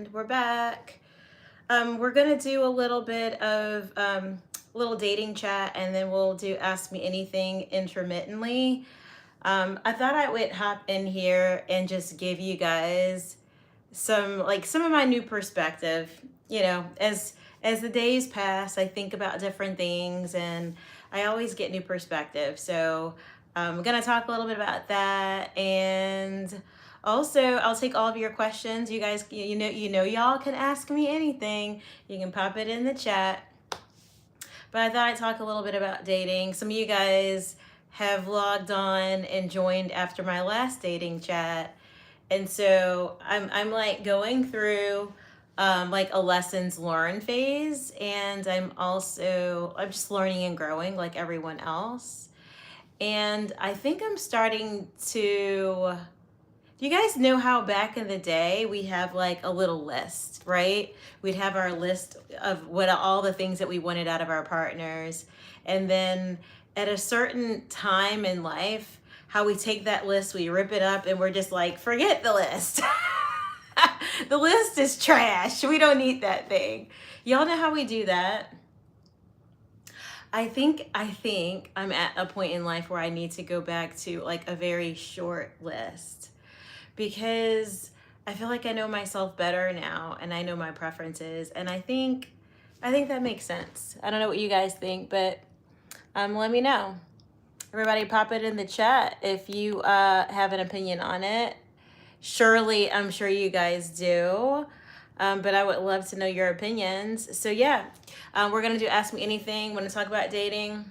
And we're back. We're gonna do a little bit of little dating chat, and then we'll do Ask Me Anything intermittently. I thought I would hop in here and just give you guys some of my new perspective. You know, as the days pass, I think about different things, and I always get new perspective. So I'm gonna talk a little bit about that, and also I'll take all of your questions. You guys, y'all can ask me anything. You can pop it in the chat. But I thought I'd talk a little bit about dating. Some of you guys have logged on and joined after my last dating chat. And so I'm like going through like a lessons learned phase, and I'm just learning and growing like everyone else. And I think I'm starting to, do you guys know how back in the day we have like a little list, right? We'd have our list of what all the things that we wanted out of our partners. And then at a certain time in life, how we take that list, we rip it up, and we're just like, forget the list. The list is trash. We don't need that thing. Y'all know how we do that? I think I'm at a point in life where I need to go back to like a very short list, because I feel like I know myself better now, and I know my preferences, and I think that makes sense. I don't know what you guys think, but let me know. Everybody pop it in the chat if you have an opinion on it. Surely, I'm sure you guys do. But I would love to know your opinions. So yeah, we're going to do Ask Me Anything. We're going to talk about dating.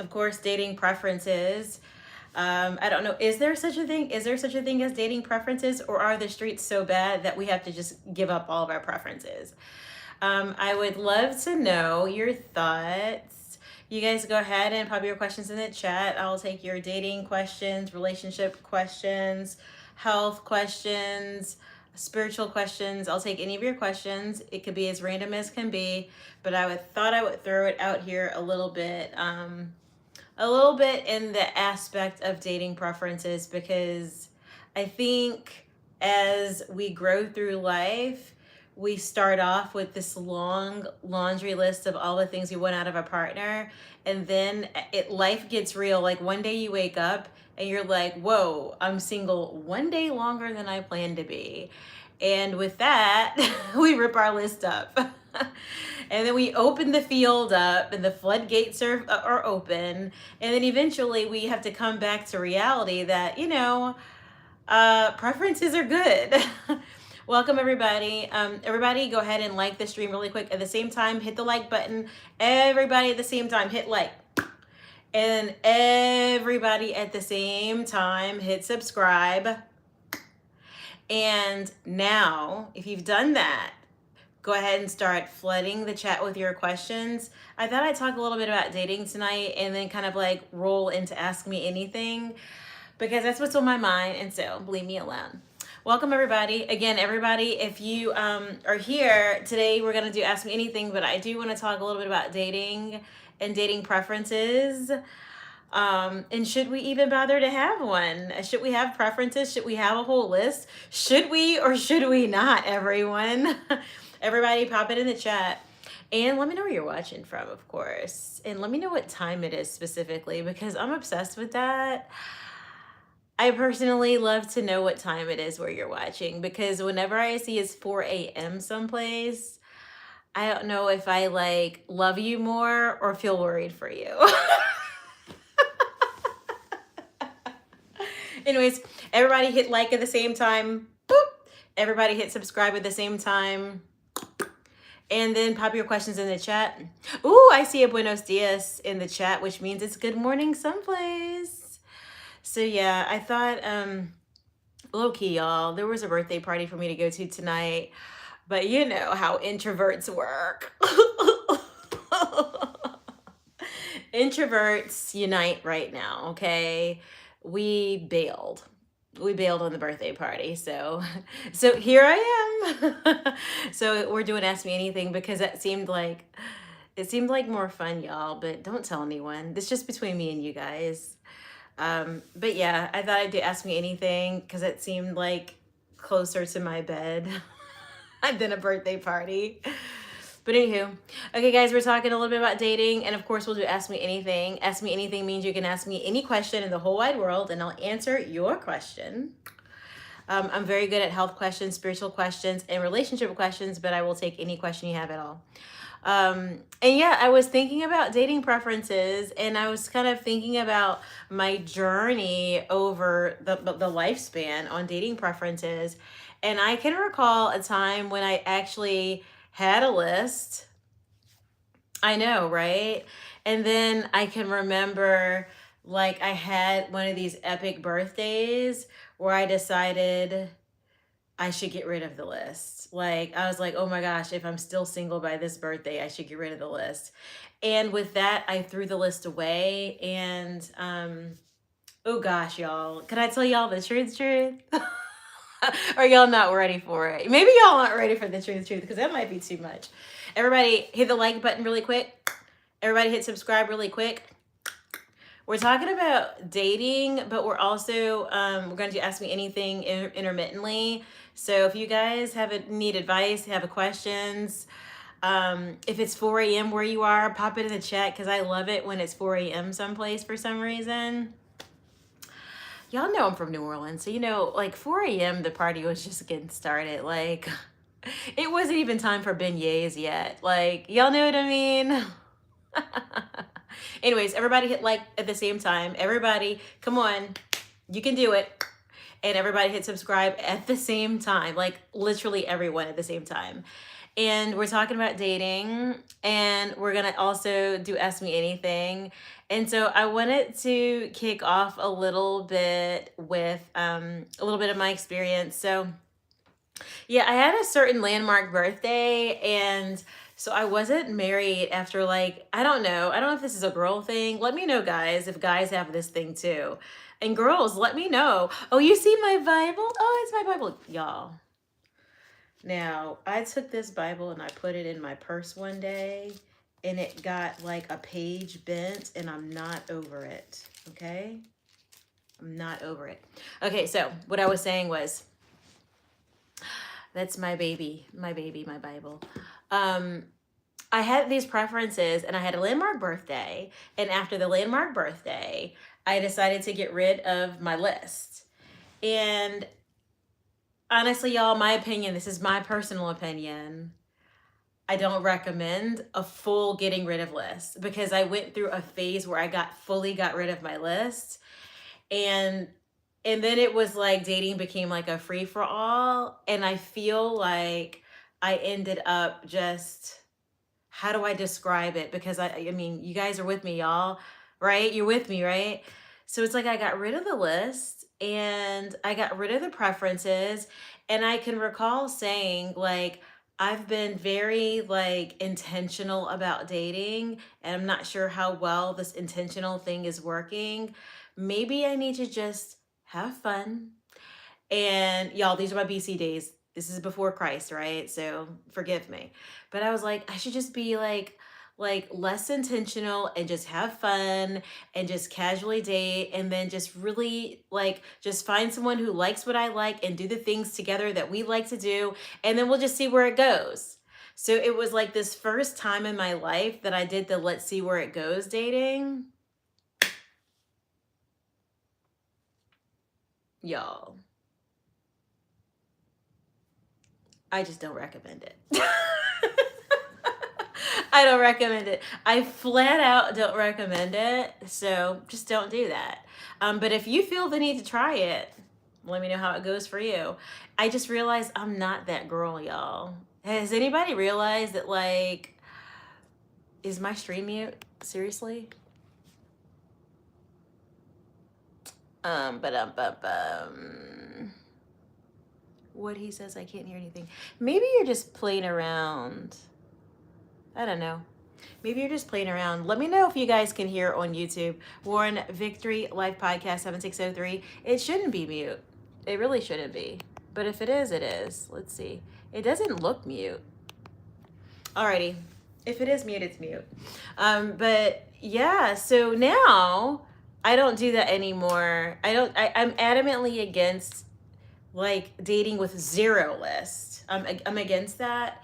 Of course, dating preferences. I don't know. Is there such a thing? Is there such a thing as dating preferences, or are the streets so bad that we have to just give up all of our preferences? I would love to know your thoughts. You guys go ahead and pop your questions in the chat. I'll take your dating questions, relationship questions, health questions, spiritual questions. I'll take any of your questions. It could be as random as can be, but thought I would throw it out here a little bit in the aspect of dating preferences, because I think as we grow through life, we start off with this long laundry list of all the things we want out of a partner, and then life gets real. Like one day you wake up and you're like, whoa, I'm single one day longer than I planned to be. And with that, we rip our list up. And then we open the field up, and the floodgates are open. And then eventually we have to come back to reality that, preferences are good. Welcome, everybody. Everybody go ahead and like the stream really quick. At the same time, hit the like button. Everybody at the same time, hit like. And everybody at the same time, hit subscribe. And now, if you've done that, go ahead and start flooding the chat with your questions. I thought I'd talk a little bit about dating tonight, and then kind of like roll into Ask Me Anything, because that's what's on my mind, and so leave me alone. Welcome, everybody. Again, everybody, if you are here today, we're going to do Ask Me Anything, but I do want to talk a little bit about dating and dating preferences. And should we even bother to have one? Should we have preferences? Should we have a whole list? Should we or should we not, everyone? Everybody pop it in the chat. And let me know where you're watching from, of course. And let me know what time it is specifically, because I'm obsessed with that. I personally love to know what time it is where you're watching, because whenever I see it's 4 a.m. someplace, I don't know if I like love you more or feel worried for you. Anyways, everybody hit like at the same time. Boop. Everybody hit subscribe at the same time. And then pop your questions in the chat. Ooh, I see a buenos dias in the chat, which means it's good morning someplace. So yeah, I thought, low key, y'all, there was a birthday party for me to go to tonight, but you know how introverts work. Introverts unite right now, okay? We bailed on the birthday party. So here I am. So we're doing Ask Me Anything, because it seemed like more fun, y'all, but don't tell anyone. It's just between me and you guys. But yeah, I thought I'd do Ask Me Anything because it seemed like closer to my bed. than a birthday party. But anywho, okay, guys, we're talking a little bit about dating, and of course, we'll do Ask Me Anything. Ask Me Anything means you can ask me any question in the whole wide world, and I'll answer your question. I'm very good at health questions, spiritual questions, and relationship questions, but I will take any question you have at all. And yeah, I was thinking about dating preferences, and I was kind of thinking about my journey over the lifespan on dating preferences. And I can recall a time when I actually had a list. I know, right? And then I can remember like I had one of these epic birthdays where I decided I should get rid of the list. Like, I was like, oh my gosh, if I'm still single by this birthday, I should get rid of the list. And with that, I threw the list away. And, oh gosh, y'all, can I tell y'all the truth? Or y'all not ready for it? Maybe y'all aren't ready for the truth, because that might be too much. Everybody hit the like button really quick. Everybody hit subscribe really quick. We're talking about dating, but we're also, we're going to do Ask Me Anything intermittently. So if you guys need advice, have questions, if it's 4 a.m. where you are, pop it in the chat, because I love it when it's 4 a.m. someplace for some reason. Y'all know I'm from New Orleans, so you know, like 4 a.m. the party was just getting started. Like, it wasn't even time for beignets yet. Like, y'all know what I mean? Anyways, everybody hit like at the same time. Everybody, come on, you can do it. And everybody hit subscribe at the same time, like literally everyone at the same time. And we're talking about dating, and we're gonna also do Ask Me Anything. And so I wanted to kick off a little bit with a little bit of my experience. So yeah, I had a certain landmark birthday, and so I wasn't married after, like, I don't know if this is a girl thing. Let me know, guys, if guys have this thing too. And girls, let me know. Oh, you see my Bible? Oh, it's my Bible. Y'all. Now, I took this Bible and I put it in my purse one day, and it got like a page bent, and I'm not over it, okay? I'm not over it. Okay, so what I was saying was, that's my baby, my Bible. I had these preferences, and I had a landmark birthday. And after the landmark birthday, I decided to get rid of my list. And honestly, y'all, my opinion, this is my personal opinion, I don't recommend a full getting rid of list, because I went through a phase where I fully got rid of my list. And then it was like dating became like a free for all. And I feel like I ended up just, how do I describe it? Because I mean, you guys are with me, y'all, right? You're with me, right? So it's like I got rid of the list, and I got rid of the preferences. And I can recall saying, like, I've been very like intentional about dating, and I'm not sure how well this intentional thing is working. Maybe I need to just have fun. And y'all, these are my BC days. This is before Christ, right? So forgive me. But I was like, I should just be like less intentional, and just have fun, and just casually date, and then just really like just find someone who likes what I like, and do the things together that we like to do, and then we'll just see where it goes. So it was like this first time in my life that I did the let's see where it goes dating. Y'all, I just don't recommend it. I don't recommend it. I flat out don't recommend it. So just don't do that. But if you feel the need to try it, let me know how it goes for you. I just realized I'm not that girl, y'all. Has anybody realized that, like, is my stream mute? Seriously? What he says, I can't hear anything. Maybe you're just playing around. I don't know. Maybe you're just playing around. Let me know if you guys can hear on YouTube. Warren Victory Life Podcast 7603. It shouldn't be mute. It really shouldn't be. But if it is, it is. Let's see. It doesn't look mute. Alrighty. If it is mute, it's mute. But yeah, so now I don't do that anymore. I'm adamantly against like dating with zero list. I'm against that.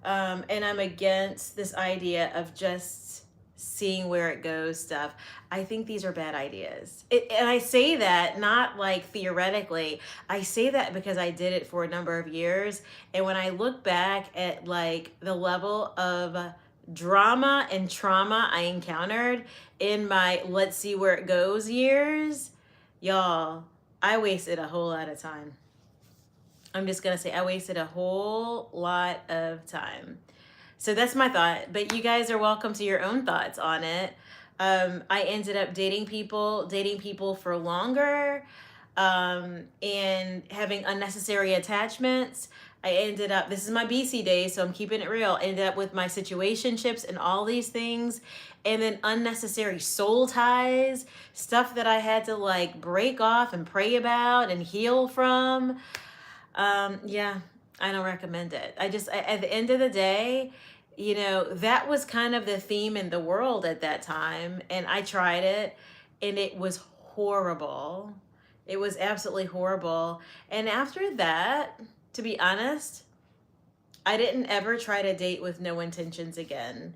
And I'm against this idea of just seeing where it goes stuff. I think these are bad ideas. And I say that not like theoretically. I say that because I did it for a number of years. And when I look back at like the level of drama and trauma I encountered in my let's see where it goes years, y'all, I wasted a whole lot of time. I'm just going to say I wasted a whole lot of time. So that's my thought, but you guys are welcome to your own thoughts on it. I ended up dating people for longer, and having unnecessary attachments. I ended up, this is my BC days, so I'm keeping it real, ended up with my situationships and all these things, and then unnecessary soul ties, stuff that I had to like break off and pray about and heal from. Yeah, I don't recommend it. At the end of the day, you know, that was kind of the theme in the world at that time. And I tried it and it was horrible. It was absolutely horrible. And after that, to be honest, I didn't ever try to date with no intentions again.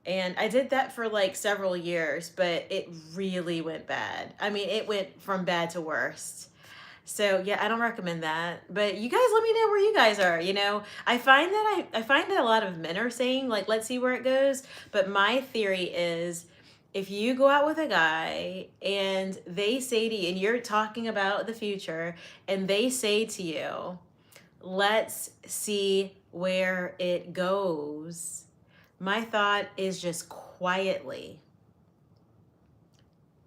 And I did that for like several years, but it really went bad. I mean, it went from bad to worst. So yeah, I don't recommend that. But you guys let me know where you guys are. You know, I find that a lot of men are saying like, let's see where it goes. But my theory is, if you go out with a guy and they say to you, and you're talking about the future, and they say to you, let's see where it goes. My thought is just quietly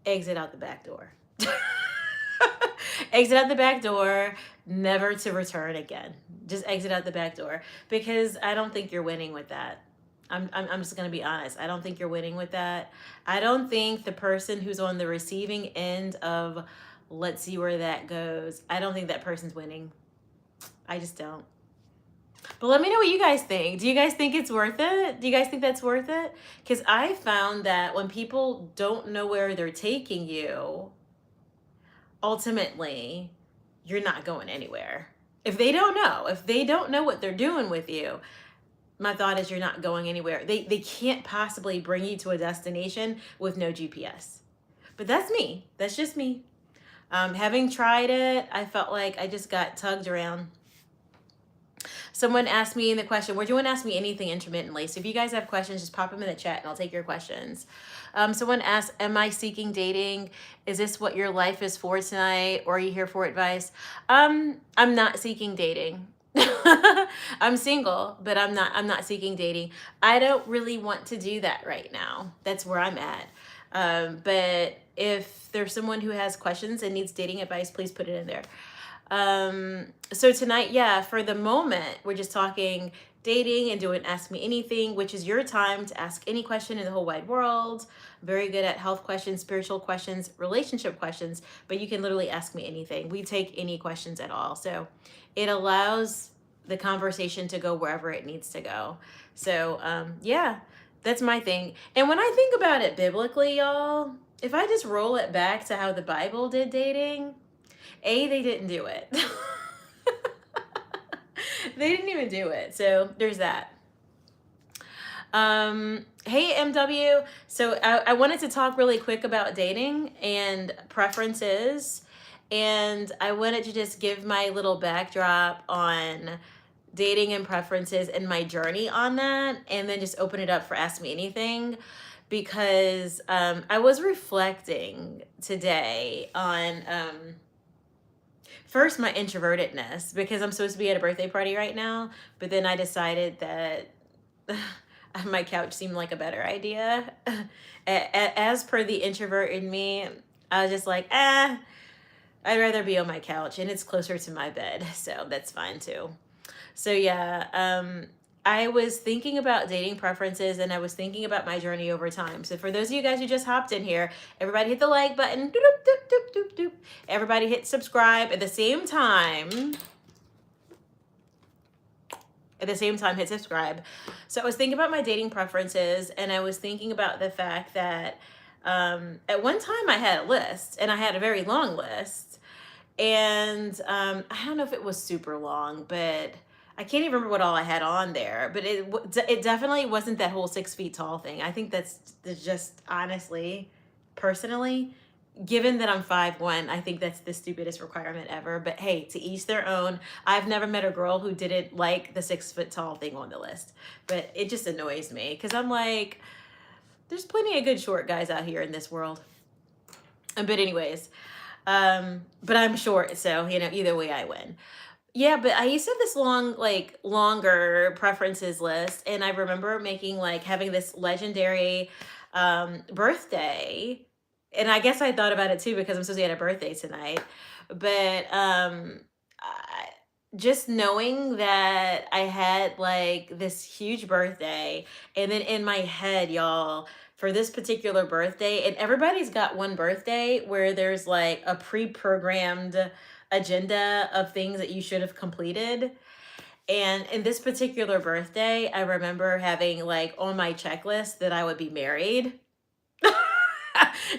exit out the back door. Exit out the back door, never to return again. Just exit out the back door, because I don't think you're winning with that. I'm just going to be honest. I don't think you're winning with that. I don't think the person who's on the receiving end of let's see where that goes, I don't think that person's winning. I just don't. But let me know what you guys think. Do you guys think it's worth it? Do you guys think that's worth it? Because I found that when people don't know where they're taking you, ultimately, you're not going anywhere. If they don't know what they're doing with you, my thought is you're not going anywhere. They can't possibly bring you to a destination with no GPS. But that's me. That's just me. Having tried it, I felt like I just got tugged around. Someone asked me in the question, would you want to ask me anything intermittently? So if you guys have questions, just pop them in the chat and I'll take your questions. Someone asked, am I seeking dating? Is this what your life is for tonight? Or are you here for advice? I'm not seeking dating. I'm single, but I'm not seeking dating. I don't really want to do that right now. That's where I'm at. But if there's someone who has questions and needs dating advice, please put it in there. So tonight, yeah, for the moment, we're just talking dating and doing Ask Me Anything, which is your time to ask any question in the whole wide world. Very good at health questions, spiritual questions, relationship questions, but you can literally ask me anything. We take any questions at all. So it allows the conversation to go wherever it needs to go. So, yeah, that's my thing. And when I think about it biblically, y'all, if I just roll it back to how the Bible did dating, they didn't do it. They didn't even do it. So there's that. Hey, MW. So I wanted to talk really quick about dating and preferences. And I wanted to just give my little backdrop on dating and preferences and my journey on that. And then just open it up for Ask Me Anything. Because I was reflecting today on... first, my introvertedness, because I'm supposed to be at a birthday party right now, but then I decided that my couch seemed like a better idea. As per the introvert in me, I was just like, I'd rather be on my couch, and it's closer to my bed, so that's fine too. So yeah, I was thinking about dating preferences, and I was thinking about my journey over time. So for those of you guys who just hopped in here, everybody hit the like button. Doop, doop, doop, doop, doop. Everybody hit subscribe. At the same time, hit subscribe. So I was thinking about my dating preferences, and I was thinking about the fact that at one time I had a list, and I had a very long list. And I don't know if it was super long, but I can't even remember what all I had on there, but it definitely wasn't that whole 6 feet tall thing. I think that's just honestly, personally, given that I'm 5'1", I think that's the stupidest requirement ever. But hey, to each their own. I've never met a girl who didn't like the 6 foot tall thing on the list, but it just annoys me because I'm like, there's plenty of good short guys out here in this world. But anyways, but I'm short, so either way I win. Yeah, but I used to have this longer preferences list, and I remember making having this legendary birthday. And I guess I thought about it too because I'm supposed to have a birthday tonight. But I, just knowing that I had this huge birthday, and then in my head, y'all, for this particular birthday, and everybody's got one birthday where there's a pre-programmed agenda of things that you should have completed. And in this particular birthday, I remember having on my checklist that I would be married.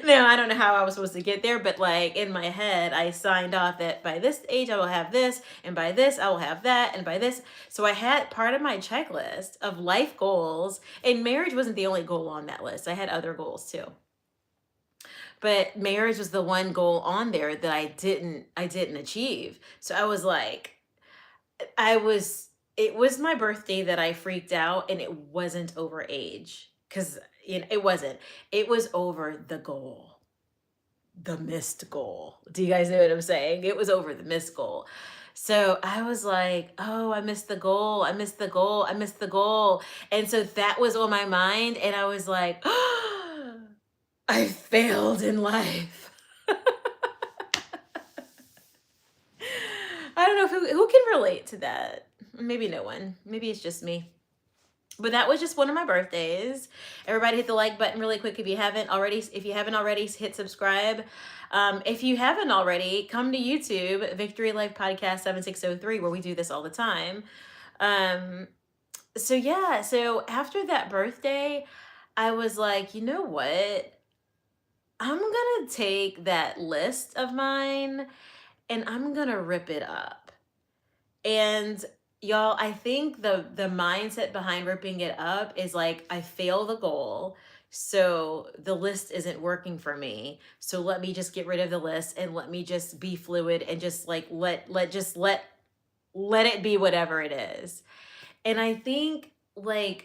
Now, I don't know how I was supposed to get there, but in my head, I signed off that by this age I will have this, and by this I will have that, and by this. So I had part of my checklist of life goals, and marriage wasn't the only goal on that list. I had other goals too. But marriage was the one goal on there that I didn't achieve. So I was it was my birthday that I freaked out, and it wasn't over age, cuz it wasn't. It was over the goal. The missed goal. Do you guys know what I'm saying? It was over the missed goal. So I was like, oh, I missed the goal. I missed the goal. I missed the goal. And so that was on my mind. And I was like, oh, I failed in life. I don't know who can relate to that. Maybe no one. Maybe it's just me. But that was just one of my birthdays. Everybody hit the like button really quick if you haven't already. If you haven't already, hit subscribe. If you haven't already, come to YouTube, Victory Life Podcast 7603, where we do this all the time. So yeah, so after that birthday, I was like, you know what? I'm gonna take that list of mine and I'm gonna rip it up. And y'all, I think the mindset behind ripping it up is I fail the goal, so the list isn't working for me. So let me just get rid of the list and let me just be fluid and just let it be whatever it is. And I think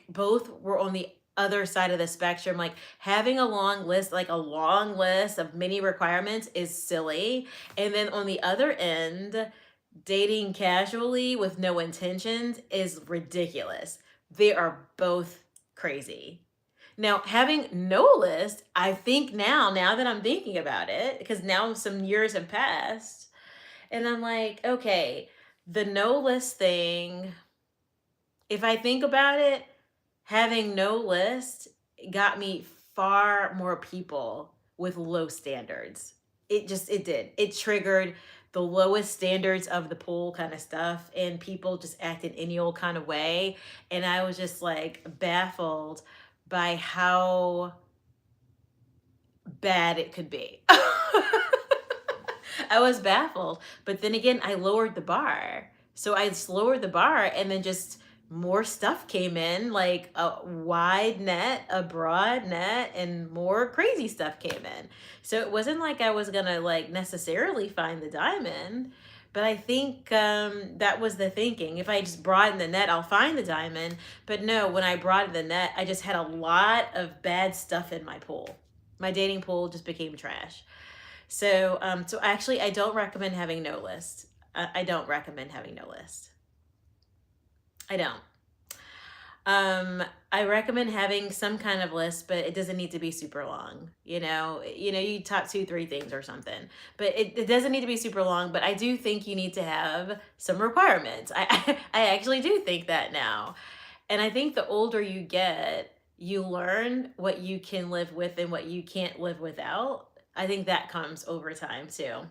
both were on the other side of the spectrum. Having a long list, a long list of many requirements is silly. And then on the other end, dating casually with no intentions is ridiculous. They are both crazy. Now, having no list, I think now that I'm thinking about it, because now some years have passed, and I'm like, okay, the no list thing, if I think about it, having no list got me far more people with low standards. It did. It triggered the lowest standards of the pool kind of stuff, and people just acted any old kind of way. And I was just baffled by how bad it could be. I was baffled. But then again, I lowered the bar. So I just lowered the bar, and then just more stuff came in, a wide net, a broad net, and more crazy stuff came in. So it wasn't I was gonna necessarily find the diamond, but I think that was the thinking. If I just broaden the net, I'll find the diamond. But no, when I broadened the net, I just had a lot of bad stuff in my pool. My dating pool just became trash. So so actually, I don't recommend having no list. I don't recommend having no list. I don't. I recommend having some kind of list, but it doesn't need to be super long. You top 2, 3 things or something, but it doesn't need to be super long. But I do think you need to have some requirements. I actually do think that now. And I think the older you get, you learn what you can live with and what you can't live without. I think that comes over time too.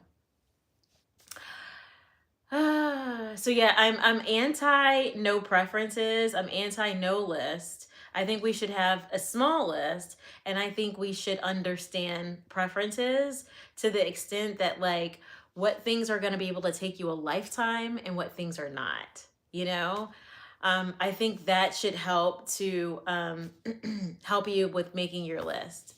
So yeah, I'm anti no preferences. I'm anti no list. I think we should have a small list, and I think we should understand preferences to the extent that what things are going to be able to take you a lifetime and what things are not. you know? I think that should help to help you with making your list.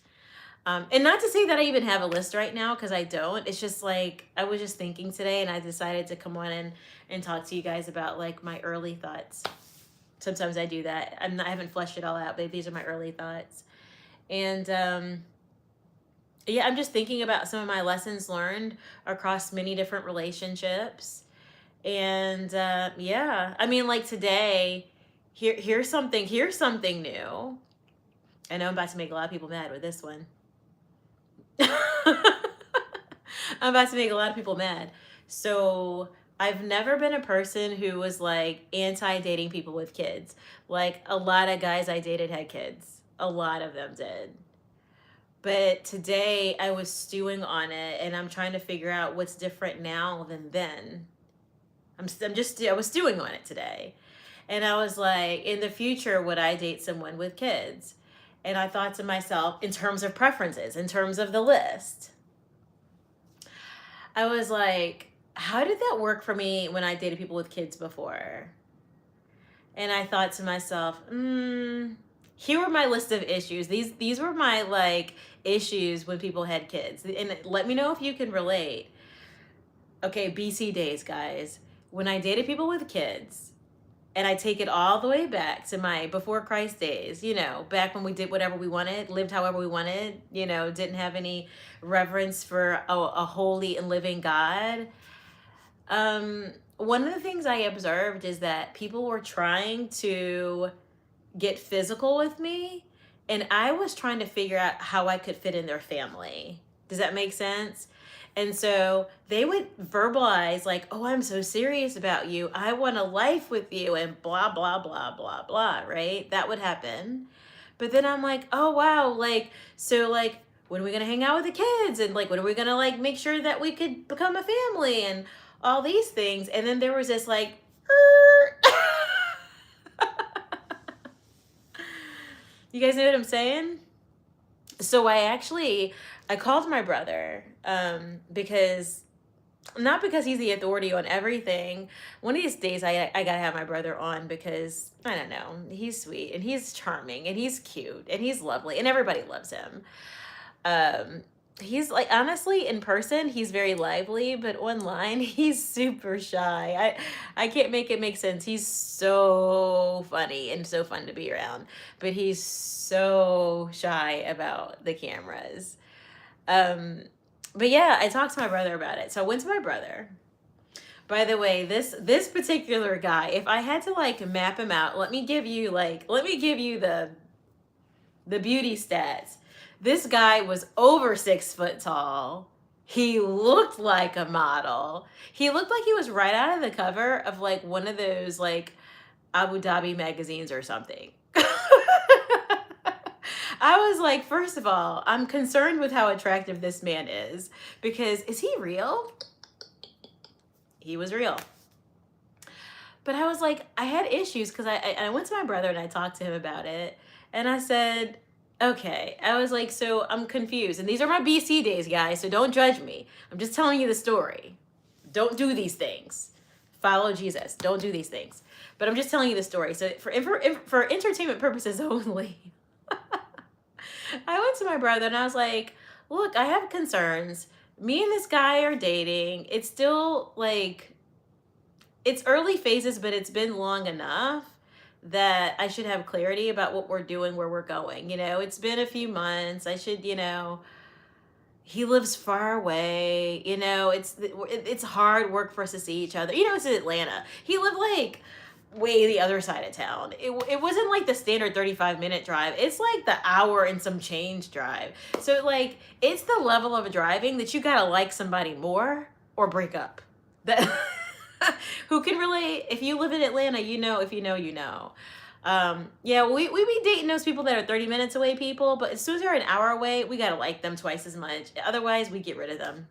And not to say that I even have a list right now, because I don't. It's just like I was just thinking today, and I decided to come on and talk to you guys about like my early thoughts. Sometimes I do that. I haven't fleshed it all out, but these are my early thoughts. And yeah, I'm just thinking about some of my lessons learned across many different relationships. And yeah, I mean, like today, here's something new. I know I'm about to make a lot of people mad with this one. I'm about to make a lot of people mad. So I've never been a person who was like anti-dating people with kids. Like a lot of guys I dated had kids. A lot of them did. But today I was stewing on it, and I'm trying to figure out what's different now than then. I was stewing on it today. And I was like, in the future, would I date someone with kids? And I thought to myself, in terms of preferences, in terms of the list, I was like, how did that work for me when I dated people with kids before? And I thought to myself, here were my list of issues. These were my like issues when people had kids. And let me know if you can relate. Okay, BC days, guys. When I dated people with kids, and I take it all the way back to my before Christ days, back when we did whatever we wanted, lived however we wanted, didn't have any reverence for a holy and living God. One of the things I observed is that people were trying to get physical with me, and I was trying to figure out how I could fit in their family. Does that make sense? And so they would verbalize like, oh, I'm so serious about you. I want a life with you, and blah, blah, blah, blah, blah, right? That would happen. But then I'm like, oh, wow. Like, so like, when are we going to hang out with the kids? And like, when are we going to like make sure that we could become a family and all these things? And then there was this like, you guys know what I'm saying? So I called my brother because, not because he's the authority on everything. One of these days I got to have my brother on because, I don't know, he's sweet and he's charming and he's cute and he's lovely and everybody loves him. He's like, honestly, in person, he's very lively, but online, he's super shy. I can't make it make sense. He's so funny and so fun to be around, but he's so shy about the cameras. But yeah, I talked to my brother about it. So I went to my brother. By the way, this particular guy, if I had to like map him out, let me give you the beauty stats. This guy was over 6 foot tall. He looked like a model. He looked like he was right out of the cover of like one of those like Abu Dhabi magazines or something. I was like, first of all, I'm concerned with how attractive this man is, because is he real? He was real. But I was like, I had issues because I went to my brother and I talked to him about it. And I said, okay. I was like, so I'm confused. And these are my BC days, guys, so don't judge me. I'm just telling you the story. Don't do these things. Follow Jesus. Don't do these things. But I'm just telling you the story. So for entertainment purposes only, I went to my brother and I was like, look, I have concerns. Me and this guy are dating. It's still like, it's early phases, but it's been long enough that I should have clarity about what we're doing, where we're going. It's been a few months. I should, he lives far away. It's hard work for us to see each other. It's in Atlanta. He lived like way the other side of town. It wasn't like the standard 35-minute drive. It's like the hour and some change drive. So like, it's the level of driving that you gotta like somebody more or break up. That who can relate? If you live in Atlanta, if you know, you know. Yeah, we be dating those people that are 30 minutes away people, but as soon as they're an hour away, we gotta like them twice as much. Otherwise, we get rid of them.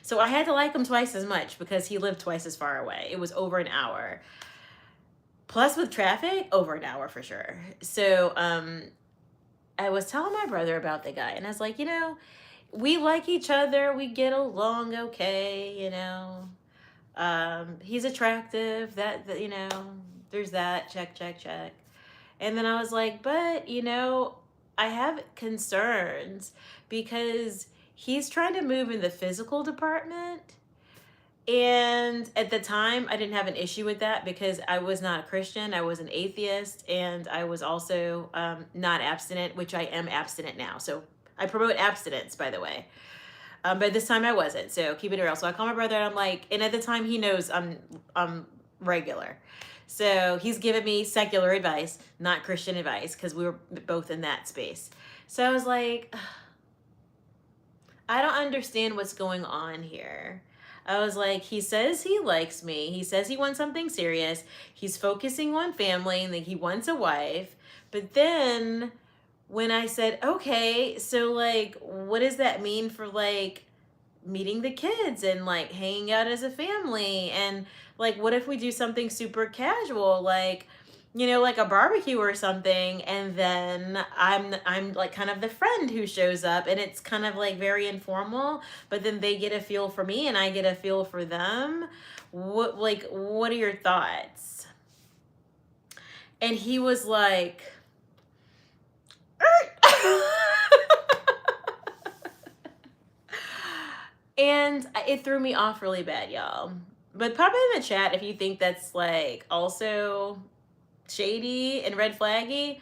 So I had to like him twice as much because he lived twice as far away. It was over an hour. Plus with traffic, over an hour for sure. So I was telling my brother about the guy, and I was like, we like each other. We get along okay, He's attractive. There's that. Check, check, check. And then I was like, but, I have concerns because he's trying to move in the physical department. And at the time, I didn't have an issue with that because I was not a Christian. I was an atheist. And I was also not abstinent, which I am abstinent now. So I promote abstinence, by the way. But this time I wasn't. So keep it real. So I call my brother and I'm like, and at the time he knows I'm regular. So he's giving me secular advice, not Christian advice, because we were both in that space. So I was like, I don't understand what's going on here. I was like, he says he likes me. He says he wants something serious. He's focusing on family and that he wants a wife. But then when I said, okay, so like, what does that mean for like meeting the kids and like hanging out as a family? And like, what if we do something super casual, like, like a barbecue or something, and then I'm like kind of the friend who shows up and it's kind of like very informal, but then they get a feel for me and I get a feel for them. What are your thoughts? And he was like, and it threw me off really bad, y'all. But pop in the chat if you think that's like also shady and red flaggy.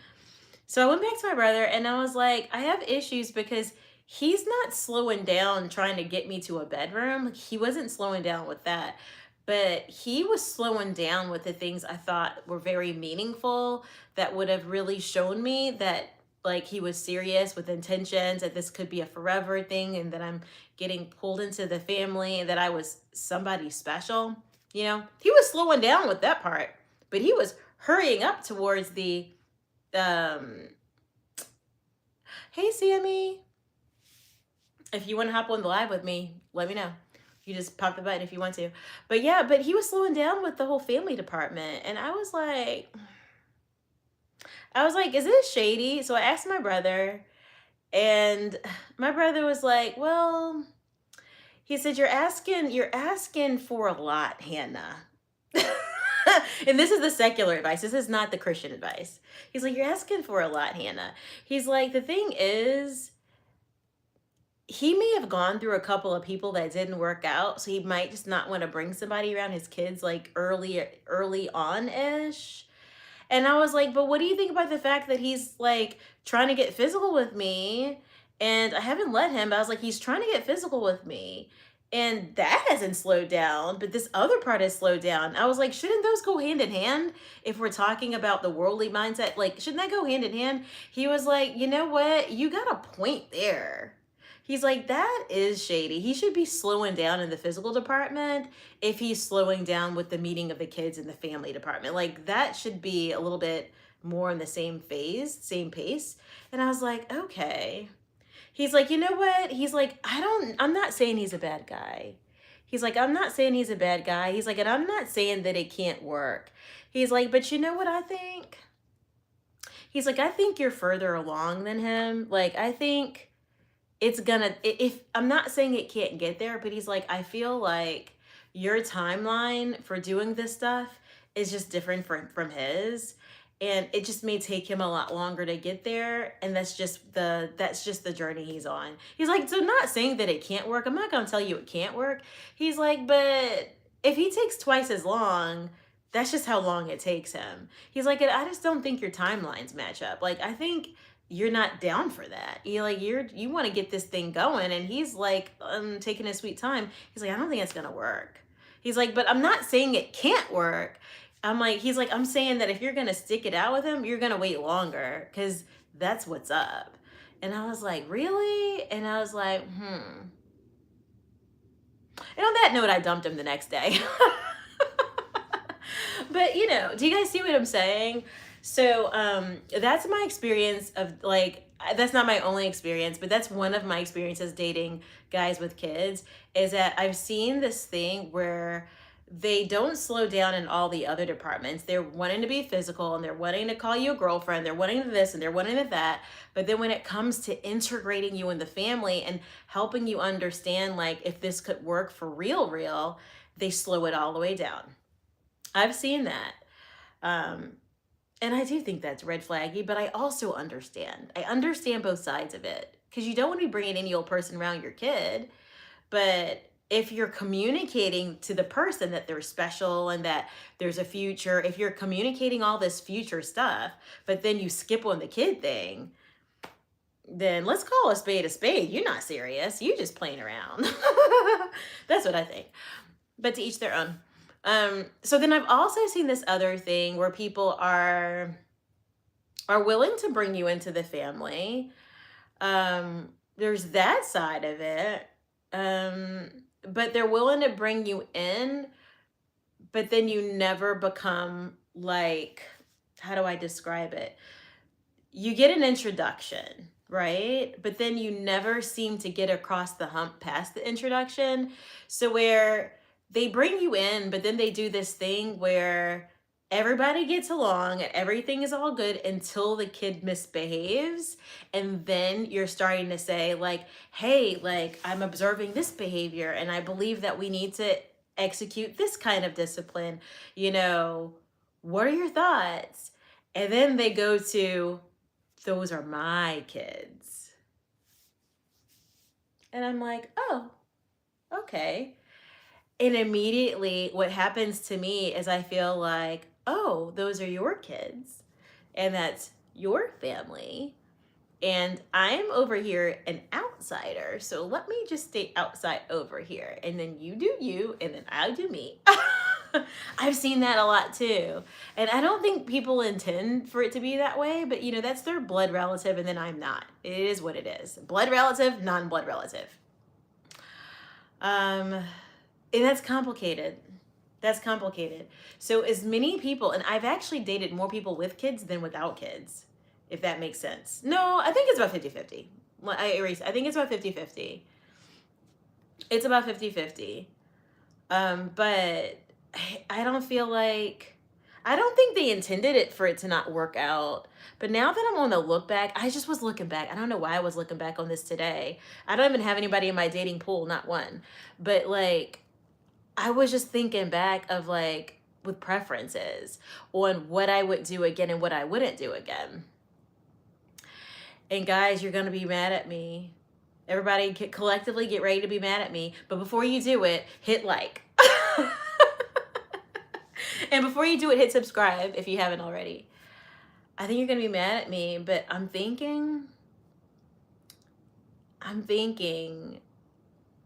So I went back to my brother and I was like, I have issues because he's not slowing down trying to get me to a bedroom. He wasn't slowing down with that. But he was slowing down with the things I thought were very meaningful that would have really shown me that like he was serious with intentions, that this could be a forever thing and that I'm getting pulled into the family and that I was somebody special. He was slowing down with that part, but he was hurrying up towards the hey Sammy, if you want to hop on the live with me, let me know. You just pop the button if you want to. But he was slowing down with the whole family department. And I was like, is this shady? So I asked my brother, and my brother was like, well, he said, you're asking for a lot, Hannah. And this is the secular advice. This is not the Christian advice. He's like, you're asking for a lot, Hannah. He's like, the thing is, he may have gone through a couple of people that didn't work out, so he might just not want to bring somebody around his kids like early on-ish. And I was like, but what do you think about the fact that he's like trying to get physical with me? And I haven't let him, but I was like, he's trying to get physical with me. And that hasn't slowed down, but this other part has slowed down. I was like, shouldn't those go hand in hand if we're talking about the worldly mindset? Like, shouldn't that go hand in hand? He was like, you know what? You got a point there. He's like, that is shady. He should be slowing down in the physical department if he's slowing down with the meeting of the kids in the family department. Like, that should be a little bit more in the same same pace. And I was like, okay. He's like, you know what? He's like, I'm not saying he's a bad guy. He's like, I'm not saying he's a bad guy. He's like, and I'm not saying that it can't work. He's like, but you know what I think? He's like, I think you're further along than him. Like, I think it's gonna, if I'm not saying it can't get there, but he's like, I feel like your timeline for doing this stuff is just different from his. And it just may take him a lot longer to get there. And that's just the journey he's on. He's like, so not saying that it can't work. I'm not going to tell you it can't work. He's like, but if he takes twice as long, that's just how long it takes him. He's like, I just don't think your timelines match up. Like, I think you're not down for that. You want to get this thing going. And he's like, taking his sweet time. He's like, I don't think it's going to work. He's like, but I'm not saying it can't work. He's like, I'm saying that if you're going to stick it out with him, you're going to wait longer because that's what's up. And I was like, really? And I was like, And on that note, I dumped him the next day. But, do you guys see what I'm saying? So that's my experience of like, that's not my only experience, but that's one of my experiences dating guys with kids, is that I've seen this thing where they don't slow down in all the other departments. They're wanting to be physical and they're wanting to call you a girlfriend. They're wanting this and they're wanting that. But then when it comes to integrating you in the family and helping you understand, like, if this could work for real, they slow it all the way down. I've seen that. Um, and I do think that's red flaggy, but I also understand. I understand both sides of it, because you don't want to be bringing any old person around your kid. But if you're communicating to the person that they're special and that there's a future, if you're communicating all this future stuff, but then you skip on the kid thing, then let's call a spade a spade. You're not serious. You just playing around. That's what I think. But to each their own. So then I've also seen this other thing where people are willing to bring you into the family. There's that side of it. But they're willing to bring you in, but then you never become like, how do I describe it? You get an introduction, right? But then you never seem to get across the hump past the introduction. So where they bring you in, but then they do this thing where everybody gets along and everything is all good until the kid misbehaves. And then you're starting to say like, hey, like I'm observing this behavior and I believe that we need to execute this kind of discipline. What are your thoughts? And then they go to, those are my kids. And I'm like, oh, okay. And immediately what happens to me is I feel like, oh, those are your kids. And that's your family. And I'm over here an outsider. So let me just stay outside over here. And then you do you, and then I do me. I've seen that a lot too. And I don't think people intend for it to be that way, but that's their blood relative, and then I'm not. It is what it is. Blood relative, non-blood relative. And that's complicated. That's complicated. So as many people, and I've actually dated more people with kids than without kids, if that makes sense. No, I think it's about 50-50. I think it's about 50-50. It's about 50-50. But I don't feel like, I don't think they intended it for it to not work out. But now that I'm on the look back, I just was looking back. I don't know why I was looking back on this today. I don't even have anybody in my dating pool, not one. But like, I was just thinking back of like, with preferences on what I would do again and what I wouldn't do again. And guys, you're going to be mad at me. Everybody collectively get ready to be mad at me. But before you do it, hit like. And before you do it, hit subscribe if you haven't already. I think you're going to be mad at me, but I'm thinking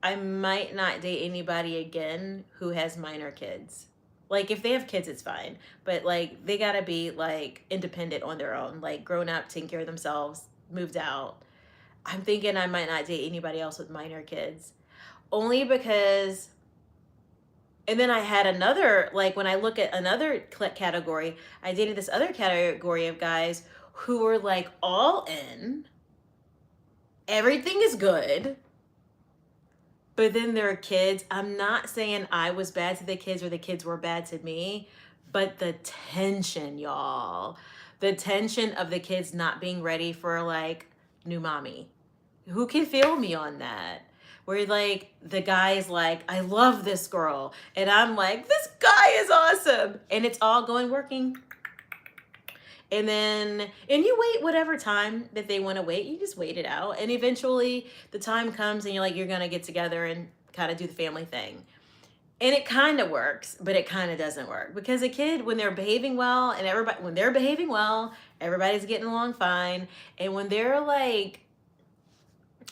I might not date anybody again who has minor kids. Like if they have kids, it's fine. But like they got to be like independent on their own, like grown up, taking care of themselves, moved out. I'm thinking I might not date anybody else with minor kids. Only because, and then I had another, like when I look at another category, I dated this other category of guys who were like all in. Everything is good. But then there are kids. I'm not saying I was bad to the kids or the kids were bad to me, but the tension, y'all. The tension of the kids not being ready for like new mommy. Who can feel me on that? Where like the guy's like, I love this girl. And I'm like, this guy is awesome. And it's all working. And you wait whatever time that they want to wait. You just wait it out. And eventually the time comes and you're like, you're going to get together and kind of do the family thing. And it kind of works, but it kind of doesn't work. Because a kid, when they're behaving well, when they're behaving well, everybody's getting along fine. And when they're like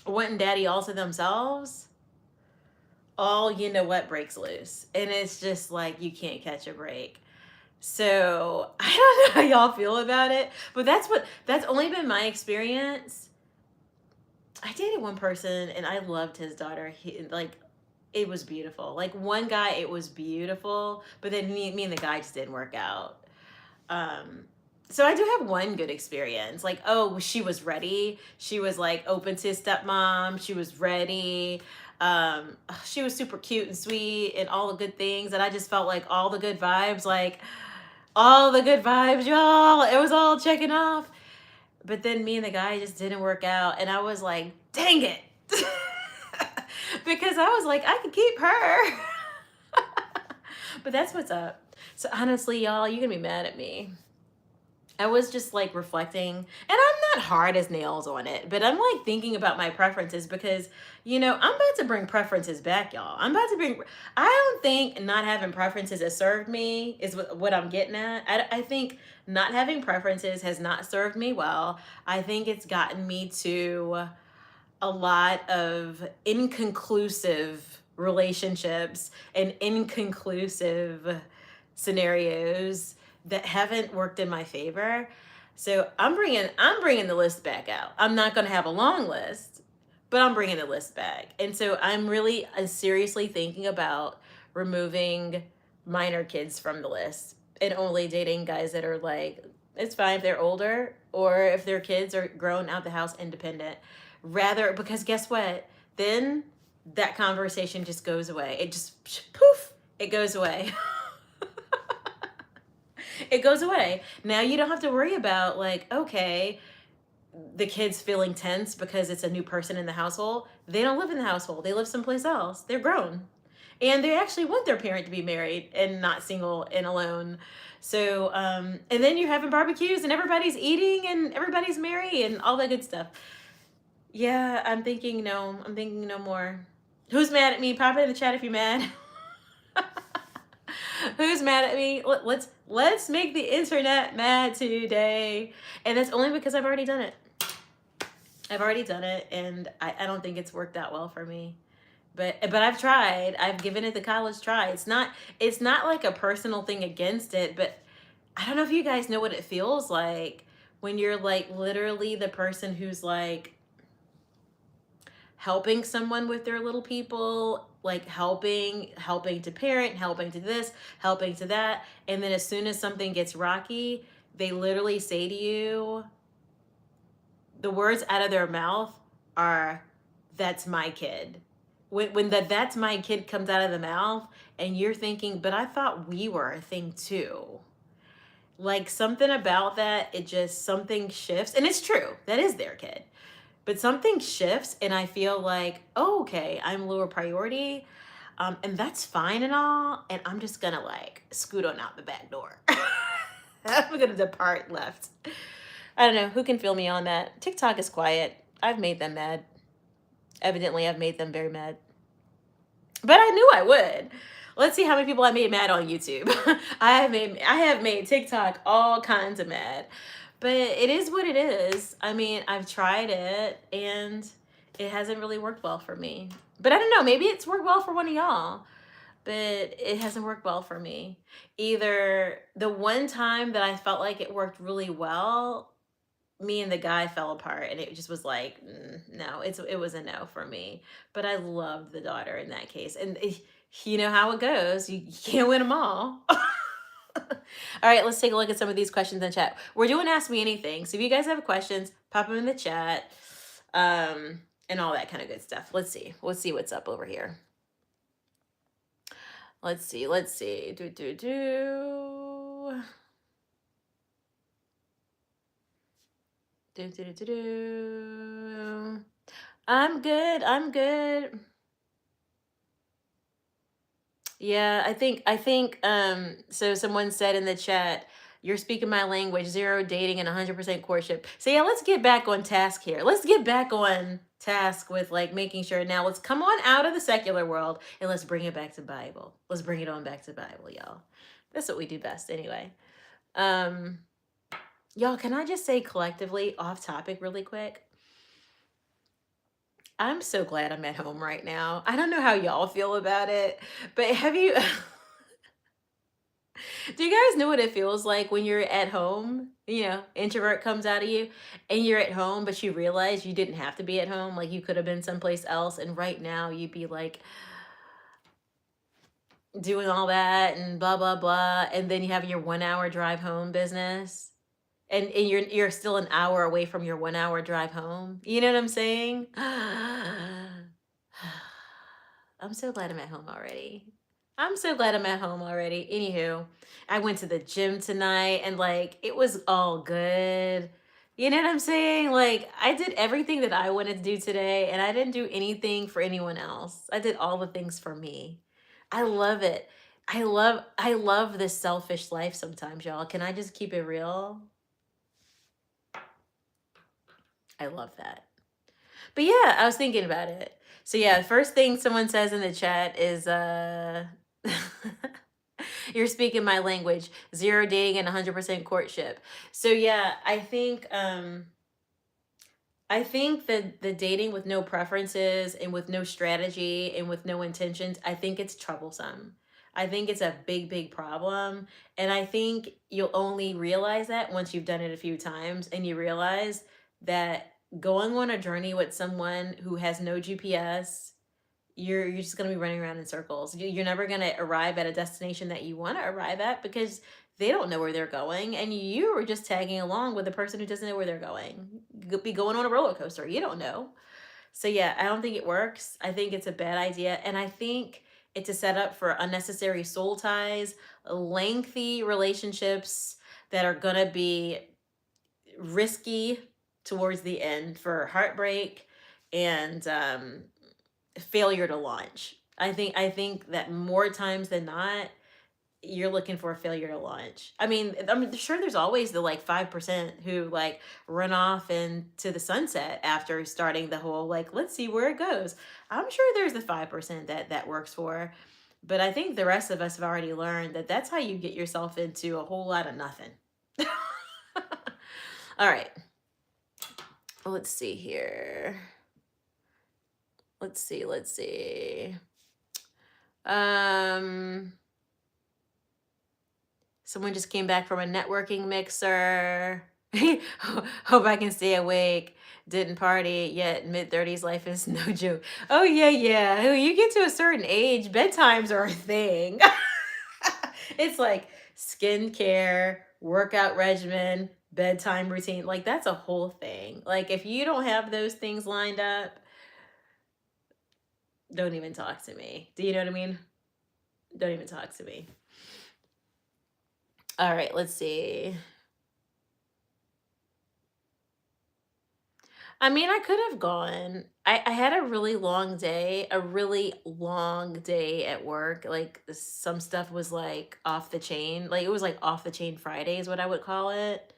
wanting daddy all to themselves, breaks loose. And it's just like, you can't catch a break. So I don't know how y'all feel about it, but that's only been my experience. I dated one person and I loved his daughter. It was beautiful. Like one guy, it was beautiful, but then me and the guy just didn't work out. So I do have one good experience. Like, oh, she was ready. She was like open to stepmom. She was ready. She was super cute and sweet and all the good things. And I just felt like all the good vibes, y'all. It was all checking off. But then me and the guy just didn't work out. And I was like, dang it. Because I was like, I could keep her. But that's what's up. So honestly, y'all, you're gonna be mad at me. I was just like reflecting, and I'm not hard as nails on it, but I'm like thinking about my preferences because, I'm about to bring preferences back, y'all. I don't think not having preferences has served me, is what I'm getting at. I think not having preferences has not served me well. I think it's gotten me to a lot of inconclusive relationships and inconclusive scenarios that haven't worked in my favor. So I'm bringing the list back out. I'm not going to have a long list, but I'm bringing the list back. And so I'm really seriously thinking about removing minor kids from the list and only dating guys that are like, it's fine if they're older or if their kids are grown out the house independent. Rather, because guess what? Then that conversation just goes away. It just poof, it goes away. It goes away. Now you don't have to worry about like, okay, the kids feeling tense because it's a new person in the household. They don't live in the household. They live someplace else. They're grown. And they actually want their parent to be married and not single and alone. So, and then you're having barbecues and everybody's eating and everybody's merry and all that good stuff. Yeah, I'm thinking no more. Who's mad at me? Pop it in the chat if you're mad. Who's mad at me? Let's make the internet mad today. And that's only because I've already done it. I've already done it, and I don't think it's worked out well for me. But I've tried. I've given it the college try. It's not like a personal thing against it, but I don't know if you guys know what it feels like when you're like literally the person who's like helping someone with their little people, like helping to parent, helping to this, helping to that, and then as soon as something gets rocky, they literally say to you, the words out of their mouth are, that's my kid. When that's my kid comes out of the mouth and you're thinking, but I thought we were a thing too. Like something about that, something shifts, and it's true, that is their kid. But something shifts and I feel like, oh, okay, I'm lower priority. And that's fine and all. And I'm just gonna like scoot on out the back door. I'm gonna depart left. I don't know, who can feel me on that? TikTok is quiet. I've made them mad. Evidently, I've made them very mad. But I knew I would. Let's see how many people I made mad on YouTube. I have made TikTok all kinds of mad. But it is what it is. I mean, I've tried it and it hasn't really worked well for me. But I don't know, maybe it's worked well for one of y'all. But it hasn't worked well for me. Either the one time that I felt like it worked really well, me and the guy fell apart and it just was like, no, it was a no for me. But I loved the daughter in that case. And you know how it goes. You can't win them all. All right, let's take a look at some of these questions in chat. We're doing Ask Me Anything. So if you guys have questions, pop them in the chat, and all that kind of good stuff. Let's see what's up over here. Let's see. I'm good. Yeah, so someone said in the chat, you're speaking my language, 0 dating and 100% courtship. So yeah, let's get back on task here. Let's get back on task with like making sure. Now let's come on out of the secular world and let's bring it back to Bible. Let's bring it on back to Bible, y'all. That's what we do best anyway. Y'all, can I just say collectively, off topic really quick? I'm so glad I'm at home right now. I don't know how y'all feel about it, but have you do you guys know what it feels like when you're at home? Introvert comes out of you and you're at home, but you realize you didn't have to be at home. Like you could have been someplace else. And right now you'd be like doing all that and blah, blah, blah. And then you have your 1 hour drive home business. And you're still an hour away from your 1 hour drive home. You know what I'm saying? I'm so glad I'm at home already. Anywho, I went to the gym tonight and like it was all good. You know what I'm saying? Like I did everything that I wanted to do today and I didn't do anything for anyone else. I did all the things for me. I love it. I love this selfish life sometimes, y'all. Can I just keep it real? I love that. But yeah, I was thinking about it. So yeah, the first thing someone says in the chat is you're speaking my language. Zero dating and 100% courtship. So yeah, I think that the dating with no preferences and with no strategy and with no intentions, I think it's troublesome. I think it's a big, big problem. And I think you'll only realize that once you've done it a few times and you realize that going on a journey with someone who has no GPS, you're just going to be running around in circles. You're never going to arrive at a destination that you want to arrive at because they don't know where they're going, and you are just tagging along with a person who doesn't know where they're going. Be going on a roller coaster. You don't know. So yeah, I don't think it works. I think it's a bad idea, and I think it's a setup for unnecessary soul ties, lengthy relationships that are going to be risky towards the end for heartbreak and failure to launch. I think that more times than not, you're looking for a failure to launch. I mean, sure, there's always the like 5% who like run off into the sunset after starting the whole like, let's see where it goes. I'm sure there's the 5% that works for, but I think the rest of us have already learned that that's how you get yourself into a whole lot of nothing. All right, let's see here. Let's see. Um, Someone just came back from a networking mixer. Hope I can stay awake. Didn't party yet. Mid-30s life is no joke. Oh, yeah, yeah. You get to a certain age, bedtimes are a thing. It's like skincare, workout regimen, bedtime routine. Like, that's a whole thing. Like, if you don't have those things lined up, don't even talk to me. Do you know what I mean? Don't even talk to me. All right, let's see. I mean, I could have gone. I had a really long day, at work. Like some stuff was like off the chain. Like it was like off the chain Friday is what I would call it.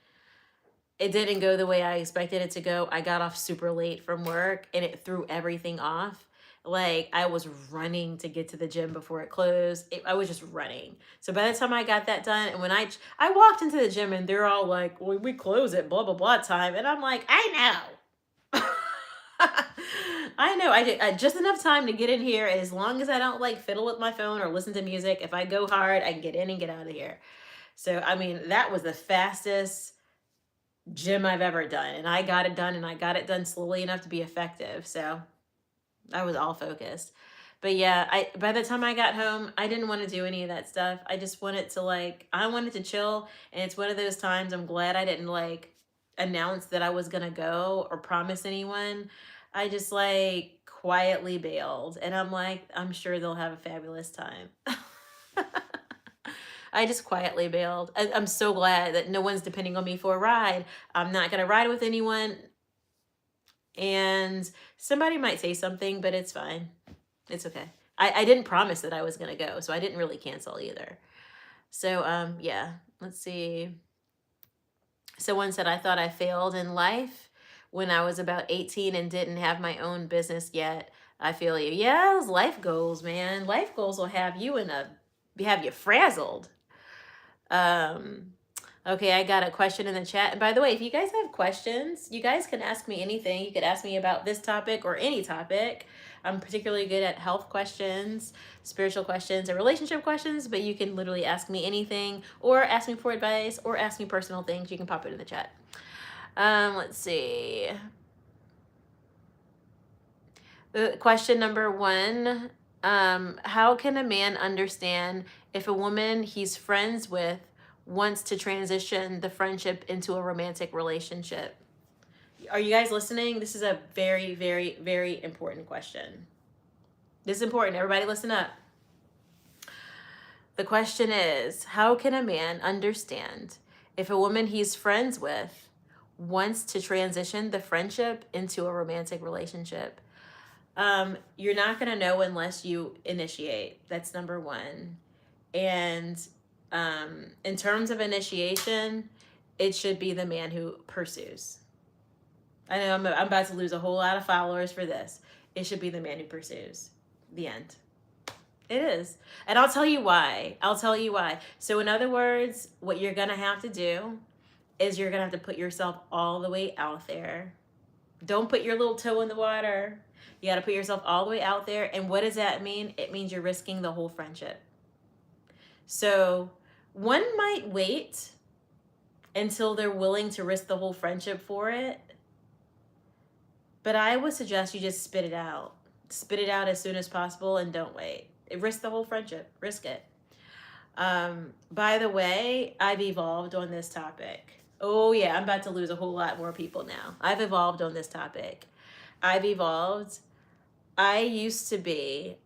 It didn't go the way I expected it to go. I got off super late from work and it threw everything off. Like I was running to get to the gym before it closed. I was just running. So by the time I got that done, and when I walked into the gym and they're all like, "Well, we close at blah blah blah time," and I'm like, "I know." I know. I did just enough time to get in here. As long as I don't like fiddle with my phone or listen to music, if I go hard, I can get in and get out of here. So, I mean, that was the fastest gym I've ever done. And I got it done, and I got it done slowly enough to be effective. So I was all focused. But yeah, by the time I got home, I didn't want to do any of that stuff. I just wanted to I wanted to chill. And it's one of those times I'm glad I didn't announce that I was gonna go or promise anyone. I just quietly bailed, and I'm like, I'm sure they'll have a fabulous time. I just quietly bailed. I'm so glad that no one's depending on me for a ride. I'm not gonna ride with anyone, and somebody might say something, but it's fine. It's okay. I didn't promise that I was gonna go, so I didn't really cancel either. So yeah, let's see. Someone said, I thought I failed in life when I was about 18 and didn't have my own business yet. I feel you. Yeah, those life goals, man. Life goals will have you have you frazzled. Okay, I got a question in the chat. And by the way, if you guys have questions, you guys can ask me anything. You could ask me about this topic or any topic. I'm particularly good at health questions, spiritual questions, and relationship questions, but you can literally ask me anything or ask me for advice or ask me personal things. You can pop it in the chat. Let's see. Question number 1. How can a man understand if a woman he's friends with wants to transition the friendship into a romantic relationship? Are you guys listening? This is a very, very, very important question. This is important. Everybody listen up. The question is, how can a man understand if a woman he's friends with wants to transition the friendship into a romantic relationship? You're not going to know unless you initiate. That's number 1. And in terms of initiation, it should be the man who pursues. I know I'm about to lose a whole lot of followers for this. It should be the man who pursues. The end. It is. And I'll tell you why. I'll tell you why. So, in other words, what you're going to have to do is you're going to have to put yourself all the way out there. Don't put your little toe in the water. You got to put yourself all the way out there. And what does that mean? It means you're risking the whole friendship. So, one might wait until they're willing to risk the whole friendship for it. But I would suggest you just spit it out. Spit it out as soon as possible and don't wait. Risk the whole friendship. Risk it. By the way, I've evolved on this topic. Oh yeah, I'm about to lose a whole lot more people now. I've evolved on this topic. I've evolved. I used to be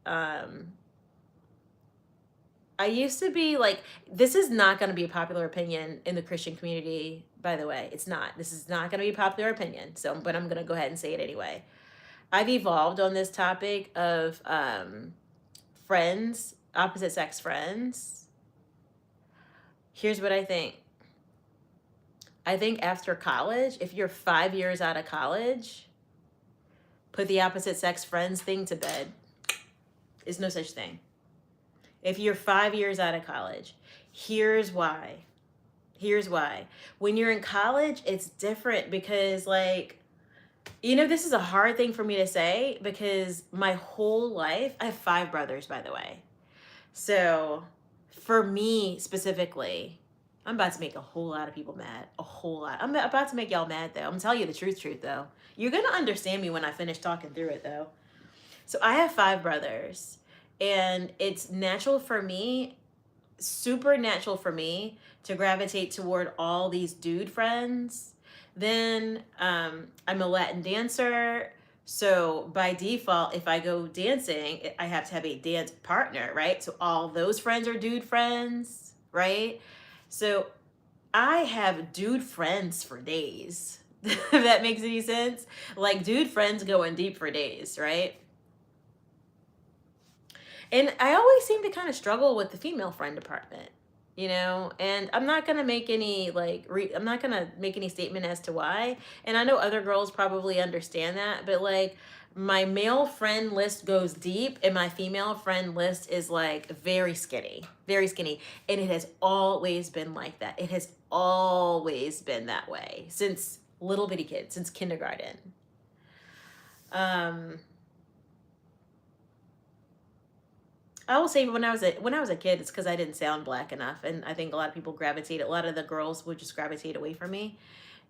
like, this is not going to be a popular opinion in the Christian community, by the way. It's not. This is not going to be a popular opinion. But I'm going to go ahead and say it anyway. I've evolved on this topic of friends, opposite sex friends. Here's what I think. I think after college, if you're 5 years out of college, put the opposite sex friends thing to bed. There's no such thing. If you're 5 years out of college, here's why. Here's why. When you're in college, it's different because, like, this is a hard thing for me to say because my whole life, I have 5 brothers, by the way. So for me specifically, I'm about to make a whole lot of people mad. A whole lot. I'm about to make y'all mad, though. I'm telling you the truth, though. You're going to understand me when I finish talking through it, though. So I have 5 brothers. And it's natural for me, super natural for me to gravitate toward all these dude friends. Then I'm a Latin dancer. So by default, if I go dancing, I have to have a dance partner, right? So all those friends are dude friends, right? So I have dude friends for days. If that makes any sense. Like, dude friends going deep for days, right? And I always seem to kind of struggle with the female friend department, and I'm not going to make any, I'm not going to make any statement as to why. And I know other girls probably understand that, but like, my male friend list goes deep and my female friend list is like very skinny, very skinny. And it has always been like that. It has always been that way since little bitty kids, since kindergarten. I will say when I was a kid, it's because I didn't sound black enough, and I think a lot of people a lot of the girls would just gravitate away from me.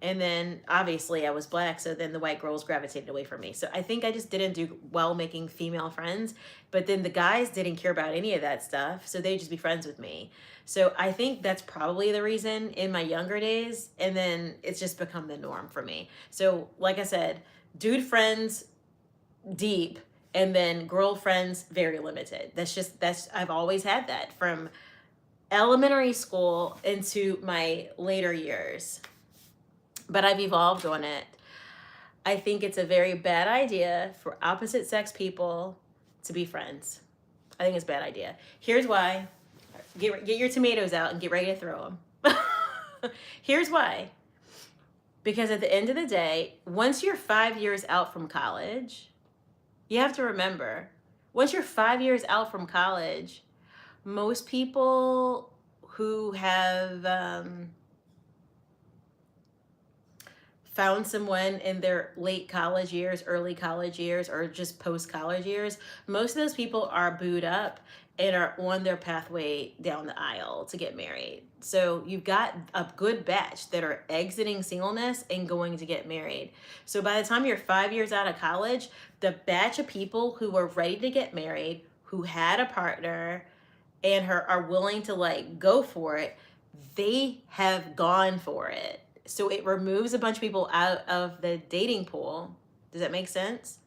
And then obviously I was black, so then the white girls gravitated away from me. So I think I just didn't do well making female friends, but then the guys didn't care about any of that stuff, so they'd just be friends with me. So I think that's probably the reason in my younger days, and then it's just become the norm for me. So like I said, dude friends deep, and then girlfriends very limited. I've always had that from elementary school into my later years, but I've evolved on it. I think it's a very bad idea for opposite sex people to be friends. I think it's a bad idea. Here's why. Get your tomatoes out and get ready to throw them. Here's why. Because at the end of the day, once you're 5 years out from college, you have to remember, once you're 5 years out from college, most people who have found someone in their late college years, early college years, or just post-college years, most of those people are booed up and are on their pathway down the aisle to get married. So you've got a good batch that are exiting singleness and going to get married. So by the time you're 5 years out of college, the batch of people who are ready to get married, who had a partner and are willing to like go for it, they have gone for it. So it removes a bunch of people out of the dating pool. Does that make sense?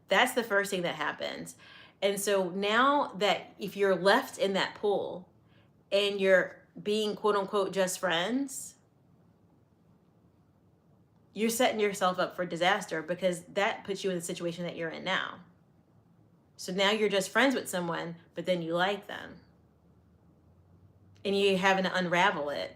That's the first thing that happens. And so now that if you're left in that pool and you're being quote unquote just friends, you're setting yourself up for disaster, because that puts you in the situation that you're in now. So now you're just friends with someone, but then you like them. and you having to unravel it.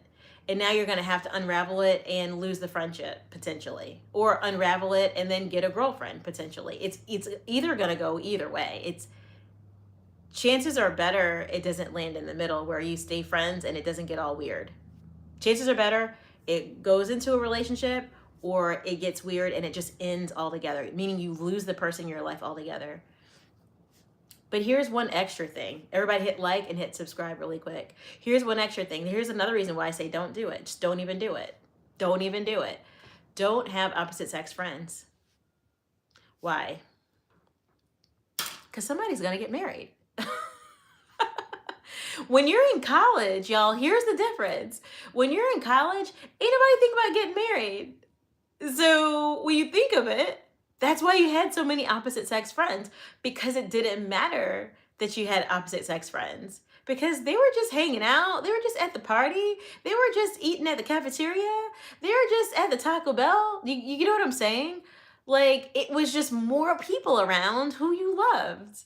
And now you're going to have to unravel it and lose the friendship potentially, or unravel it and then get a girlfriend potentially. It's either going to go either way. It's chances are better it doesn't land in the middle where you stay friends and it doesn't get all weird. Chances are better it goes into a relationship or it gets weird and it just ends altogether, meaning you lose the person in your life altogether. But here's one extra thing. Everybody hit like and hit subscribe really quick. Here's one extra thing. Here's another reason why I say don't do it. Just don't even do it. Don't even do it. Don't have opposite sex friends. Why? Because somebody's going to get married. When you're in college, y'all, here's the difference. When you're in college, ain't nobody think about getting married. So when you think of it, that's why you had so many opposite sex friends, because it didn't matter that you had opposite sex friends, because they were just hanging out. They were just at the party. They were just eating at the cafeteria. They were just at the Taco Bell. You know what I'm saying? Like, it was just more people around who you loved,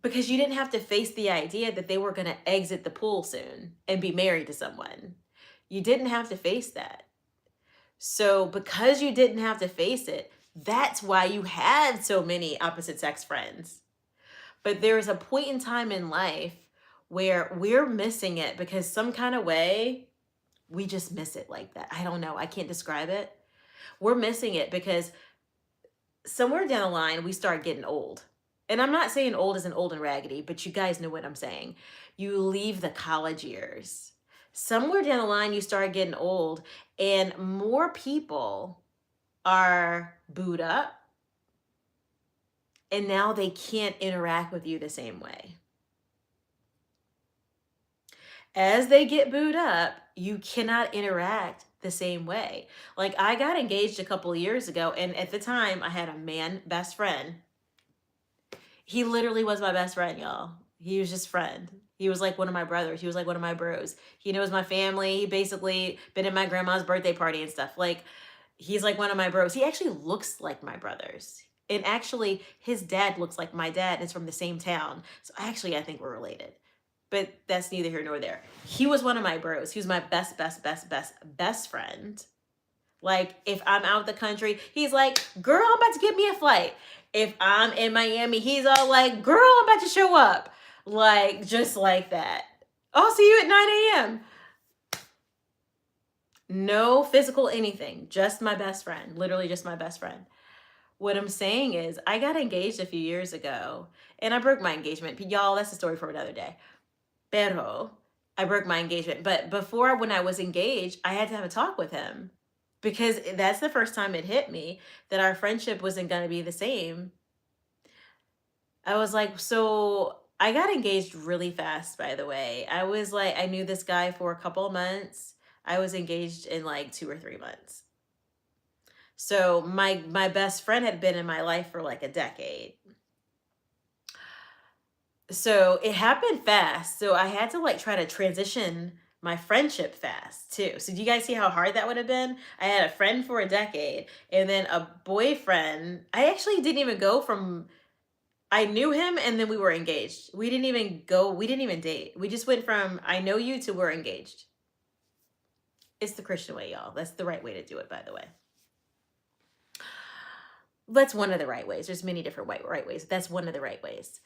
because you didn't have to face the idea that they were going to exit the pool soon and be married to someone. You didn't have to face that. So because you didn't have to face it, that's why you had so many opposite sex friends. But there's a point in time in life where we're missing it because some kind of way we just miss it like that. I don't know. I can't describe it. We're missing it because somewhere down the line we start getting old. And I'm not saying old isn't old and raggedy, but you guys know what I'm saying. You leave the college years. Somewhere down the line, you start getting old and more people are booed up and now they can't interact with you the same way. As they get booed up, you cannot interact the same way. Like, I got engaged a couple of years ago, and at the time I had a man best friend. He literally was my best friend, y'all. He was just friend. He was like one of my brothers. He was like one of my bros. He knows my family. He basically been at my grandma's birthday party and stuff. Like, he's like one of my bros. He actually looks like my brothers. And actually, his dad looks like my dad. It's from the same town. So actually, I think we're related. But that's neither here nor there. He was one of my bros. He was my best friend. Like, if I'm out of the country, he's like, girl, I'm about to get me a flight. If I'm in Miami, he's all like, girl, I'm about to show up. Like, just like that. I'll see you at 9 a.m. No physical anything. Just my best friend. Literally just my best friend. What I'm saying is, I got engaged a few years ago. And I broke my engagement. Y'all, that's a story for another day. Pero, I broke my engagement. But before, when I was engaged, I had to have a talk with him. Because that's the first time it hit me that our friendship wasn't going to be the same. I was like, so I got engaged really fast, by the way. I was like, I knew this guy for a couple of months. I was engaged in like 2 or 3 months. So my best friend had been in my life for like a decade. So it happened fast. So I had to like try to transition my friendship fast too. So do you guys see how hard that would have been? I had a friend for a decade and then a boyfriend. I actually didn't even go from, I knew him and then we were engaged. We didn't even date. We just went from I know you to we're engaged. It's the Christian way, y'all. That's the right way to do it, by the way. That's one of the right ways. There's many different right ways. That's one of the right ways.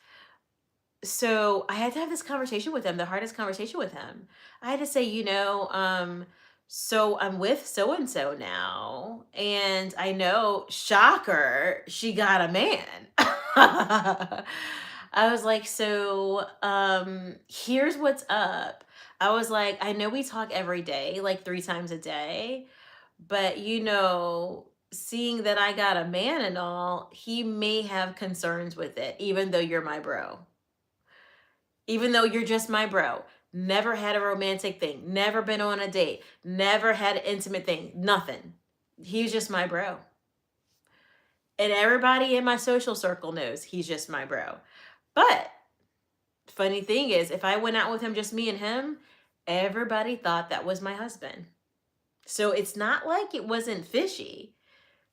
So I had to have this conversation with him, the hardest conversation with him. I had to say, so I'm with so-and-so now, and I know, shocker, she got a man. I was like, so here's what's up. I was like, I know we talk every day, like 3 times a day, but seeing that I got a man and all, he may have concerns with it, even though you're my bro. Even though you're just my bro. Never had a romantic thing. Never been on a date. Never had an intimate thing. Nothing. He's just my bro. And everybody in my social circle knows he's just my bro. But funny thing is, if I went out with him, just me and him, everybody thought that was my husband. So it's not like it wasn't fishy.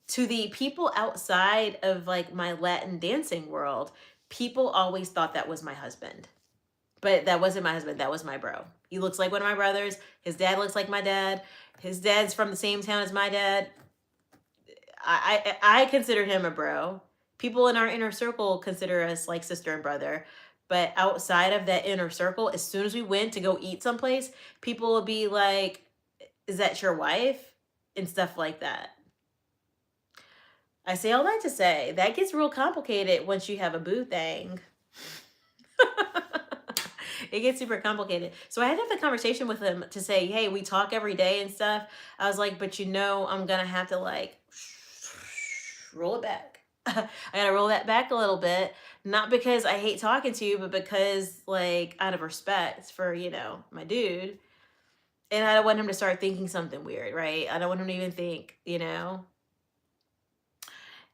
To the people outside of like my Latin dancing world, people always thought that was my husband. But that wasn't my husband. That was my bro. He looks like one of my brothers. His dad looks like my dad. His dad's from the same town as my dad. I consider him a bro. People in our inner circle consider us like sister and brother. But outside of that inner circle, as soon as we went to go eat someplace, people will be like, is that your wife? And stuff like that. I say all that to say, that gets real complicated once you have a boo thing. It gets super complicated. So I had to have a conversation with him to say, hey, we talk every day and stuff. I was like, but you know, I'm going to have to like roll it back. I got to roll that back a little bit. Not because I hate talking to you, but because like out of respect for, you know, my dude. And I don't want him to start thinking something weird, right? I don't want him to even think, you know.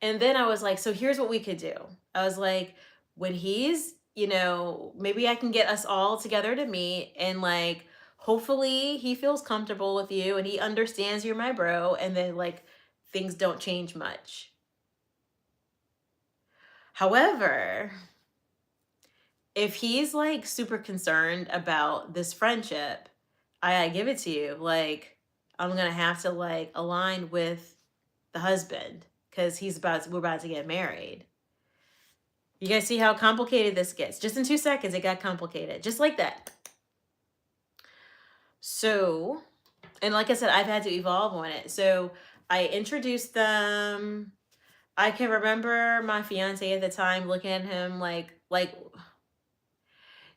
And then I was like, so here's what we could do. I was like, when he's, you know, maybe I can get us all together to meet and like, hopefully he feels comfortable with you and he understands you're my bro. And then like things don't change much. However, if he's like super concerned about this friendship, I give it to you. Like, I'm going to have to like align with the husband because we're about to get married. You guys see how complicated this gets? Just in 2 seconds, it got complicated. Just like that. So, and like I said, I've had to evolve on it. So I introduced them. I can remember my fiance at the time looking at him like,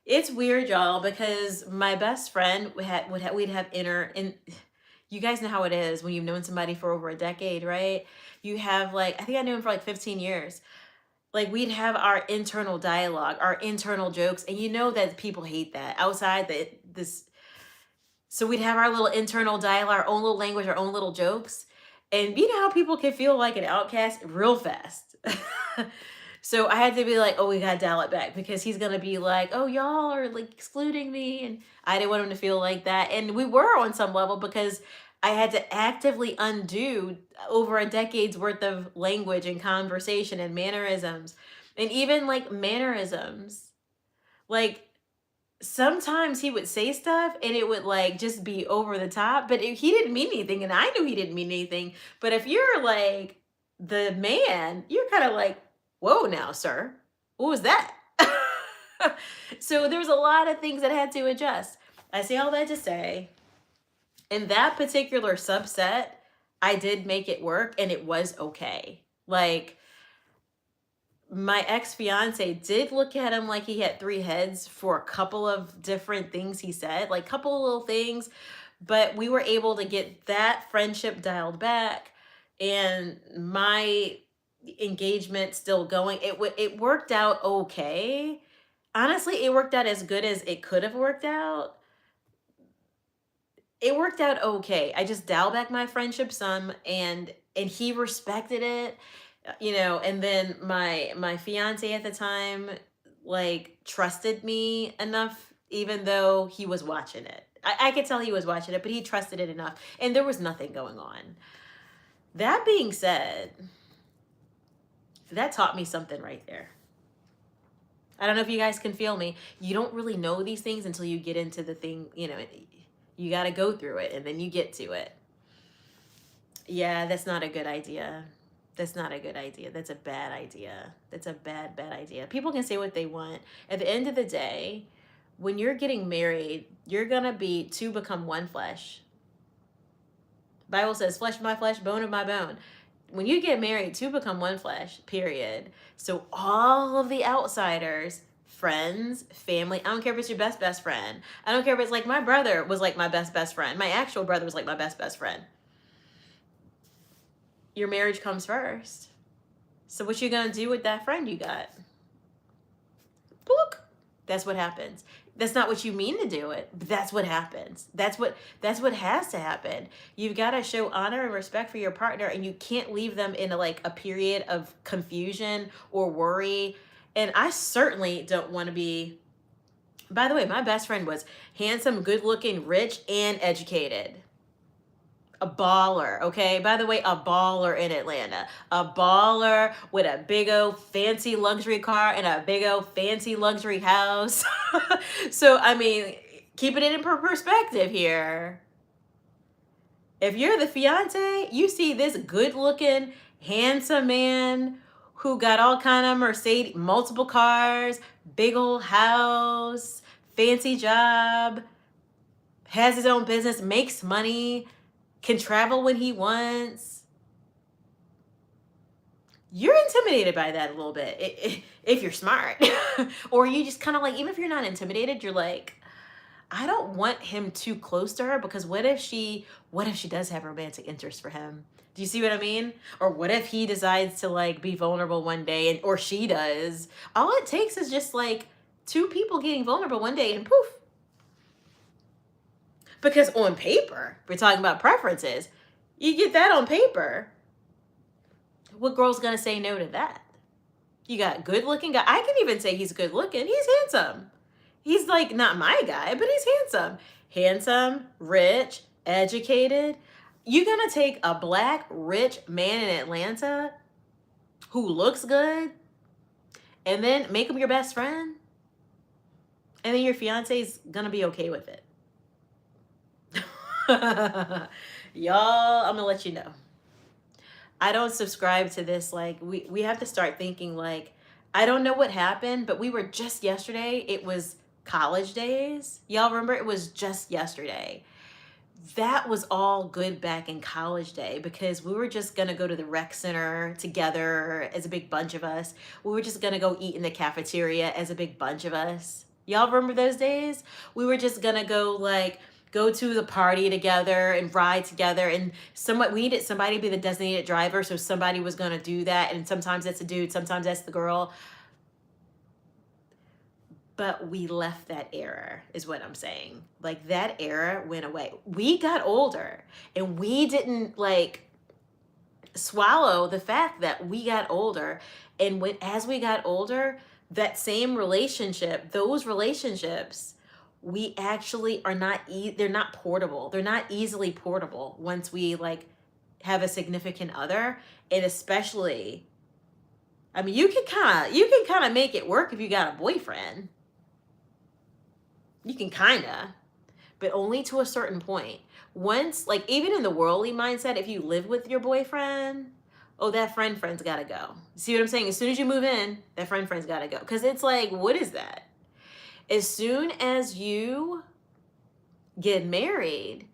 it's weird, y'all, because my best friend we'd have and you guys know how it is when you've known somebody for over a decade, right? You have like, I think I knew him for like 15 years. Like we'd have our internal dialogue, our internal jokes, and you know that people hate that outside this. So we'd have our little internal dialogue, our own little language, our own little jokes, and you know how people can feel like an outcast real fast. So I had to be like, oh, we gotta dial it back because he's gonna be like, oh, y'all are like excluding me, and I didn't want him to feel like that, and we were on some level because I had to actively undo over a decade's worth of language and conversation and mannerisms. And even like mannerisms, like sometimes he would say stuff and it would like just be over the top, but he didn't mean anything. And I knew he didn't mean anything. But if you're like the man, you're kind of like, whoa now, sir, what was that? So there's a lot of things that I had to adjust. I say all that to say, in that particular subset, I did make it work and it was okay. Like my ex-fiance did look at him like he had 3 heads for a couple of different things he said, like a couple of little things, but we were able to get that friendship dialed back and my engagement still going. It worked out okay. Honestly, it worked out as good as it could have worked out. It worked out okay. I just dialed back my friendship some and he respected it, you know, and then my fiance at the time like trusted me enough, even though he was watching it. I could tell he was watching it, but he trusted it enough and there was nothing going on. That being said, that taught me something right there. I don't know if you guys can feel me. You don't really know these things until you get into the thing, you know. You got to go through it and then you get to it. Yeah, that's not a good idea. That's not a good idea. That's a bad idea. That's a bad idea. People can say what they want. At the end of the day, when you're getting married, you're going to be 2 become 1 flesh. Bible says flesh of my flesh, bone of my bone. When you get married, 2 become 1 flesh, period. So all of the outsiders, friends, family, I don't care if it's your best friend. I don't care if it's like my brother was like my best friend. My actual brother was like my best friend. Your marriage comes first. So what you gonna do with that friend you got? Book. That's what happens. That's not what you mean to do it, but that's what happens. That's what has to happen. You've got to show honor and respect for your partner, and you can't leave them in a period of confusion or worry. And I certainly don't want to be, by the way, my best friend was handsome, good looking, rich, and educated. A baller, okay? By the way, a baller in Atlanta. A baller with a big old fancy luxury car and a big old fancy luxury house. So, I mean, keeping it in perspective here. If you're the fiance, you see this good-looking, handsome man who got all kind of Mercedes, multiple cars, big old house, fancy job, has his own business, makes money, can travel when he wants. You're intimidated by that a little bit if you're smart. Or you just kind of like, even if you're not intimidated, you're like, I don't want him too close to her, because what if she does have romantic interest for him? Do you see what I mean? Or what if he decides to like be vulnerable one day, and or she does? All it takes is just like two people getting vulnerable one day and poof. Because on paper, we're talking about preferences. You get that on paper. What girl's gonna say no to that? You got good looking guy. I can even say he's good looking. He's handsome. He's like not my guy, but he's handsome. Handsome, rich, educated. You gonna take a black, rich man in Atlanta who looks good and then make him your best friend? And then your fiance's gonna be okay with it. Y'all, I'm gonna let you know. I don't subscribe to this. Like, we have to start thinking like, I don't know what happened, but we were just yesterday. It was college days. Y'all remember? It was just yesterday. That was all good back in college day, because we were just gonna go to the rec center together as a big bunch of us. We were just gonna go eat in the cafeteria as a big bunch of us. Y'all remember those days? We were just gonna go to the party together and ride together, and we needed somebody to be the designated driver, so somebody was gonna do that, and sometimes that's a dude, sometimes that's the girl. But we left that era, is what I'm saying. Like, that era went away. We got older, and we didn't like swallow the fact that we got older. And as we got older, that same relationship, those relationships, we actually are not, they're not portable. They're not easily portable once we like have a significant other. And especially, I mean, you can kind of make it work if you got a boyfriend. You can kind of, but only to a certain point. Once, like, even in the worldly mindset, if you live with your boyfriend, oh, that friend's got to go. See what I'm saying? As soon as you move in, that friend's got to go. Because it's like, what is that? As soon as you get married,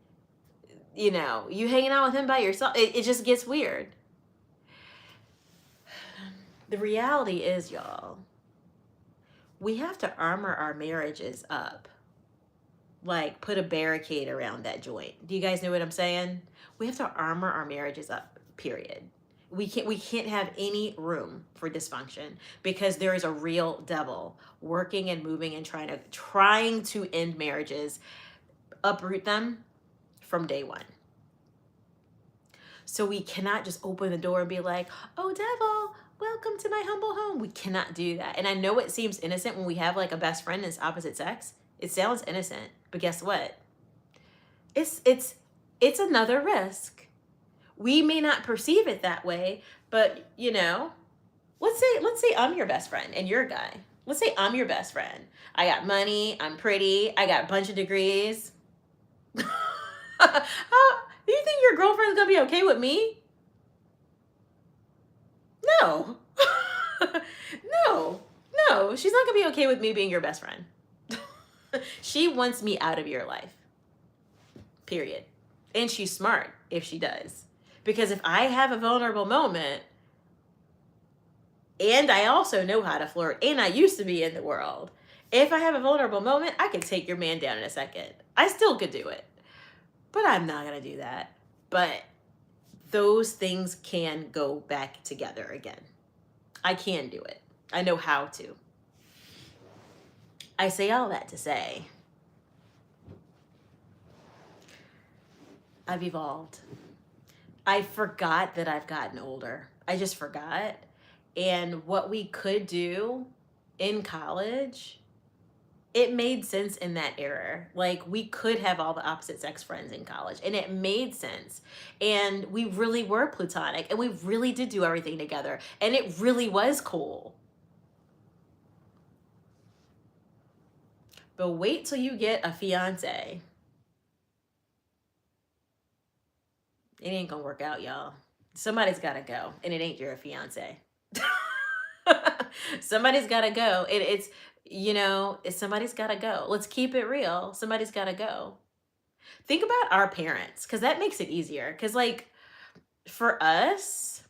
you know, you hanging out with him by yourself, it just gets weird. The reality is, y'all, we have to armor our marriages up. Like, put a barricade around that joint. Do you guys know what I'm saying? We have to armor our marriages up, period. We can't have any room for dysfunction, because there is a real devil working and moving and trying to end marriages, uproot them from day one. So we cannot just open the door and be like, oh, devil, welcome to my humble home. We cannot do that. And I know it seems innocent when we have like a best friend that's opposite sex. It sounds innocent, but guess what? It's another risk. We may not perceive it that way, but you know, let's say I'm your best friend and you're a guy. Let's say I'm your best friend. I got money, I'm pretty, I got a bunch of degrees. Do you think your girlfriend's gonna be okay with me? No. No, she's not gonna be okay with me being your best friend. She wants me out of your life. Period. And she's smart if she does. Because if I have a vulnerable moment, and I also know how to flirt, and I used to be in the world, if I have a vulnerable moment, I could take your man down in a second. I still could do it. But I'm not going to do that. But those things can go back together again. I can do it. I know how to. I say all that to say, I've evolved. I forgot that I've gotten older. I just forgot. And what we could do in college it made sense in that era. Like, we could have all the opposite sex friends in college, and it made sense. And we really were platonic, and we really did do everything together, and it really was cool. But wait till you get a fiance. It ain't gonna work out, y'all. Somebody's gotta go, and it ain't your fiance. Somebody's gotta go. It's, somebody's gotta go. Let's keep it real. Somebody's gotta go. Think about our parents, because that makes it easier. Because, like, for us,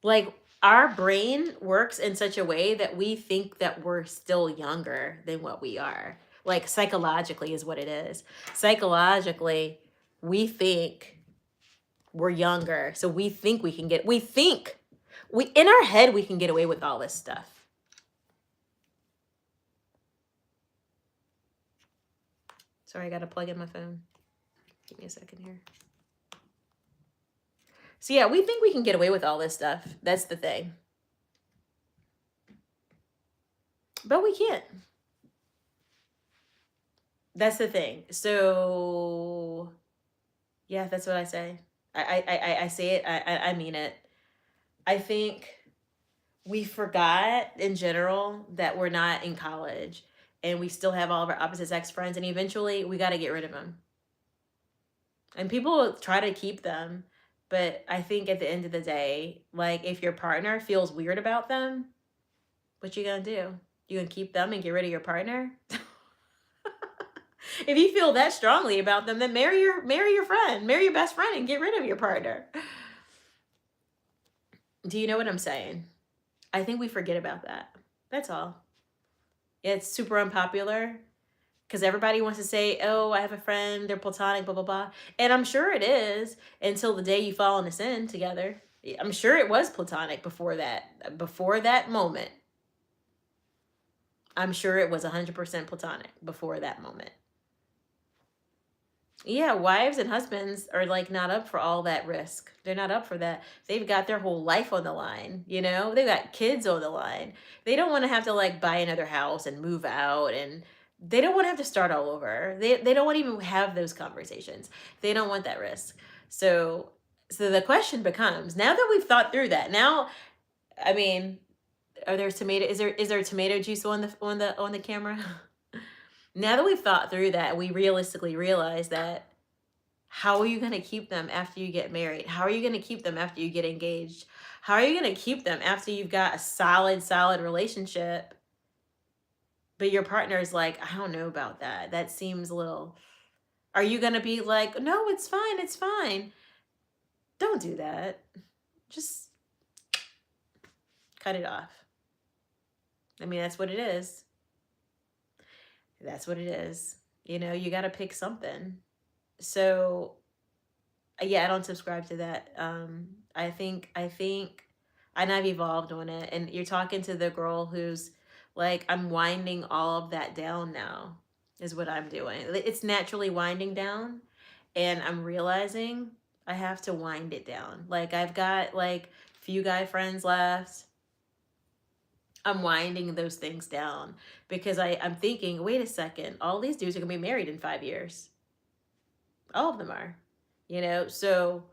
like, our brain works in such a way that we think that we're still younger than what we are. Like, psychologically is what it is. Psychologically, we think we're younger. So we think in our head, we can get away with all this stuff. Sorry, I got to plug in my phone. Give me a second here. So yeah, we think we can get away with all this stuff. That's the thing. But we can't. That's the thing. So yeah, that's what I say. I say it. I mean it. I think we forgot in general that we're not in college, and we still have all of our opposite sex friends, and eventually we got to get rid of them. And people try to keep them, but I think at the end of the day, like, if your partner feels weird about them, what you gonna do? You gonna keep them and get rid of your partner? If you feel that strongly about them, then marry your friend, marry your best friend, and get rid of your partner. Do you know what I'm saying? I think we forget about that. That's all. It's super unpopular because everybody wants to say, oh, I have a friend, they're platonic, blah, blah, blah. And I'm sure it is until the day you fall into sin together. I'm sure it was platonic before that moment. I'm sure it was 100% platonic before that moment. Yeah, wives and husbands are, like, not up for all that risk. They're not up for that. They've got their whole life on the line, They've got kids on the line. They don't want to have to, like, buy another house and move out, and they don't want to have to start all over. They don't want to even have those conversations. They don't want that risk. So the question becomes, now that we've thought through that, now, I mean, is there tomato juice on the camera? Now that we've thought through that, we realistically realize that, how are you going to keep them after you get married? How are you going to keep them after you get engaged? How are you going to keep them after you've got a solid relationship? But your partner is like, I don't know about that. That seems a little... Are you going to be like, no, it's fine, it's fine? Don't do that. Just cut it off. I mean, that's what it is. That's what it is. You got to pick something. So yeah, I don't subscribe to that. I think, and I've evolved on it. And you're talking to the girl who's like, I'm winding all of that down now, is what I'm doing. It's naturally winding down, and I'm realizing I have to wind it down. Like, I've got, like, few guy friends left. I'm winding those things down because I'm thinking, wait a second, all these dudes are gonna be married in 5 years. All of them are, so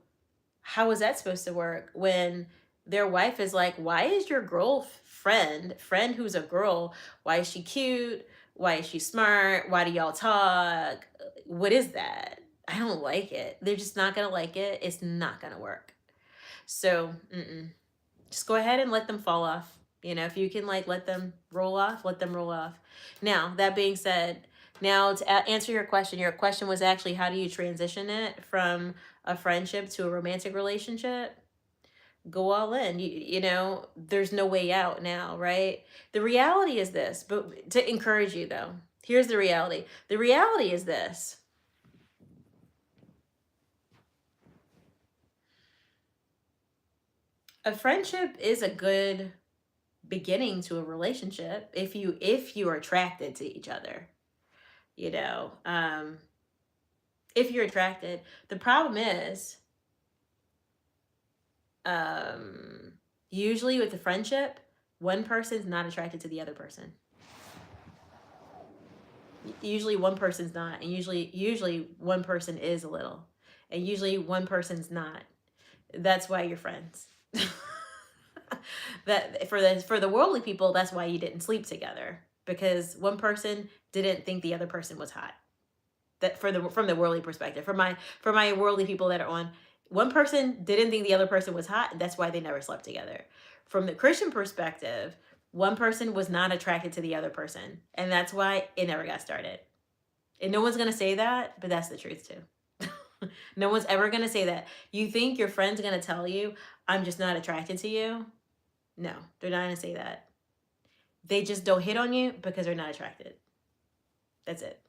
how is that supposed to work when their wife is like, why is your girlfriend, friend who's a girl, why is she cute? Why is she smart? Why do y'all talk? What is that? I don't like it. They're just not going to like it. It's not going to work. So just go ahead and let them fall off. If you can, like, let them roll off, let them roll off. Now, that being said, now to answer your question was actually, how do you transition it from a friendship to a romantic relationship? Go all in. There's no way out now, right? The reality is this, but to encourage you though, here's the reality. The reality is this. A friendship is a good beginning to a relationship if you are attracted to each other. If you're attracted, the problem is, Usually with the friendship, one person's not attracted to the other person. Usually one person's not, and usually one person is a little, and usually one person's not. That's why you're friends. That for the worldly people, that's why you didn't sleep together, because one person didn't think the other person was hot. That from the worldly perspective, for my worldly people that are on, one person didn't think the other person was hot, and that's why they never slept together. From the Christian perspective, one person was not attracted to the other person, and that's why it never got started. And no one's gonna say that, but that's the truth too. No one's ever gonna say that. You think your friend's gonna tell you, I'm just not attracted to you? No, they're not gonna say that. They just don't hit on you because they're not attracted. That's it.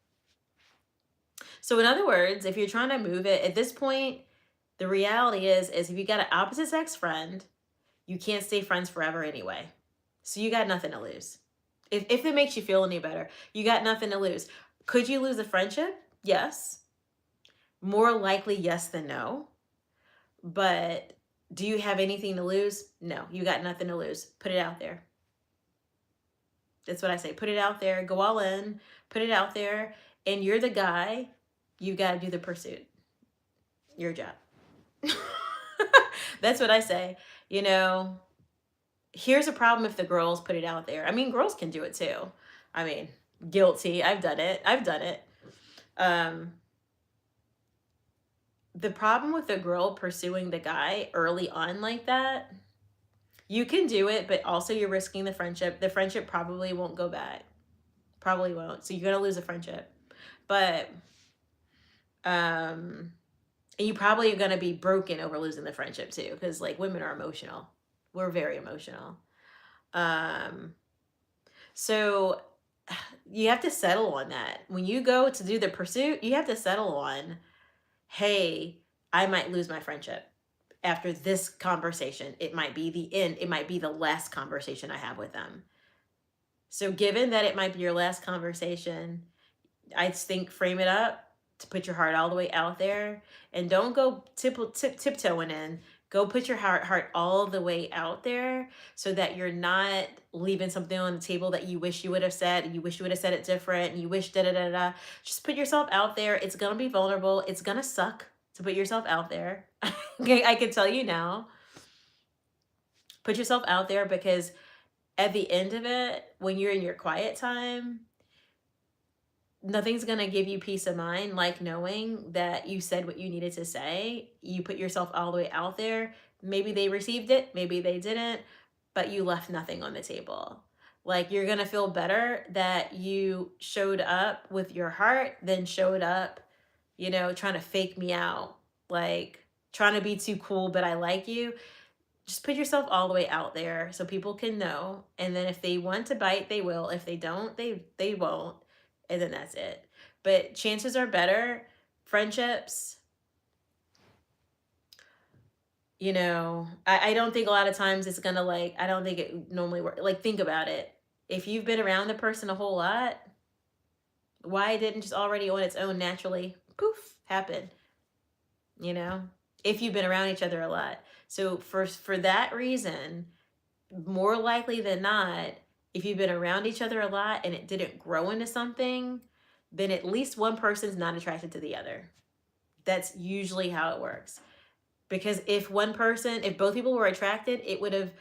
So in other words, if you're trying to move it, at this point, the reality is if you got an opposite sex friend, you can't stay friends forever anyway. So you got nothing to lose. If it makes you feel any better, you got nothing to lose. Could you lose a friendship? Yes. More likely yes than no. But do you have anything to lose? No, you got nothing to lose. Put it out there. That's what I say. Put it out there. Go all in. Put it out there. And you're the guy. You got to do the pursuit. Your job. That's what I say. You know, here's a problem if the girls put it out there. I mean, girls can do it too. I mean, guilty. I've done it. The problem with the girl pursuing the guy early on like that, you can do it, but also you're risking the friendship. The friendship probably won't go back. Probably won't. So you're going to lose a friendship. But, and you probably are going to be broken over losing the friendship too. Because like women are emotional. We're very emotional. So you have to settle on that. When you go to do the pursuit, you have to settle on, hey, I might lose my friendship after this conversation. It might be the end. It might be the last conversation I have with them. So given that it might be your last conversation, I think frame it up to put your heart all the way out there, and don't go tiptoeing in. Go put your heart all the way out there so that you're not leaving something on the table that you wish you would have said, and you wish you would have said it different, and you wish da da da da. Just put yourself out there. It's gonna be vulnerable. It's gonna suck to put yourself out there. I can tell you now. Put yourself out there, because at the end of it, when you're in your quiet time, nothing's going to give you peace of mind like knowing that you said what you needed to say. You put yourself all the way out there. Maybe they received it, maybe they didn't, but you left nothing on the table. Like, you're going to feel better that you showed up with your heart than showed up, you know, trying to fake me out, like trying to be too cool, but I like you. Just put yourself all the way out there so people can know. And then if they want to bite, they will. If they don't, they won't. And then that's it. But chances are better. Friendships, you know, I don't think a lot of times it's gonna, like, I don't think it normally works. Like, think about it. If you've been around the person a whole lot, why didn't just already on its own naturally poof happen? You know, if you've been around each other a lot. So for that reason, more likely than not, if you've been around each other a lot and it didn't grow into something, then at least one person's not attracted to the other. That's usually how it works. Because if both people were attracted, it would have,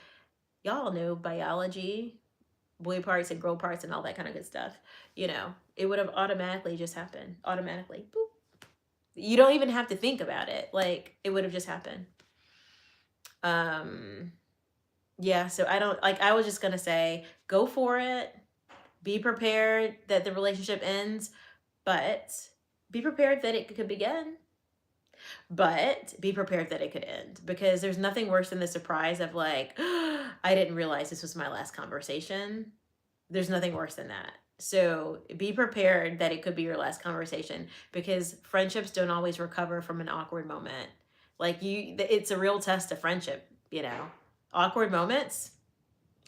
y'all know biology, boy parts and girl parts and all that kind of good stuff. You know, it would have automatically just happened. Automatically. Boop. You don't even have to think about it. Like, it would have just happened. Yeah, so I was just gonna say, go for it. Be prepared that the relationship ends, but be prepared that it could begin. But be prepared that it could end, because there's nothing worse than the surprise of like, I didn't realize this was my last conversation. There's nothing worse than that. So be prepared that it could be your last conversation, because friendships don't always recover from an awkward moment. Like, it's a real test of friendship, you know. Awkward moments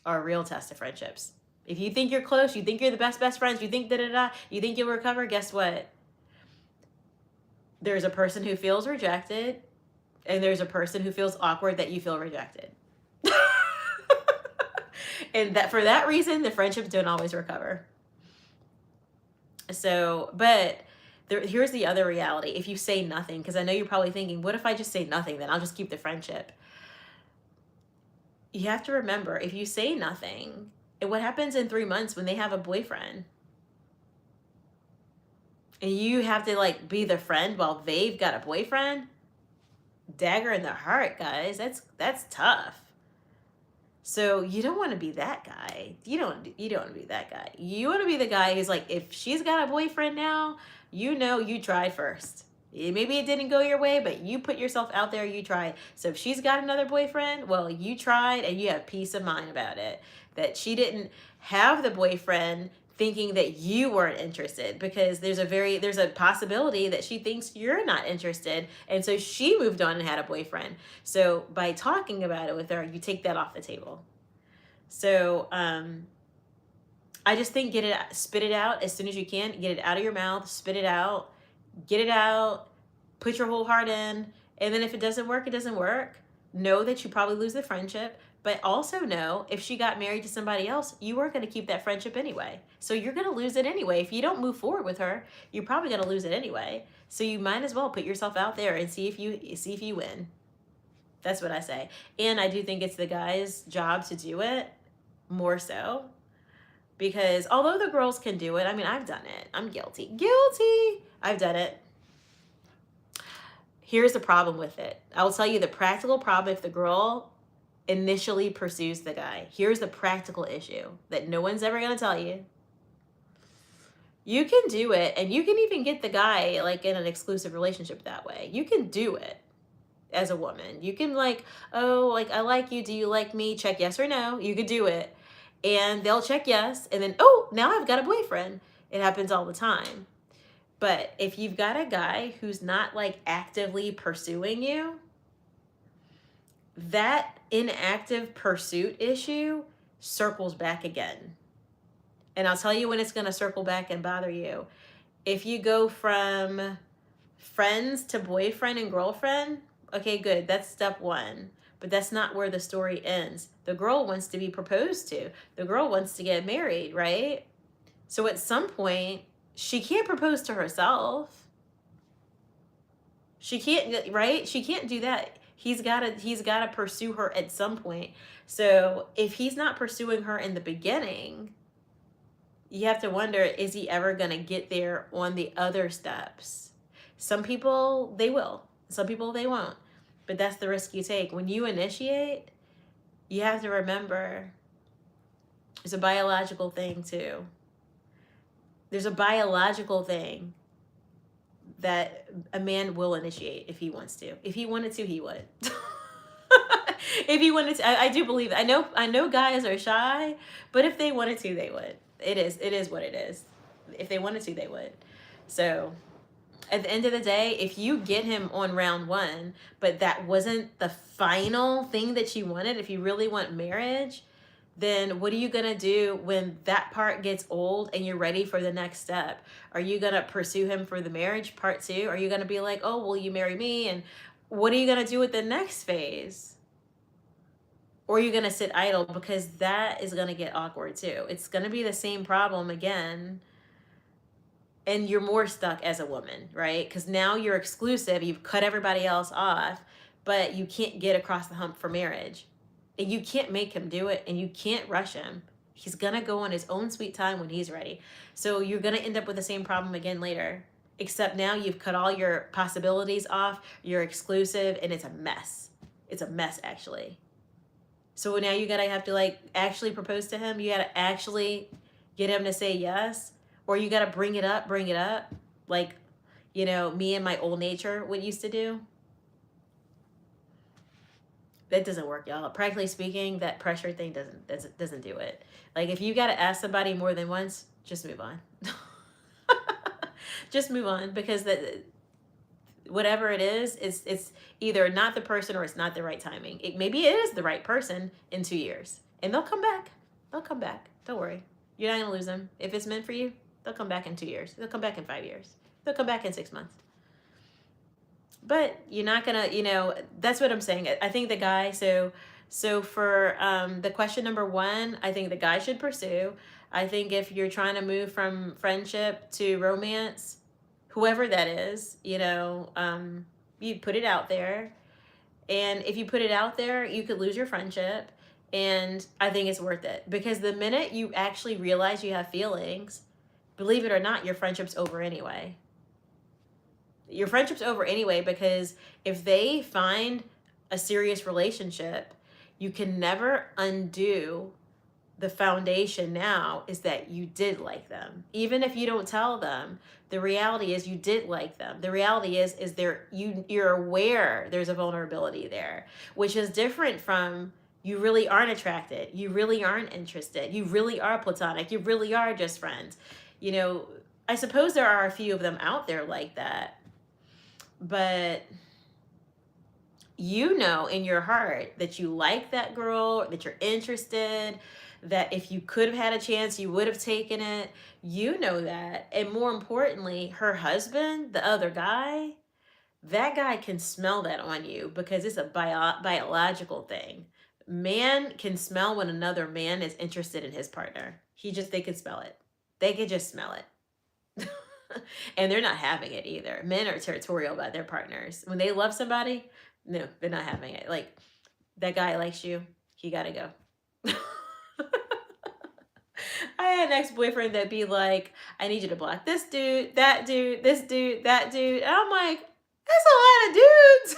are a real test of friendships. If you think you're close, you think you're the best friends, you think da-da-da, you think you'll recover, guess what? There's a person who feels rejected, and there's a person who feels awkward that you feel rejected. And that for that reason, the friendships don't always recover. So, but here's the other reality. If you say nothing, because I know you're probably thinking, what if I just say nothing? Then I'll just keep the friendship. You have to remember, if you say nothing, what happens in 3 months when they have a boyfriend? And you have to like be the friend while they've got a boyfriend? Dagger in the heart, guys. That's tough. So you don't want to be that guy. You don't want to be that guy. You want to be the guy who's like, if she's got a boyfriend now, you know you tried first. Maybe it didn't go your way, but you put yourself out there, you tried. So if she's got another boyfriend, well, you tried and you have peace of mind about it. That she didn't have the boyfriend thinking that you weren't interested, because there's a possibility that she thinks you're not interested, and so she moved on and had a boyfriend. So by talking about it with her, you take that off the table. So I just think spit it out as soon as you can. Get it out of your mouth, spit it out, get it out, put your whole heart in, and then if it doesn't work, it doesn't work. Know that you probably lose the friendship. But also know, if she got married to somebody else, you weren't going to keep that friendship anyway. So you're going to lose it anyway. If you don't move forward with her, you're probably going to lose it anyway. So you might as well put yourself out there and see if you win. That's what I say. And I do think it's the guy's job to do it more so. Because although the girls can do it, I mean, I've done it. I'm guilty. I've done it. Here's the problem with it. I'll tell you the practical problem if the girl initially pursues the guy. Here's the practical issue that no one's ever going to tell you. You can do it, and you can even get the guy like in an exclusive relationship that way. You can do it as a woman. You can like, oh, like, I like you. Do you like me? Check yes or no. You could do it. And they'll check yes. And then, oh, now I've got a boyfriend. It happens all the time. But if you've got a guy who's not like actively pursuing you, that inactive pursuit issue circles back again. And I'll tell you when it's going to circle back and bother you. If you go from friends to boyfriend and girlfriend, okay, good. That's step one. But that's not where the story ends. The girl wants to be proposed to. The girl wants to get married, right? So at some point, she can't propose to herself. She can't, right? She can't do that. He's got to pursue her at some point. So if he's not pursuing her in the beginning, you have to wonder, is he ever going to get there on the other steps? Some people, they will. Some people, they won't. But that's the risk you take. When you initiate, you have to remember it's a biological thing too. There's a biological thing that a man will initiate if he wants to. If he wanted to, he would. If he wanted to, I do believe it. I know guys are shy, but if they wanted to, they would. It is what it is. If they wanted to, they would. So at the end of the day, if you get him on round one, but that wasn't the final thing that you wanted, if you really want marriage, then what are you going to do when that part gets old and you're ready for the next step? Are you going to pursue him for the marriage part two? Are you going to be like, oh, will you marry me? And what are you going to do with the next phase? Or are you going to sit idle? Because that is going to get awkward too. It's going to be the same problem again. And you're more stuck as a woman, right? Because now you're exclusive. You've cut everybody else off, but you can't get across the hump for marriage. And you can't make him do it, and you can't rush him. He's going to go on his own sweet time when he's ready. So you're going to end up with the same problem again later. Except now you've cut all your possibilities off. You're exclusive, and it's a mess. It's a mess, actually. So now you got to have to, like, actually propose to him. You got to actually get him to say yes. Or you got to bring it up. Like, you know, me and my old nature would used to do. That doesn't work, y'all. Practically speaking, that pressure thing doesn't do it. Like, if you got to ask somebody more than once, just move on. Just move on, because whatever it is, it's either not the person or it's not the right timing. Maybe it is the right person in 2 years, and they'll come back. They'll come back. Don't worry. You're not going to lose them. If it's meant for you, they'll come back in 2 years. They'll come back in 5 years. They'll come back in 6 months. But you're not going to, you know, that's what I'm saying. I think the guy, so So for the question number one, I think the guy should pursue. I think if you're trying to move from friendship to romance, whoever that is, you put it out there. And if you put it out there, you could lose your friendship. And I think it's worth it, because the minute you actually realize you have feelings, believe it or not, your friendship's over anyway. Your friendship's over anyway, because if they find a serious relationship, you can never undo the foundation now is that you did like them. Even if you don't tell them, the reality is you did like them. The reality is you're aware there's a vulnerability there, which is different from you really aren't attracted, you really aren't interested, you really are platonic, you really are just friends. I suppose there are a few of them out there like that, but in your heart that you like that girl, that you're interested, that if you could have had a chance, you would have taken it. You know that. And more importantly, her husband, the other guy, that guy can smell that on you, because it's a biological thing. Man can smell when another man is interested in his partner. They can smell it. They can just smell it. And they're not having it either. Men are territorial about their partners. When they love somebody, no, they're not having it. Like, that guy likes you, he gotta go. I had an ex-boyfriend that'd be like, I need you to block this dude, that dude, this dude, that dude. And I'm like, that's a lot of dudes.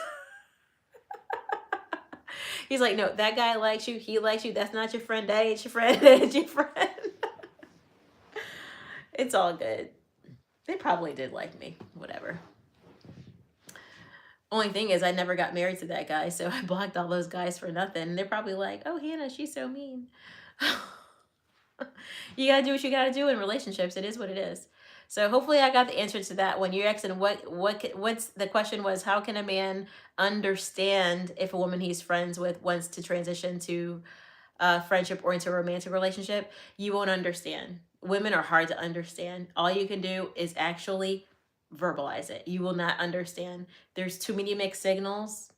He's like, no, that guy likes you, he likes you, that's not your friend, that ain't your friend, that ain't your friend. It's all good. They probably did like me, whatever. Only thing is, I never got married to that guy, so I blocked all those guys for nothing. And they're probably like, oh, Hannah, she's so mean. You gotta do what you gotta do in relationships. It is what it is. So hopefully I got the answer to that one. You're asking what's the question was, how can a man understand if a woman he's friends with wants to transition to friendship or into a romantic relationship? You won't understand. Women are hard to understand. All you can do is actually verbalize it. You will not understand. There's too many mixed signals.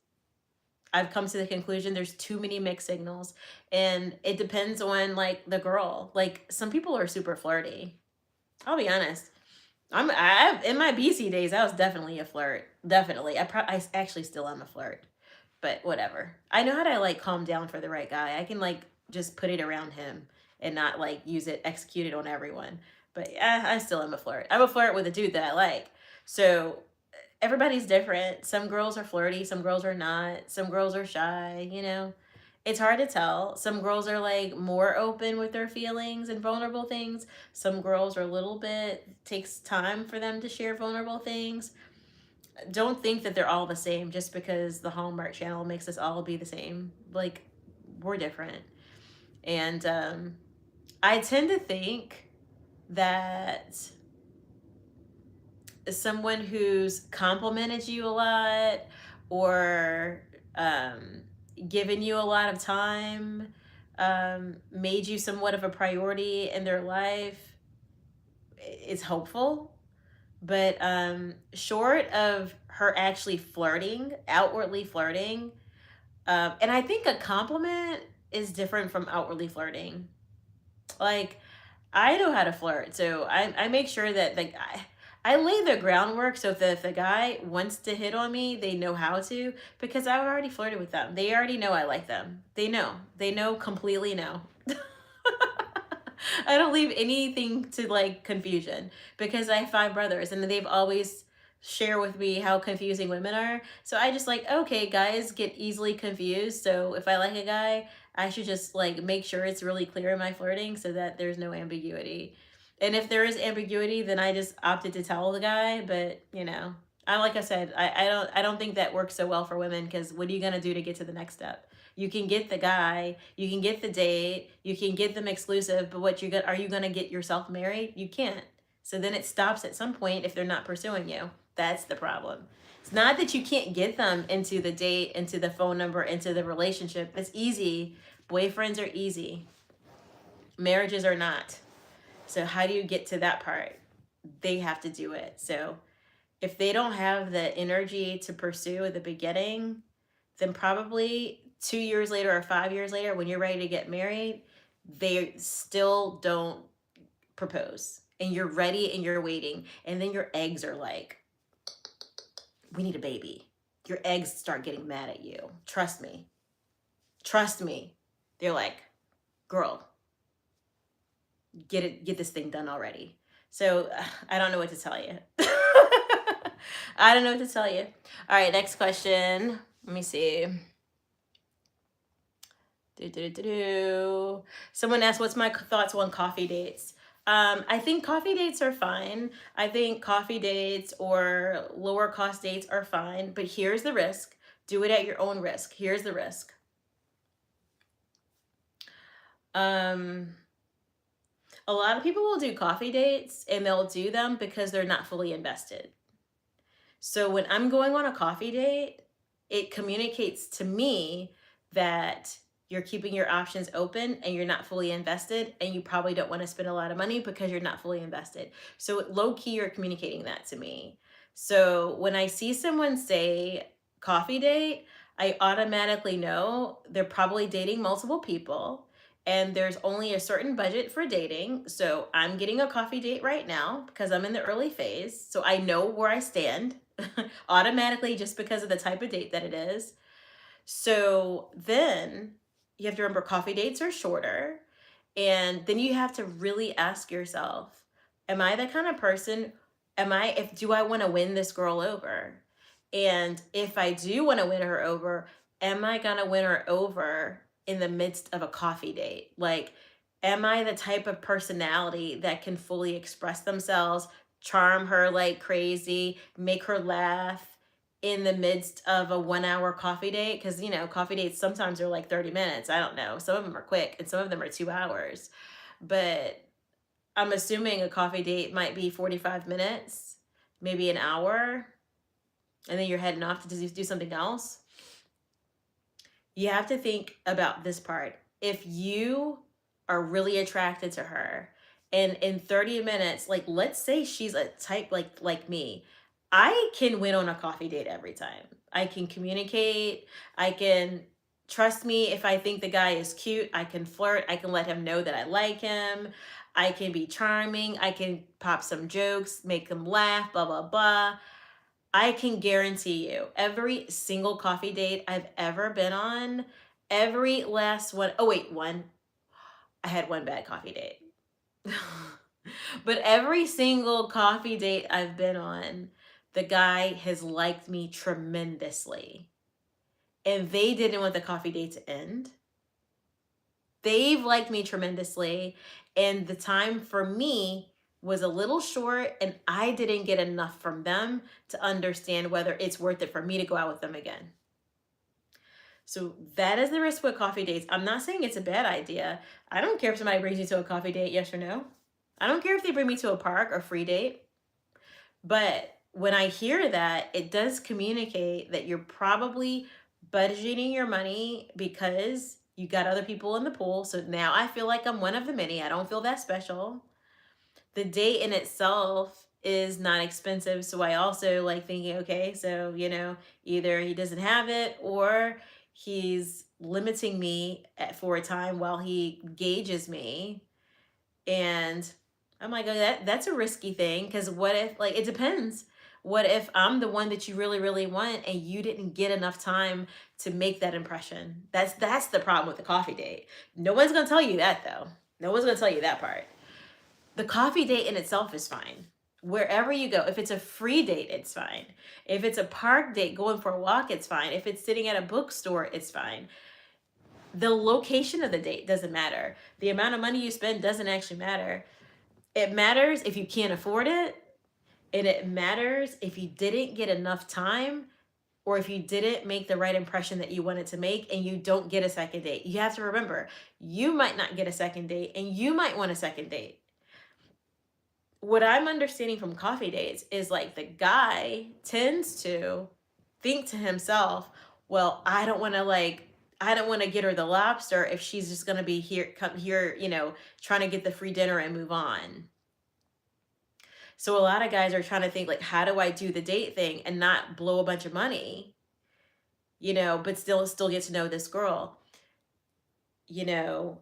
I've come to the conclusion there's too many mixed signals, and it depends on like the girl. Like, some people are super flirty. I'll be honest. I in my BC days, I was definitely a flirt. Definitely. I actually still am a flirt. But whatever. I know how to like calm down for the right guy. I can like just put it around him and not like execute it on everyone. But yeah, I still am a flirt. I'm a flirt with a dude that I like. So everybody's different. Some girls are flirty, some girls are not. Some girls are shy, It's hard to tell. Some girls are like more open with their feelings and vulnerable things. Some girls are a little bit, takes time for them to share vulnerable things. Don't think that they're all the same just because the Hallmark Channel makes us all be the same. Like, we're different. And I tend to think that someone who's complimented you a lot, or given you a lot of time, made you somewhat of a priority in their life, is hopeful. But short of her actually flirting, outwardly flirting, and I think a compliment is different from outwardly flirting. Like, I know how to flirt, so I make sure that I lay the groundwork, so if the guy wants to hit on me, they know how to, because I've already flirted with them. They already know I like them. They know, completely know. I don't leave anything to like confusion, because I have 5 brothers and they've always share with me how confusing women are. So I just like, okay, guys get easily confused. So if I like a guy, I should just like make sure it's really clear in my flirting so that there's no ambiguity. And if there is ambiguity, then I just opted to tell the guy. But like I said, I don't think that works so well for women, because what are you gonna do to get to the next step? You can get the guy, you can get the date, you can get them exclusive, but are you gonna get yourself married? You can't. So then it stops at some point if they're not pursuing you. That's the problem. It's not that you can't get them into the date, into the phone number, into the relationship. It's easy. Boyfriends are easy. Marriages are not. So how do you get to that part? They have to do it. So if they don't have the energy to pursue at the beginning, then probably 2 years later or 5 years later, when you're ready to get married, they still don't propose. And you're ready and you're waiting. And then your eggs are like, we need a baby. Your eggs start getting mad at you. Trust me. Trust me. They're like, girl, get this thing done already. So I don't know what to tell you. I don't know what to tell you. All right, next question. Let me see. Someone asked, what's my thoughts on coffee dates? I think coffee dates are fine. I think coffee dates or lower cost dates are fine, but here's the risk. Do it at your own risk. Here's the risk. A lot of people will do coffee dates and they'll do them because they're not fully invested. So when I'm going on a coffee date, it communicates to me that you're keeping your options open and you're not fully invested, and you probably don't want to spend a lot of money because you're not fully invested. So low key, you're communicating that to me. So when I see someone say coffee date, I automatically know they're probably dating multiple people and there's only a certain budget for dating. So I'm getting a coffee date right now because I'm in the early phase. So I know where I stand automatically just because of the type of date that it is. So then you have to remember coffee dates are shorter. And then you have to really ask yourself, am I the kind of person, do I want to win this girl over? And if I do want to win her over, am I going to win her over in the midst of a coffee date? Like, am I the type of personality that can fully express themselves, charm her like crazy, make her laugh in the midst of a 1 hour coffee date? Because, coffee dates sometimes are like 30 minutes. I don't know. Some of them are quick and some of them are 2 hours. But I'm assuming a coffee date might be 45 minutes, maybe an hour, and then you're heading off to do something else. You have to think about this part. If you are really attracted to her and in 30 minutes, like let's say she's a type like me, I can win on a coffee date every time. I can communicate. I can trust me. If I think the guy is cute, I can flirt. I can let him know that I like him. I can be charming. I can pop some jokes, make him laugh, blah, blah, blah. I can guarantee you every single coffee date I've ever been on, every last one, oh wait, I had one bad coffee date. But every single coffee date I've been on, the guy has liked me tremendously. And they didn't want the coffee date to end. They've liked me tremendously. And the time for me was a little short, and I didn't get enough from them to understand whether it's worth it for me to go out with them again. So that is the risk with coffee dates. I'm not saying it's a bad idea. I don't care if somebody brings you to a coffee date, yes or no. I don't care if they bring me to a park or free date. But when I hear that, it does communicate that you're probably budgeting your money because you got other people in the pool. So now I feel like I'm one of the many. I don't feel that special. The date in itself is not expensive. So I also like thinking, okay, so, either he doesn't have it or he's limiting me for a time while he gauges me. And I'm like, oh, that's a risky thing. Because what if, like, it depends. What if I'm the one that you really, really want and you didn't get enough time to make that impression? That's the problem with the coffee date. No one's going to tell you that, though. No one's going to tell you that part. The coffee date in itself is fine. Wherever you go, if it's a free date, it's fine. If it's a park date, going for a walk, it's fine. If it's sitting at a bookstore, it's fine. The location of the date doesn't matter. The amount of money you spend doesn't actually matter. It matters if you can't afford it, and it matters if you didn't get enough time or if you didn't make the right impression that you wanted to make and you don't get a second date. You have to remember, you might not get a second date and you might want a second date. What I'm understanding from coffee dates is like the guy tends to think to himself, well, I don't want to get her the lobster if she's just going to be come here, trying to get the free dinner and move on. So a lot of guys are trying to think like, how do I do the date thing and not blow a bunch of money? you know, but still get to know this girl. You know,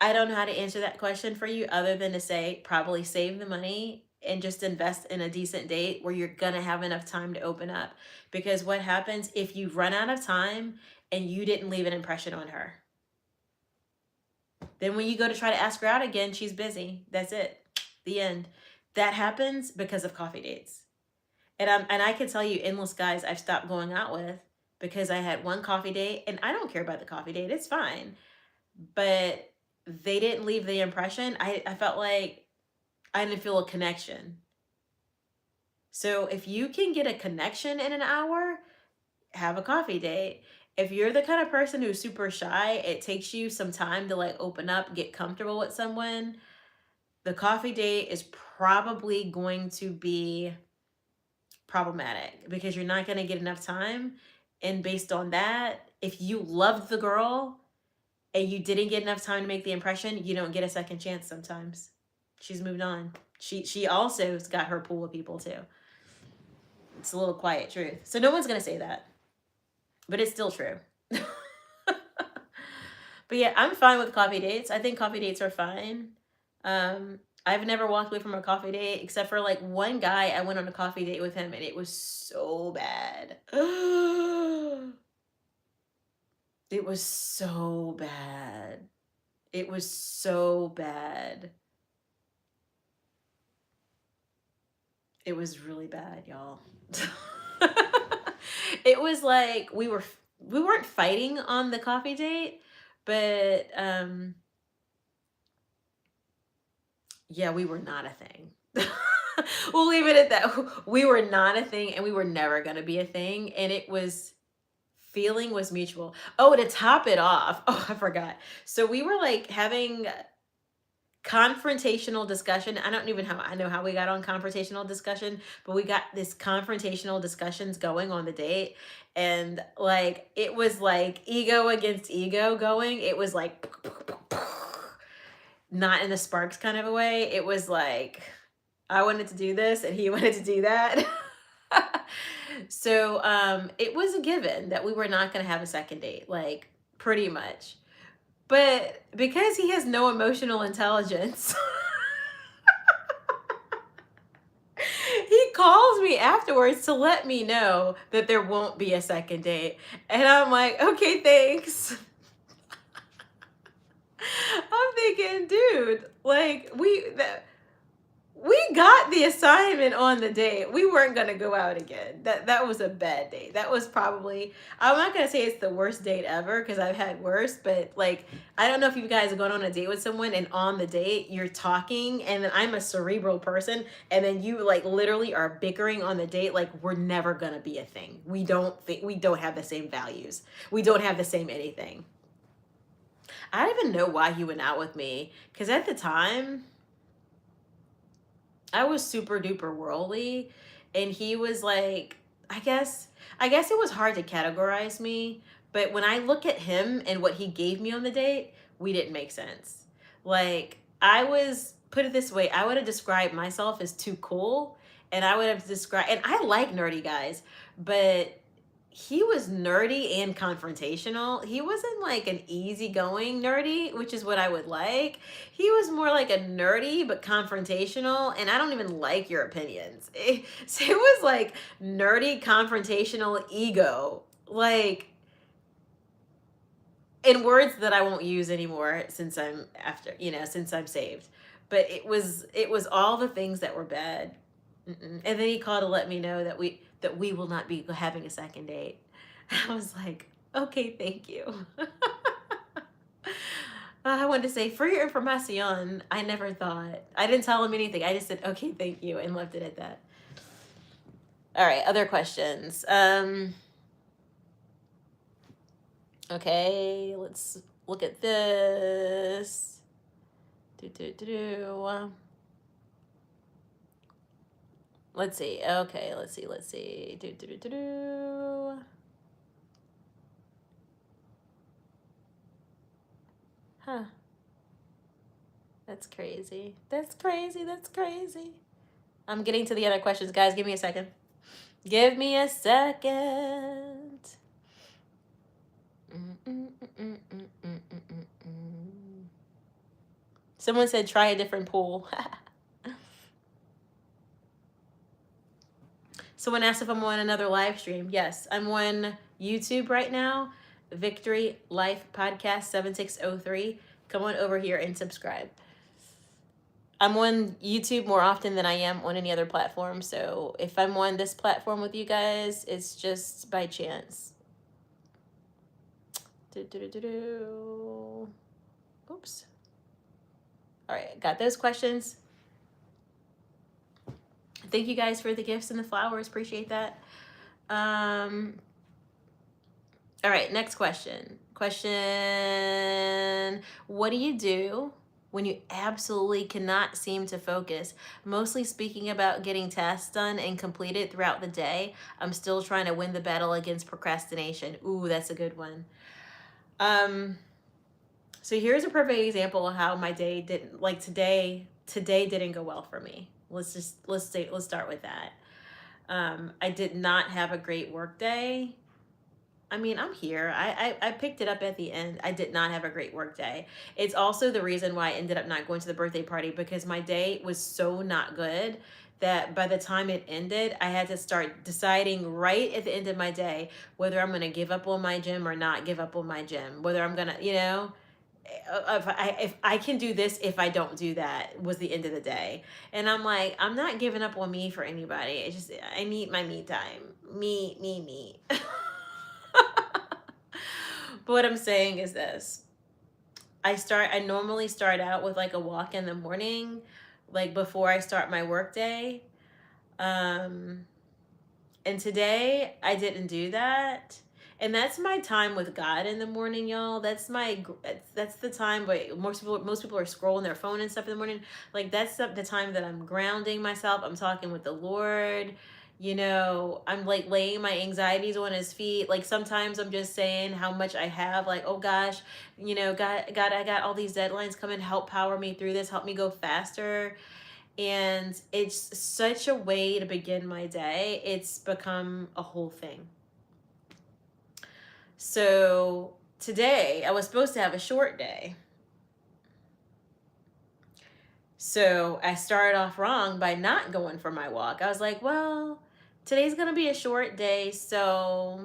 I don't know how to answer that question for you other than to say probably save the money and just invest in a decent date where you're going to have enough time to open up. Because what happens if you run out of time and you didn't leave an impression on her? Then when you go to try to ask her out again, she's busy. That's it. The end. That happens because of coffee dates. And I can tell you endless guys I've stopped going out with because I had one coffee date, and I don't care about the coffee date. It's fine. But they didn't leave the impression. I felt like I didn't feel a connection. So if you can get a connection in an hour, have a coffee date. If you're the kind of person who's super shy, it takes you some time to like open up, get comfortable with someone. The coffee date is probably going to be problematic because you're not going to get enough time. And based on that, if you loved the girl and you didn't get enough time to make the impression, you don't get a second chance sometimes. She's moved on. She also's got her pool of people too. It's a little quiet truth. So no one's going to say that. But it's still true. But yeah, I'm fine with coffee dates. I think coffee dates are fine. I've never walked away from a coffee date except for like one guy. I went on a coffee date with him and it was so bad. It was so bad. It was so bad. It was really bad, y'all. It was like we weren't fighting on the coffee date, but yeah, we were not a thing. We'll leave it at that. We were not a thing and we were never going to be a thing, and it was feeling was mutual. Oh, to top it off. Oh, I forgot. So we were like having confrontational discussion. I don't even know how we got on confrontational discussion, but we got this confrontational discussions going on the date, and like it was like ego against ego going. It was like not in a sparks kind of a way. It was like I wanted to do this and he wanted to do that. So it was a given that we were not going to have a second date, like pretty much. But because he has no emotional intelligence, he calls me afterwards to let me know that there won't be a second date. And I'm like, okay, thanks. I'm thinking, dude, like we got the assignment on the date. We weren't going to go out again. That was a bad date. That was probably, I'm not going to say it's the worst date ever because I've had worse, but like, I don't know if you guys are going on a date with someone and on the date you're talking, and then I'm a cerebral person, and then you like literally are bickering on the date like we're never going to be a thing. We don't have the same values. We don't have the same anything. I don't even know why he went out with me because at the time I was super duper worldly, and he was like, I guess it was hard to categorize me, but when I look at him and what he gave me on the date, we didn't make sense. Like, put it this way, I would have described myself as too cool, and I would have described, and I like nerdy guys, but he was nerdy and confrontational. He wasn't like an easygoing nerdy, which is what I would like. He was more like a nerdy but confrontational, and I don't even like your opinions. So it was like nerdy, confrontational ego, like in words that I won't use anymore since since I'm saved. But it was all the things that were bad. Mm-mm. And then he called to let me know that we will not be having a second date. I was like, okay, thank you. I wanted to say, for your information, I never thought. I didn't tell him anything. I just said, okay, thank you, and left it at that. All right, other questions. Okay, let's look at this. Let's see. Okay, let's see. Huh. That's crazy. That's crazy. I'm getting to the other questions, guys. Give me a second. Someone said try a different pool. Someone asked if I'm on another live stream. Yes, I'm on YouTube right now. Victory Life Podcast 7603. Come on over here and subscribe. I'm on YouTube more often than I am on any other platform. So if I'm on this platform with you guys, it's just by chance. Oops. All right, got those questions. Thank you guys for the gifts and the flowers. Appreciate that. All right, next question. What do you do when you absolutely cannot seem to focus? Mostly speaking about getting tasks done and completed throughout the day. I'm still trying to win the battle against procrastination. Ooh, that's a good one. So here's a perfect example of how my day didn't, like today didn't go well for me. Let's start with that. I did not have a great work day. I mean, I'm here. I picked it up at the end. I did not have a great work day. It's also the reason why I ended up not going to the birthday party, because my day was so not good that by the time it ended, I had to start deciding right at the end of my day whether I'm going to give up on my gym or not give up on my gym, whether I'm going to, if I can do this, if I don't do that, was the end of the day. And I'm like, I'm not giving up on me for anybody. It's just, I need my me time. Me. But what I'm saying is this. I normally start out with like a walk in the morning, like before I start my work day. And today I didn't do that. And that's my time with God in the morning, y'all. That's the time. But most people are scrolling their phone and stuff in the morning. Like that's the time that I'm grounding myself. I'm talking with the Lord. I'm like laying my anxieties on His feet. Like sometimes I'm just saying how much I have. Like, oh gosh, God, I got all these deadlines coming. Help power me through this. Help me go faster. And it's such a way to begin my day. It's become a whole thing. So today I was supposed to have a short day. So I started off wrong by not going for my walk. I was like, well, today's going to be a short day, so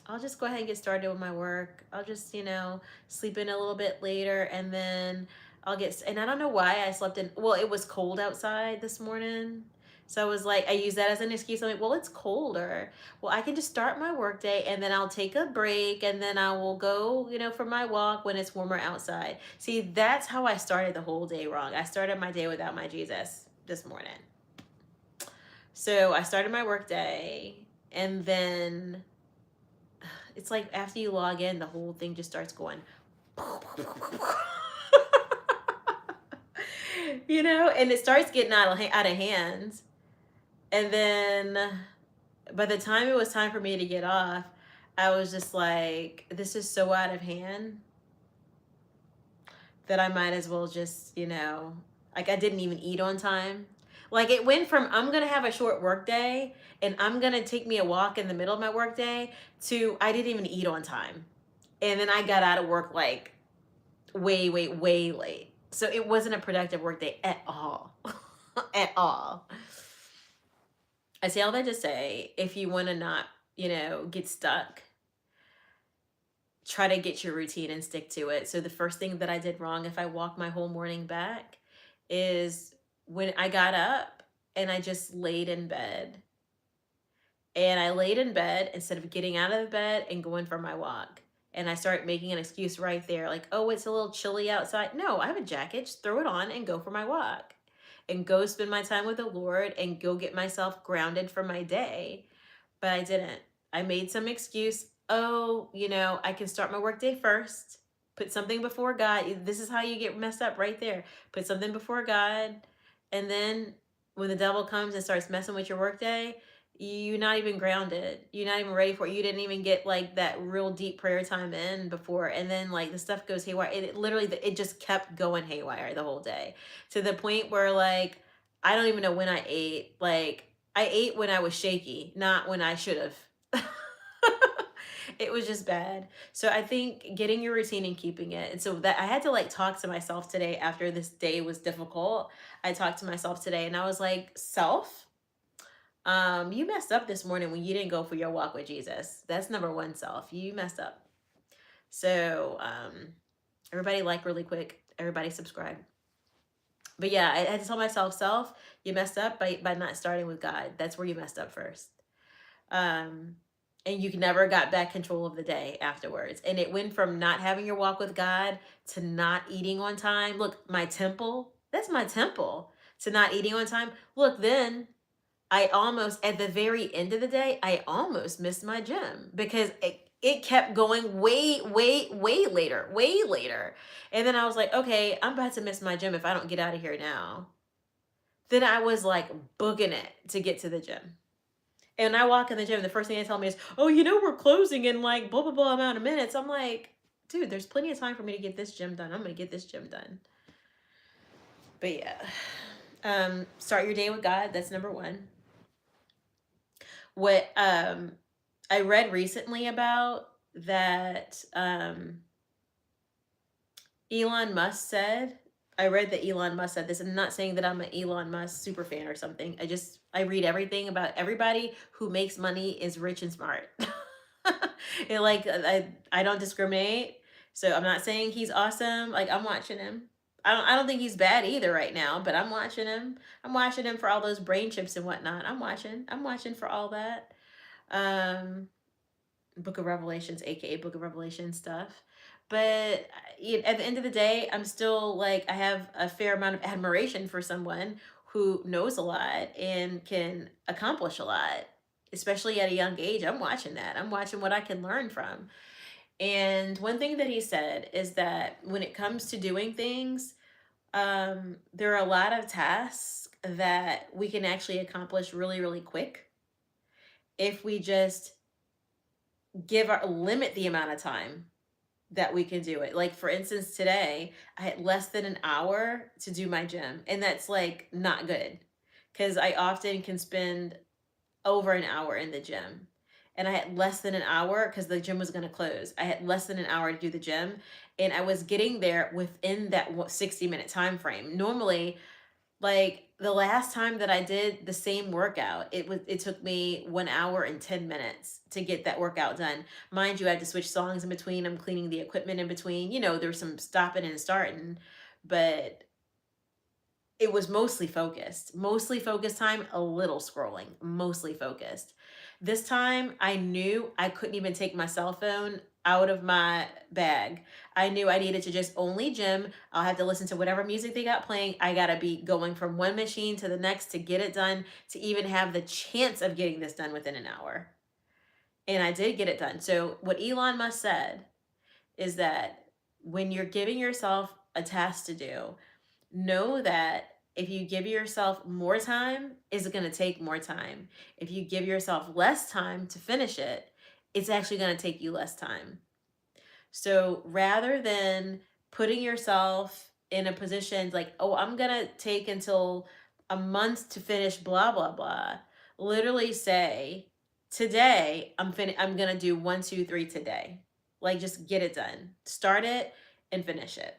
I'll just go ahead and get started with my work. I'll just, sleep in a little bit later, and then and I don't know why I slept in. Well, it was cold outside this morning. So I was like, I use that as an excuse. I'm like, well, it's colder. Well, I can just start my work day, and then I'll take a break, and then I will go, for my walk when it's warmer outside. See, that's how I started the whole day wrong. I started my day without my Jesus this morning. So I started my work day, and then it's like after you log in, the whole thing just starts going. And it starts getting out of hand. And then by the time it was time for me to get off, I was just like, this is so out of hand that I might as well just, like I didn't even eat on time. Like it went from I'm going to have a short work day and I'm going to take me a walk in the middle of my work day to I didn't even eat on time. And then I got out of work like way late. So it wasn't a productive work day at all. At all. I say all that to say, if you want to not, get stuck, try to get your routine and stick to it. So the first thing that I did wrong, if I walk my whole morning back, is when I got up and I just laid in bed. And I laid in bed instead of getting out of the bed and going for my walk. And I started making an excuse right there, like, oh, it's a little chilly outside. No, I have a jacket. Just throw it on and go for my walk. And go spend my time with the Lord and go get myself grounded for my day. But I didn't. I made some excuse. Oh, I can start my work day first. Put something before God. This is how you get messed up right there. Put something before God. And then when the devil comes and starts messing with your work day, you're not even grounded. You're not even ready for it. You didn't even get like that real deep prayer time in before. And then like the stuff goes haywire. It just kept going haywire the whole day, to the point where like, I don't even know when I ate. Like I ate when I was shaky, not when I should have. It was just bad. So I think getting your routine and keeping it. And so that I had to like talk to myself today after this day was difficult. I talked to myself today and I was like, self, you messed up this morning when you didn't go for your walk with Jesus. That's number one, self. You messed up. So everybody like really quick. Everybody subscribe. But yeah, I had to tell myself, self, you messed up by not starting with God. That's where you messed up first. Um, and you never got back control of the day afterwards. And it went from not having your walk with God to not eating on time. Look, my temple, that's my temple, to not eating on time. Look, then I almost, at the very end of the day, I almost missed my gym because it kept going way later, way later. And then I was like, okay, I'm about to miss my gym if I don't get out of here now. Then I was like booking it to get to the gym. And I walk in the gym, the first thing they tell me is, oh, we're closing in like blah, blah, blah amount of minutes. I'm like, dude, there's plenty of time for me to get this gym done. I'm going to get this gym done. But yeah, start your day with God. That's number one. What I read recently about that Elon Musk said, I read that Elon Musk said this. I'm not saying that I'm an Elon Musk super fan or something. I read everything about everybody who makes money is rich and smart. And like I don't discriminate. So I'm not saying he's awesome. Like I'm watching him. I don't think he's bad either right now, but I'm watching him. I'm watching him for all those brain chips and whatnot. I'm watching for all that. Um Book of Revelations, aka Book of Revelation stuff. But at the end of the day, I'm still like, I have a fair amount of admiration for someone who knows a lot and can accomplish a lot, especially at a young age. I'm watching that. I'm watching what I can learn from. And one thing that he said is that when it comes to doing things, there are a lot of tasks that we can actually accomplish really, really quick if we just limit the amount of time that we can do it. Like for instance, today I had less than an hour to do my gym, and that's like not good because I often can spend over an hour in the gym. And I had less than an hour because the gym was going to close. I had less than an hour to do the gym, and I was getting there within that 60-minute time frame. Normally, like the last time that I did the same workout, it took me 1 hour and 10 minutes to get that workout done. Mind you, I had to switch songs in between. I'm cleaning the equipment in between. There's some stopping and starting, but it was mostly focused. Mostly focused time, a little scrolling, mostly focused. This time I knew I couldn't even take my cell phone out of my bag. I knew I needed to just only gym. I'll have to listen to whatever music they got playing. I got to be going from one machine to the next to get it done, to even have the chance of getting this done within an hour. And I did get it done. So what Elon Musk said is that when you're giving yourself a task to do, know that if you give yourself more time, it's going to take more time. If you give yourself less time to finish it, it's actually going to take you less time. So rather than putting yourself in a position like, oh, I'm going to take until a month to finish blah, blah, blah, literally say, today I'm going to do 1, 2, 3 today. Like just get it done. Start it and finish it.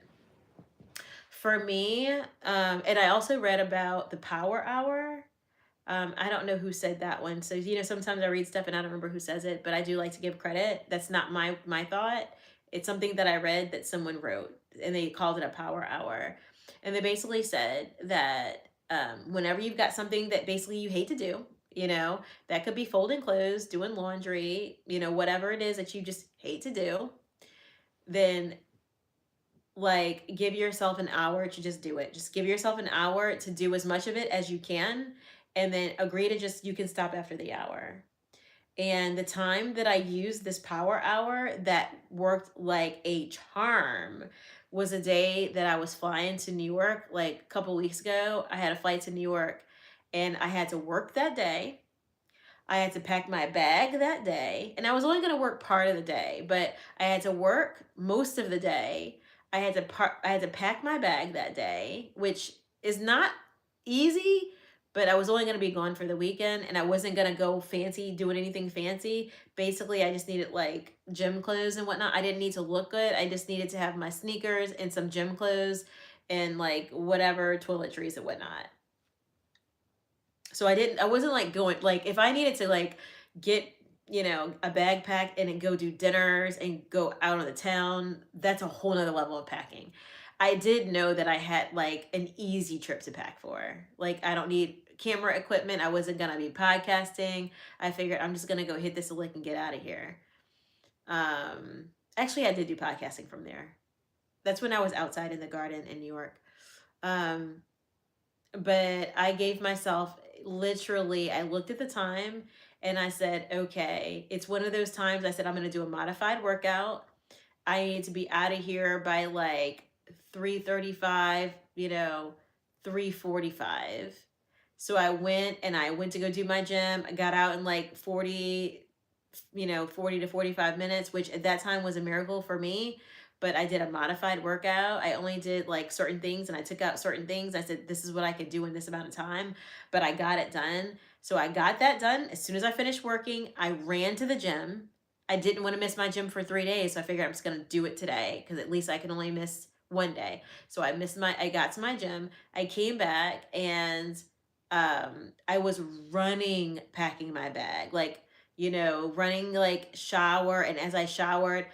For me, and I also read about the power hour. I don't know who said that one. So, sometimes I read stuff and I don't remember who says it, but I do like to give credit. That's not my thought. It's something that I read that someone wrote, and they called it a power hour. And they basically said that whenever you've got something that basically you hate to do, that could be folding clothes, doing laundry, whatever it is that you just hate to do, then like give yourself an hour to just do it. Just give yourself an hour to do as much of it as you can, and then agree to you can stop after the hour. And the time that I used this power hour that worked like a charm was a day that I was flying to New York like a couple weeks ago. I had a flight to New York and I had to work that day. I had to pack my bag that day, and I was only going to work part of the day, but I had to work most of the day. I had to pack my bag that day, which is not easy, but I was only going to be gone for the weekend, and I wasn't going to go fancy, doing anything fancy. Basically, I just needed like gym clothes and whatnot. I didn't need to look good. I just needed to have my sneakers and some gym clothes and like whatever toiletries and whatnot. So I wasn't like going, like if I needed to like get, a bag packed and then go do dinners and go out on the town, that's a whole nother level of packing. I did know that I had like an easy trip to pack for. Like I don't need camera equipment. I wasn't gonna be podcasting. I figured I'm just gonna go hit this a lick and get out of here. Actually I did do podcasting from there. That's when I was outside in the garden in New York. Um, but I gave myself, literally, I looked at the time and I said, okay, it's one of those times I said, I'm going to do a modified workout. I need to be out of here by like 3:35, 3:45. So I went to go do my gym. I got out in like 40 to 45 minutes, which at that time was a miracle for me. But I did a modified workout. I only did like certain things and I took out certain things. I said, this is what I could do in this amount of time, but I got it done. So I got that done. As soon as I finished working, I ran to the gym. I didn't want to miss my gym for 3 days. So I figured I'm just going to do it today because at least I can only miss one day. So I got to my gym. I came back and I was running, packing my bag, like, running, like shower. And as I showered,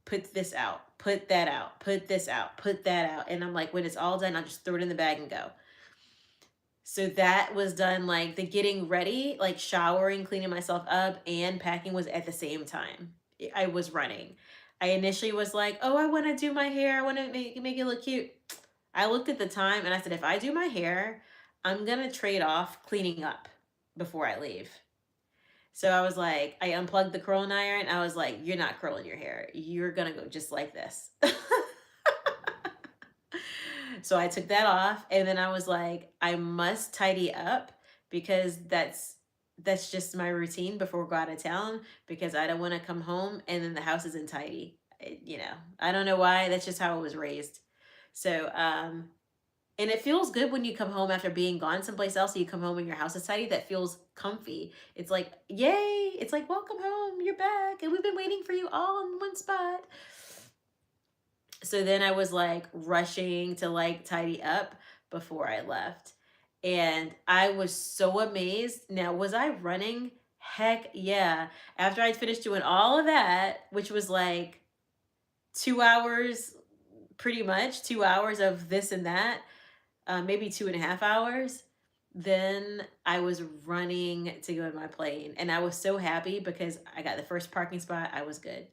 put this out, put that out, put this out, put that out. And I'm like, when it's all done, I'll just throw it in the bag and go. So that was done, like the getting ready, like showering, cleaning myself up, and packing was at the same time. I was running. I initially was like, oh, I want to do my hair. I want to make it look cute. I looked at the time and I said, if I do my hair, I'm going to trade off cleaning up before I leave. So I was like, I unplugged the curling iron. I was like, you're not curling your hair. You're going to go just like this. So I took that off and then I was like, I must tidy up because that's just my routine before we go out of town because I don't want to come home and then the house isn't tidy. I don't know why. That's just how I was raised. So, and it feels good when you come home after being gone someplace else. You come home and your house is tidy. That feels comfy. It's like, yay. It's like, welcome home. You're back. And we've been waiting for you all in one spot. So then I was like rushing to like tidy up before I left. And I was so amazed. Now, was I running? Heck yeah. After I'd finished doing all of that, which was like 2 hours, pretty much 2 hours of this and that, maybe 2.5 hours, then I was running to go in my plane. And I was so happy because I got the first parking spot. I was good.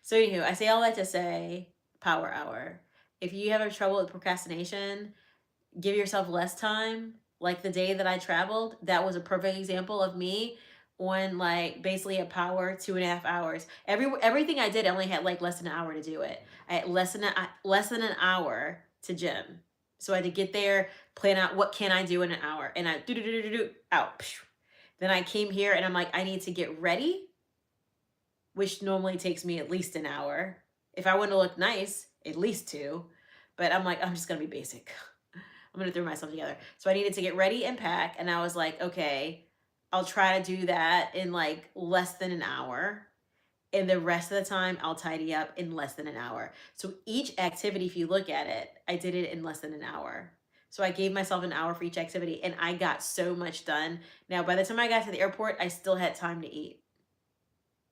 So anywho, I say all that to say, power hour. If you have trouble with procrastination, give yourself less time. Like the day that I traveled, that was a perfect example of me on like basically a power 2.5 hours. Everything I did, I only had like less than an hour to do it. I had less than an hour to gym. So I had to get there, plan out what can I do in an hour, and I do out. Then I came here and I'm like, I need to get ready, which normally takes me at least an hour. If I want to look nice, at least 2. But I'm like, I'm just going to be basic. I'm going to throw myself together. So I needed to get ready and pack. And I was like, okay, I'll try to do that in like less than an hour. And the rest of the time, I'll tidy up in less than an hour. So each activity, if you look at it, I did it in less than an hour. So I gave myself an hour for each activity and I got so much done. Now, by the time I got to the airport, I still had time to eat.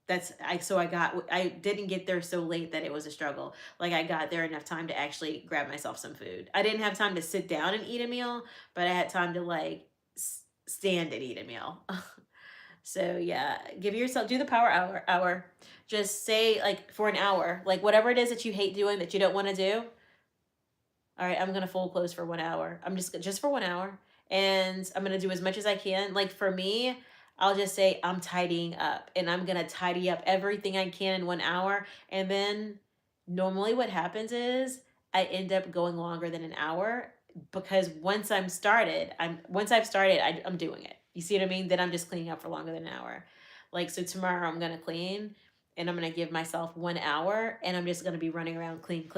I didn't get there so late that it was a struggle. Like I got there enough time to actually grab myself some food. I didn't have time to sit down and eat a meal, but I had time to like stand and eat a meal. So yeah, do the power hour. Just say like for an hour, like whatever it is that you hate doing that you don't want to do. All right, I'm going to fold clothes for 1 hour. I'm just for 1 hour. And I'm going to do as much as I can. Like for me, I'll just say I'm tidying up and I'm going to tidy up everything I can in 1 hour. And then normally what happens is I end up going longer than an hour because once I've started, I'm doing it. You see what I mean? Then I'm just cleaning up for longer than an hour. Like, so tomorrow I'm going to clean and I'm going to give myself 1 hour and I'm just going to be running around, clean,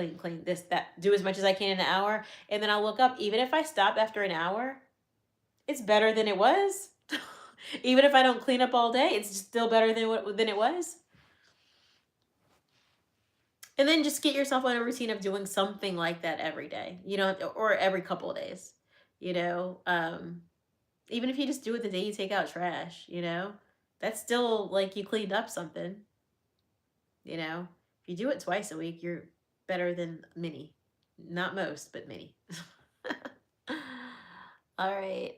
this, that, do as much as I can in an hour. And then I'll look up, even if I stop after an hour, it's better than it was. Even if I don't clean up all day, it's still better than it was. And then just get yourself on a routine of doing something like that every day, or every couple of days, you know. Even if you just do it the day you take out trash, that's still like you cleaned up something, you know. If you do it twice a week, you're better than many. Not most, but many. All right.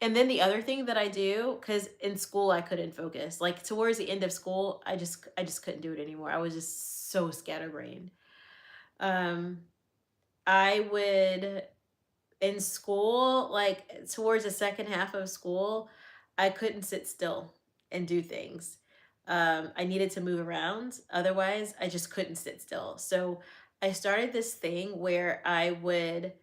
And then the other thing that I do, because in school I couldn't focus. Like towards the end of school, I just couldn't do it anymore. I was just so scatterbrained. Um, I would in school, like towards the second half of school, I couldn't sit still and do things. I needed to move around. Otherwise, I just couldn't sit still. So I started this thing where I would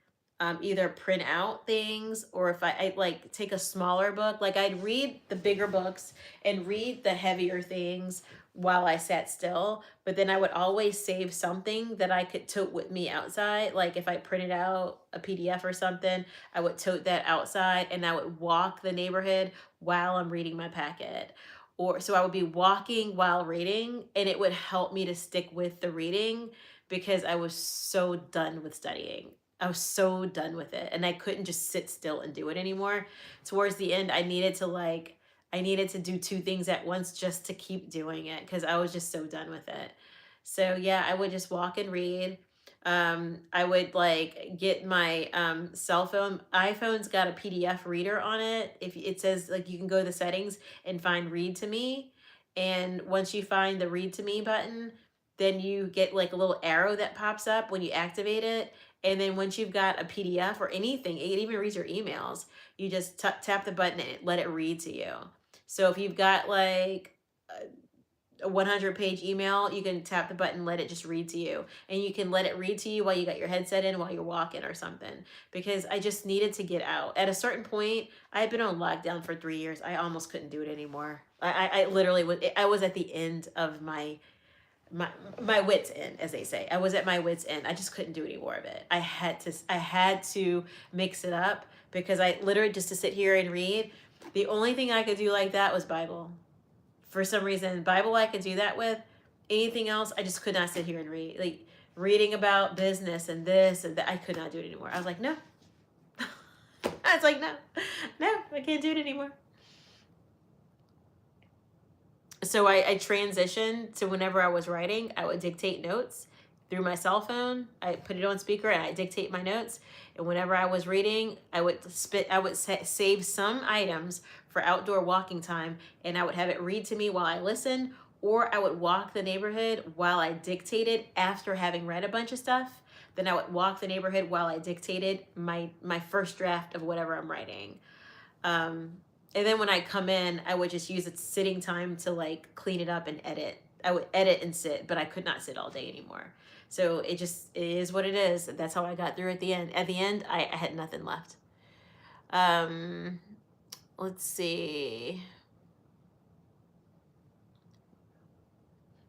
either print out things, or if I like take a smaller book, like I'd read the bigger books and read the heavier things while I sat still, but then I would always save something that I could tote with me outside. Like if I printed out a PDF or something, I would tote that outside and I would walk the neighborhood while I'm reading my packet. Or so I would be walking while reading, and it would help me to stick with the reading because I was so done with studying. I was so done with it, and I couldn't just sit still and do it anymore. Towards the end, I needed to do two things at once just to keep doing it because I was just so done with it. So yeah, I would just walk and read. I would like get my cell phone. iPhone's got a PDF reader on it. If it says like you can go to the settings and find read to me. And once you find the read to me button, then you get like a little arrow that pops up when you activate it. And then once you've got a PDF or anything, it even reads your emails. You just tap the button and let it read to you. So if you've got like a 100-page email, you can tap the button, let it just read to you. And you can let it read to you while you got your headset in, while you're walking or something. Because I just needed to get out. At a certain point, I had been on lockdown for 3 years. I almost couldn't do it anymore. I literally was at the end of my wits end, as they say. I was at my wits end. I just couldn't do any more of it. I had to mix it up because I literally just to sit here and read. The only thing I could do like that was Bible. For some reason, Bible I could do that with. Anything else, I just could not sit here and read. Like reading about business and this and that, I could not do it anymore. I was like, no. I was like, no, I can't do it anymore. So I transitioned to whenever I was writing, I would dictate notes through my cell phone. I put it on speaker and I dictate my notes. And whenever I was reading, I would save some items for outdoor walking time, and I would have it read to me while I listened, or I would walk the neighborhood while I dictated after having read a bunch of stuff. Then I would walk the neighborhood while I dictated my first draft of whatever I'm writing. And then when I come in, I would just use its sitting time to like clean it up and edit. I would edit and sit, but I could not sit all day anymore. So it is what it is. That's how I got through at the end. At the end, I had nothing left. Let's see.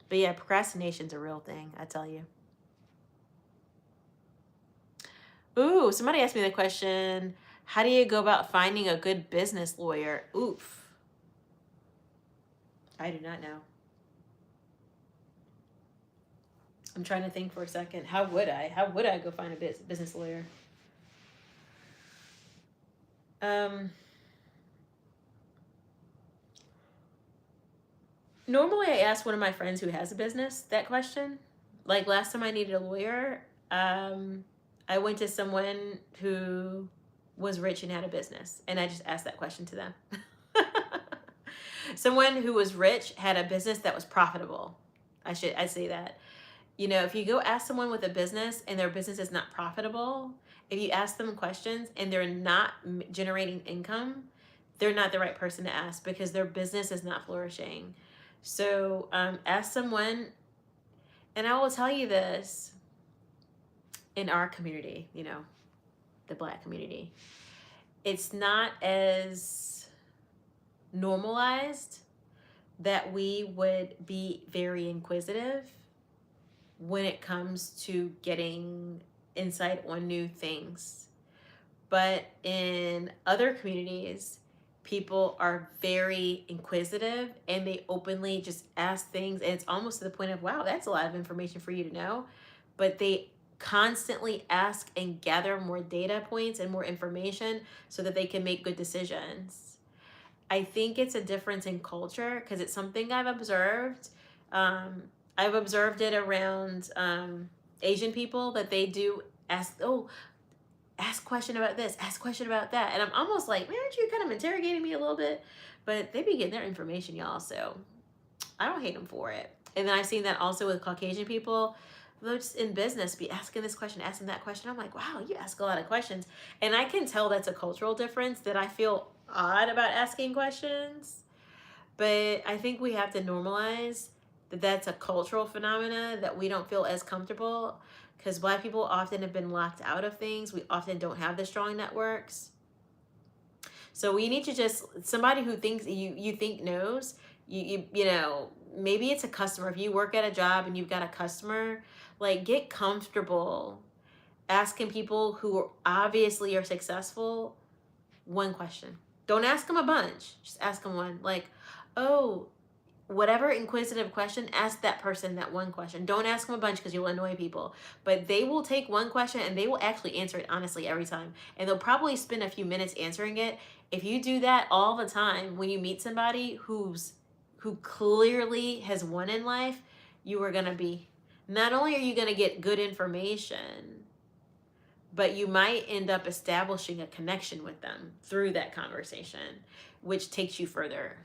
But yeah, procrastination's a real thing, I tell you. Ooh, somebody asked me the question, how do you go about finding a good business lawyer? Oof. I do not know. I'm trying to think for a second. How would I go find a business lawyer? Normally I ask one of my friends who has a business that question. Like last time I needed a lawyer, I went to someone who was rich and had a business, and I just asked that question to them. Someone who was rich had a business that was profitable. I say that. If you go ask someone with a business and their business is not profitable, if you ask them questions and they're not generating income, they're not the right person to ask because their business is not flourishing. So ask someone, and I will tell you this, in our community, the Black community, it's not as normalized that we would be very inquisitive when it comes to getting insight on new things. But in other communities, people are very inquisitive and they openly just ask things. And it's almost to the point of, wow, that's a lot of information for you to know. But they constantly ask and gather more data points and more information so that they can make good decisions. I think it's a difference in culture because it's something I've observed. I've observed it around Asian people that they do ask, oh, ask question about this, ask question about that. And I'm almost like, man, aren't you kind of interrogating me a little bit? But they be getting their information, y'all. So I don't hate them for it. And then I've seen that also with Caucasian people. They'll just in business be asking this question, asking that question. I'm like, wow, you ask a lot of questions. And I can tell that's a cultural difference that I feel odd about asking questions. But I think we have to normalize that that's a cultural phenomena that we don't feel as comfortable because Black people often have been locked out of things. We often don't have the strong networks. So we need to just, somebody who thinks you think knows, you know, maybe it's a customer. If you work at a job and you've got a customer, like get comfortable asking people who obviously are successful one question. Don't ask them a bunch. Just ask them one. Like, oh, whatever inquisitive question, ask that person that one question. Don't ask them a bunch because you'll annoy people. But they will take one question and they will actually answer it honestly every time. And they'll probably spend a few minutes answering it. If you do that all the time when you meet somebody who clearly has won in life, you are going to be, not only are you going to get good information, but you might end up establishing a connection with them through that conversation, which takes you further.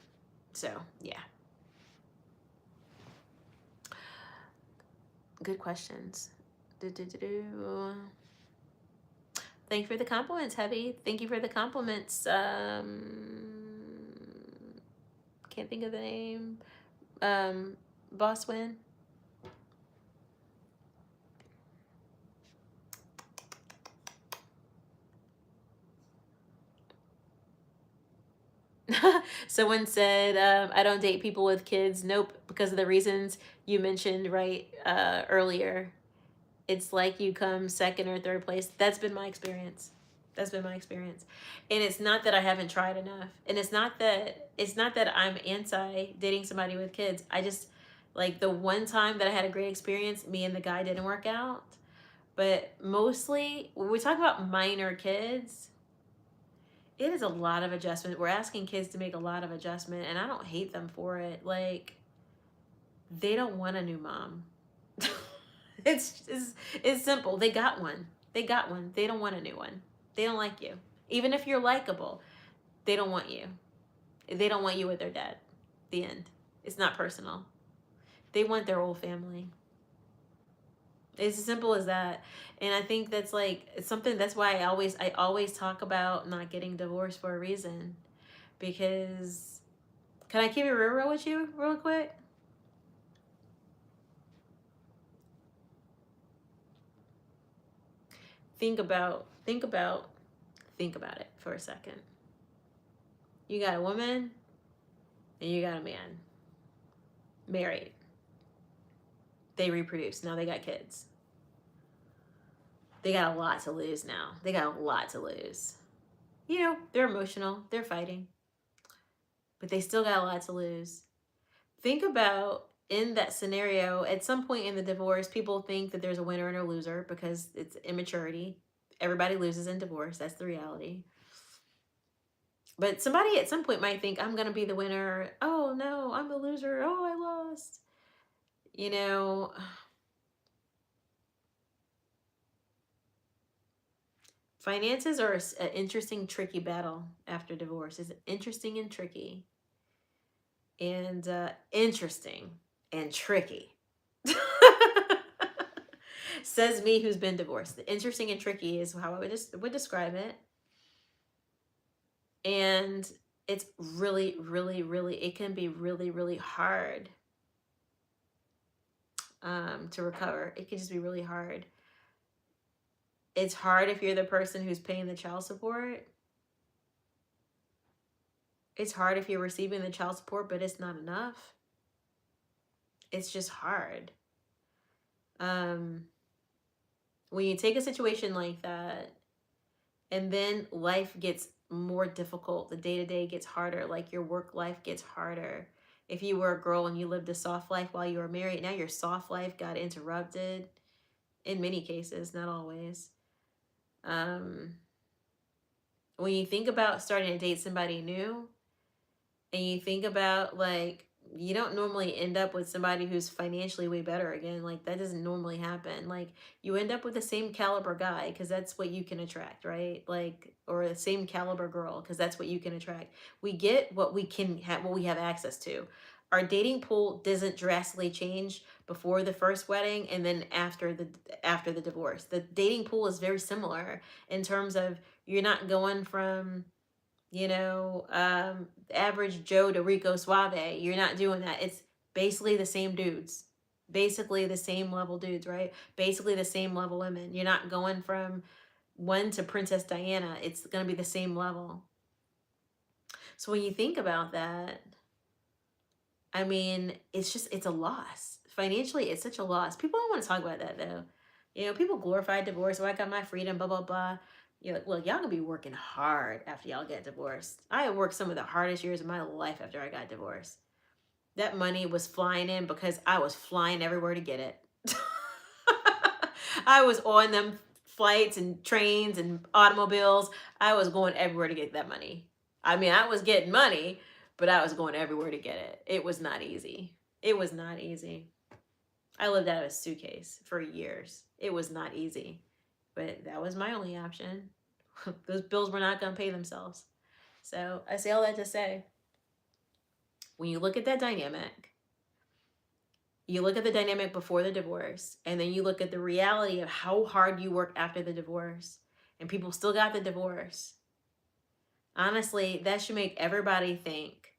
So, yeah. Good questions. Thank you for the compliments, Heavy. Thank you for the compliments. Can't think of the name. Boss Win. Someone said, I don't date people with kids. Nope, because of the reasons you mentioned earlier. It's like you come second or third place. That's been my experience. That's been my experience. And it's not that I haven't tried enough. And it's not that I'm anti dating somebody with kids. I just, like, the one time that I had a great experience, me and the guy didn't work out. But mostly when we talk about minor kids, it is a lot of adjustment. We're asking kids to make a lot of adjustment, and I don't hate them for it. Like, they don't want a new mom. It's simple. They got one. They got one. They don't want a new one. They don't like you. Even if you're likable, they don't want you. They don't want you with their dad. The end. It's not personal. They want their old family. It's as simple as that. And I think that's like, it's something, that's why I always talk about not getting divorced for a reason. Because, can I keep it real with you real quick? Think about it for a second. You got a woman and you got a man married. They reproduce. Now they got kids. They got a lot to lose now. They got a lot to lose. You know, they're emotional. They're fighting. But they still got a lot to lose. Think about, in that scenario, at some point in the divorce, people think that there's a winner and a loser because it's immaturity. Everybody loses in divorce. That's the reality. But somebody at some point might think, I'm going to be the winner. Oh, no, I'm the loser. Oh, I lost. You know, finances are an interesting, tricky battle after divorce. It's interesting and tricky. And interesting and tricky. Says me who's been divorced. The interesting and tricky is how I would describe it. And it's really, really, really, it can be really, really hard to recover. It can just be really hard. It's hard if you're the person who's paying the child support. It's hard if you're receiving the child support, but it's not enough. It's just hard. When you take a situation like that, and then life gets more difficult, the day-to-day gets harder, like your work life gets harder. If you were a girl and you lived a soft life while you were married, now your soft life got interrupted, in many cases, not always. um when you think about starting to date somebody new, and you think about, like, you don't normally end up with somebody who's financially way better again. Like, that doesn't normally happen. Like, you end up with the same caliber guy because that's what you can attract, right? Like, or the same caliber girl because that's what you can attract. We get what we can have, what we have access to. Our dating pool doesn't drastically change before the first wedding and then after the divorce. The dating pool is very similar in terms of, you're not going from, average Joe to Rico Suave. You're not doing that. It's basically the same dudes, basically the same level dudes, right? Basically the same level women. You're not going from one to Princess Diana. It's going to be the same level. So when you think about that, I mean, it's a loss. Financially, it's such a loss. People don't want to talk about that though. People glorify divorce. Oh, I got my freedom, blah, blah, blah. You're like, look, y'all gonna be working hard after y'all get divorced. I worked some of the hardest years of my life after I got divorced. That money was flying in because I was flying everywhere to get it. I was on them flights and trains and automobiles. I was going everywhere to get that money. I mean, I was getting money, but I was going everywhere to get it. It was not easy. It was not easy. I lived out of a suitcase for years. It was not easy, but that was my only option. Those bills were not going to pay themselves. So I say all that to say, when you look at that dynamic, you look at the dynamic before the divorce, and then you look at the reality of how hard you work after the divorce, and people still got the divorce. Honestly, that should make everybody think,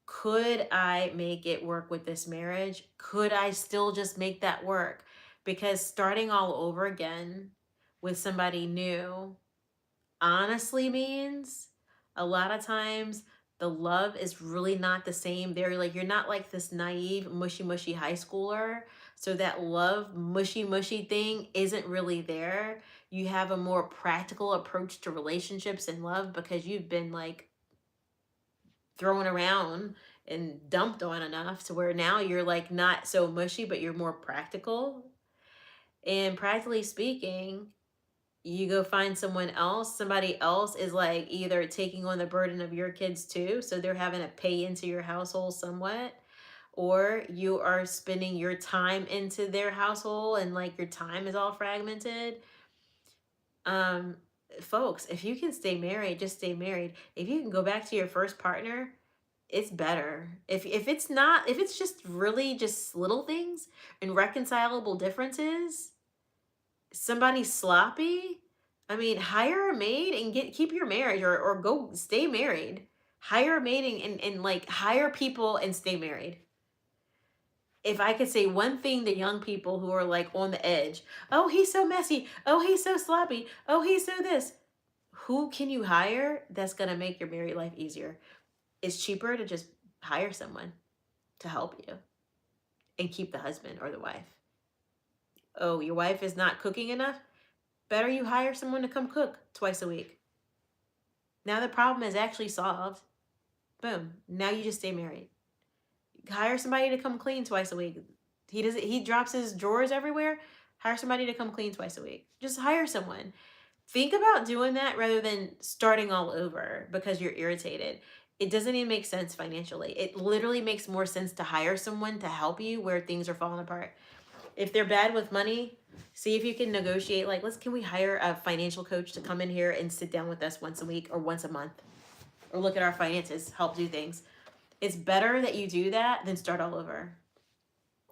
could I make it work with this marriage? Could I still just make that work? Because starting all over again with somebody new honestly means a lot of times the love is really not the same. They're like, you're not like this naive, mushy, mushy high schooler. So that love, mushy, mushy thing isn't really there. You have a more practical approach to relationships and love because you've been like thrown around and dumped on enough to where now you're like not so mushy, but you're more practical. And practically speaking, you go find someone else, somebody else is like either taking on the burden of your kids too, so they're having to pay into your household somewhat, or you are spending your time into their household and like your time is all fragmented. um Folks, if you can stay married, just stay married. If you can go back to your first partner, it's better. If it's not, if it's just really just little things and reconcilable differences, somebody sloppy, I mean, hire a maid and keep your marriage, or go stay married. Hire a maid and like hire people and stay married. If I could say one thing to young people who are like on the edge, oh, he's so messy. Oh, he's so sloppy. Oh, he's so this. Who can you hire that's going to make your married life easier? It's cheaper to just hire someone to help you and keep the husband or the wife. Oh, your wife is not cooking enough? Better you hire someone to come cook twice a week. Now the problem is actually solved. Boom. Now you just stay married. Hire somebody to come clean twice a week. He drops his drawers everywhere. Hire somebody to come clean twice a week. Just hire someone. Think about doing that rather than starting all over because you're irritated. It doesn't even make sense financially. It literally makes more sense to hire someone to help you where things are falling apart. If they're bad with money, see if you can negotiate, like, can we hire a financial coach to come in here and sit down with us once a week or once a month, or look at our finances, help do things. It's better that you do that than start all over.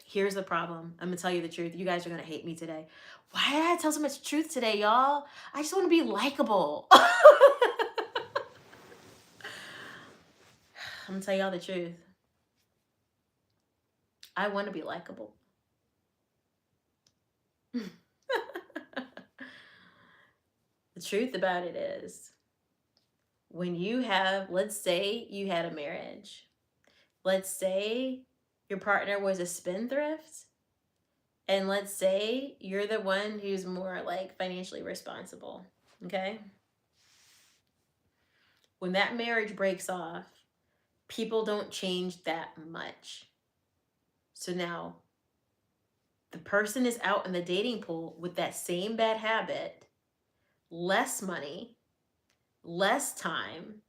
Here's the problem. I'm gonna tell you the truth. You guys are gonna hate me today. Why did I tell so much truth today, y'all? I just want to be likable. I'm gonna tell y'all the truth. I want to be likable. The truth about it is, when you have, let's say you had a marriage, let's say your partner was a spendthrift, And let's say you're the one who's more like financially responsible. Okay. When that marriage breaks off, people don't change that much. So now the person is out in the dating pool with that same bad habit, less money, less time,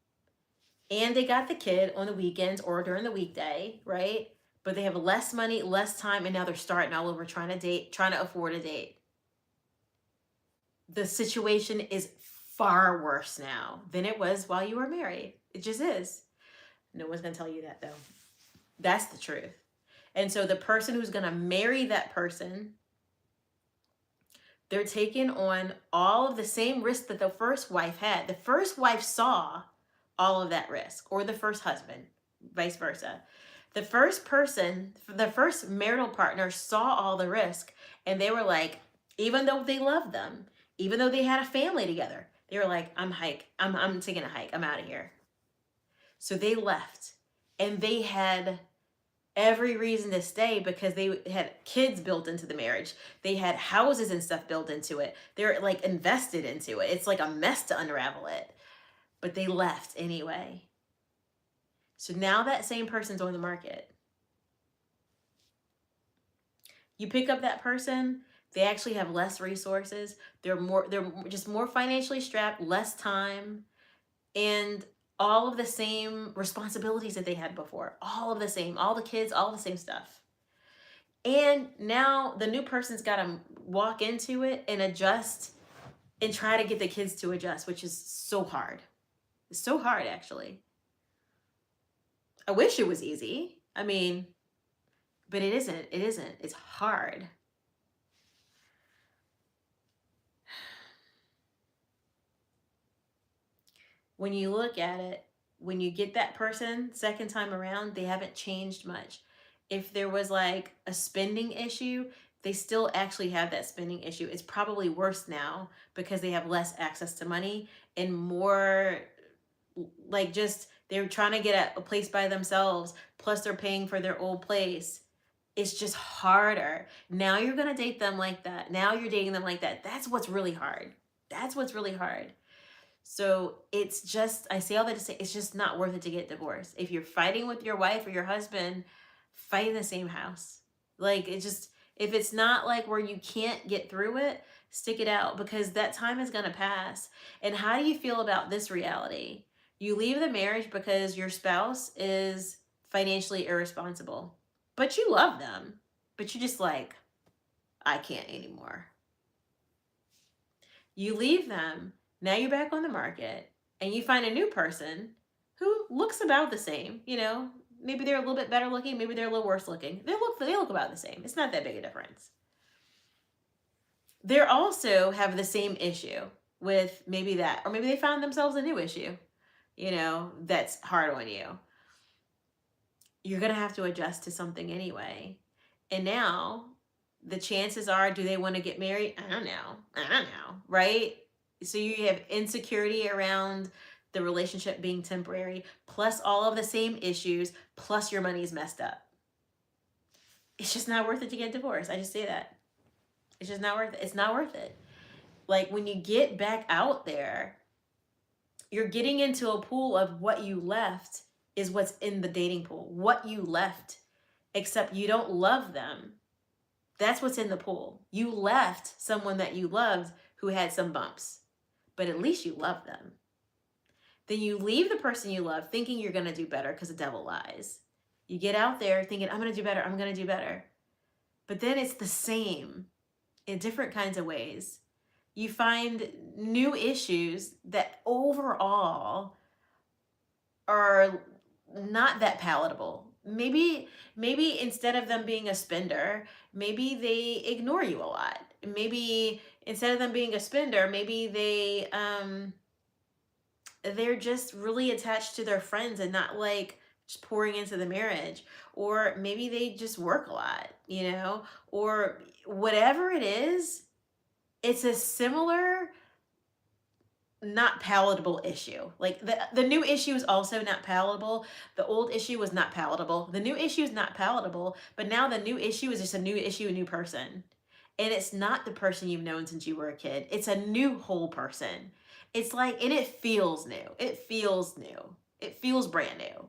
and they got the kid on the weekends or during the weekday, right? But they have less money, less time, and now they're starting all over trying to date, trying to afford a date. The situation is far worse now than it was while you were married. It just is. No one's going to tell you that, though. That's the truth. And so the person who's going to marry that person, they're taking on all of the same risk that the first wife had. The first wife saw all of that risk, or the first husband, vice versa. The first person, the first marital partner saw all the risk, and they were like, even though they loved them, even though they had a family together, they were like, I'm taking a hike. I'm out of here. So they left, and they had every reason to stay because they had kids built into the marriage. They had houses and stuff built into it. They're like invested into it. It's like a mess to unravel it. But they left anyway. So now that same person's on the market. You pick up that person, they actually have less resources. They're just more financially strapped, less time, and all of the same responsibilities that they had before. All of the same, all the kids, all the same stuff. And now the new person's got to walk into it and adjust and try to get the kids to adjust, which is so hard. It's so hard, actually. I wish it was easy. I mean, but it isn't. It isn't. It's hard. When you look at it, when you get that person second time around, they haven't changed much. If there was like a spending issue, they still actually have that spending issue. It's probably worse now because they have less access to money and more like just they're trying to get a place by themselves, plus they're paying for their old place. It's just harder. Now you're going to date them like that. Now you're dating them like that. That's what's really hard. That's what's really hard. So it's just, I say all that to say, it's just not worth it to get divorced. If you're fighting with your wife or your husband, fight in the same house. Like it just, if it's not like where you can't get through it, stick it out because that time is going to pass. And how do you feel about this reality? You leave the marriage because your spouse is financially irresponsible, but you love them, but you're just like, I can't anymore. You leave them. Now you're back on the market and you find a new person who looks about the same. You know, maybe they're a little bit better looking, maybe they're a little worse looking. They look about the same. It's not that big a difference. They also have the same issue with maybe that, or maybe they found themselves a new issue, you know, that's hard on you. You're going to have to adjust to something anyway. And now the chances are, do they want to get married? I don't know, right? So you have insecurity around the relationship being temporary, plus all of the same issues, plus your money's messed up. It's just not worth it to get divorced. I just say that. It's just not worth it. It's not worth it. Like when you get back out there, you're getting into a pool of what you left is what's in the dating pool. What you left, except you don't love them. That's what's in the pool. You left someone that you loved who had some bumps, but at least you love them. Then you leave the person you love thinking you're going to do better because the devil lies. You get out there thinking, I'm going to do better. I'm going to do better. But then it's the same in different kinds of ways. You find new issues that overall are not that palatable. Maybe instead of them being a spender, maybe they ignore you a lot. Maybe instead of them being a spender, maybe they're just really attached to their friends and not like just pouring into the marriage. Or maybe they just work a lot, you know, or whatever it is, it's a similar not palatable issue. Like the new issue is also not palatable. The old issue was not palatable. The new issue is not palatable, but now the new issue is just a new issue, a new person. And it's not the person you've known since you were a kid. It's a new whole person. It's like, and it feels new. It feels new. It feels brand new.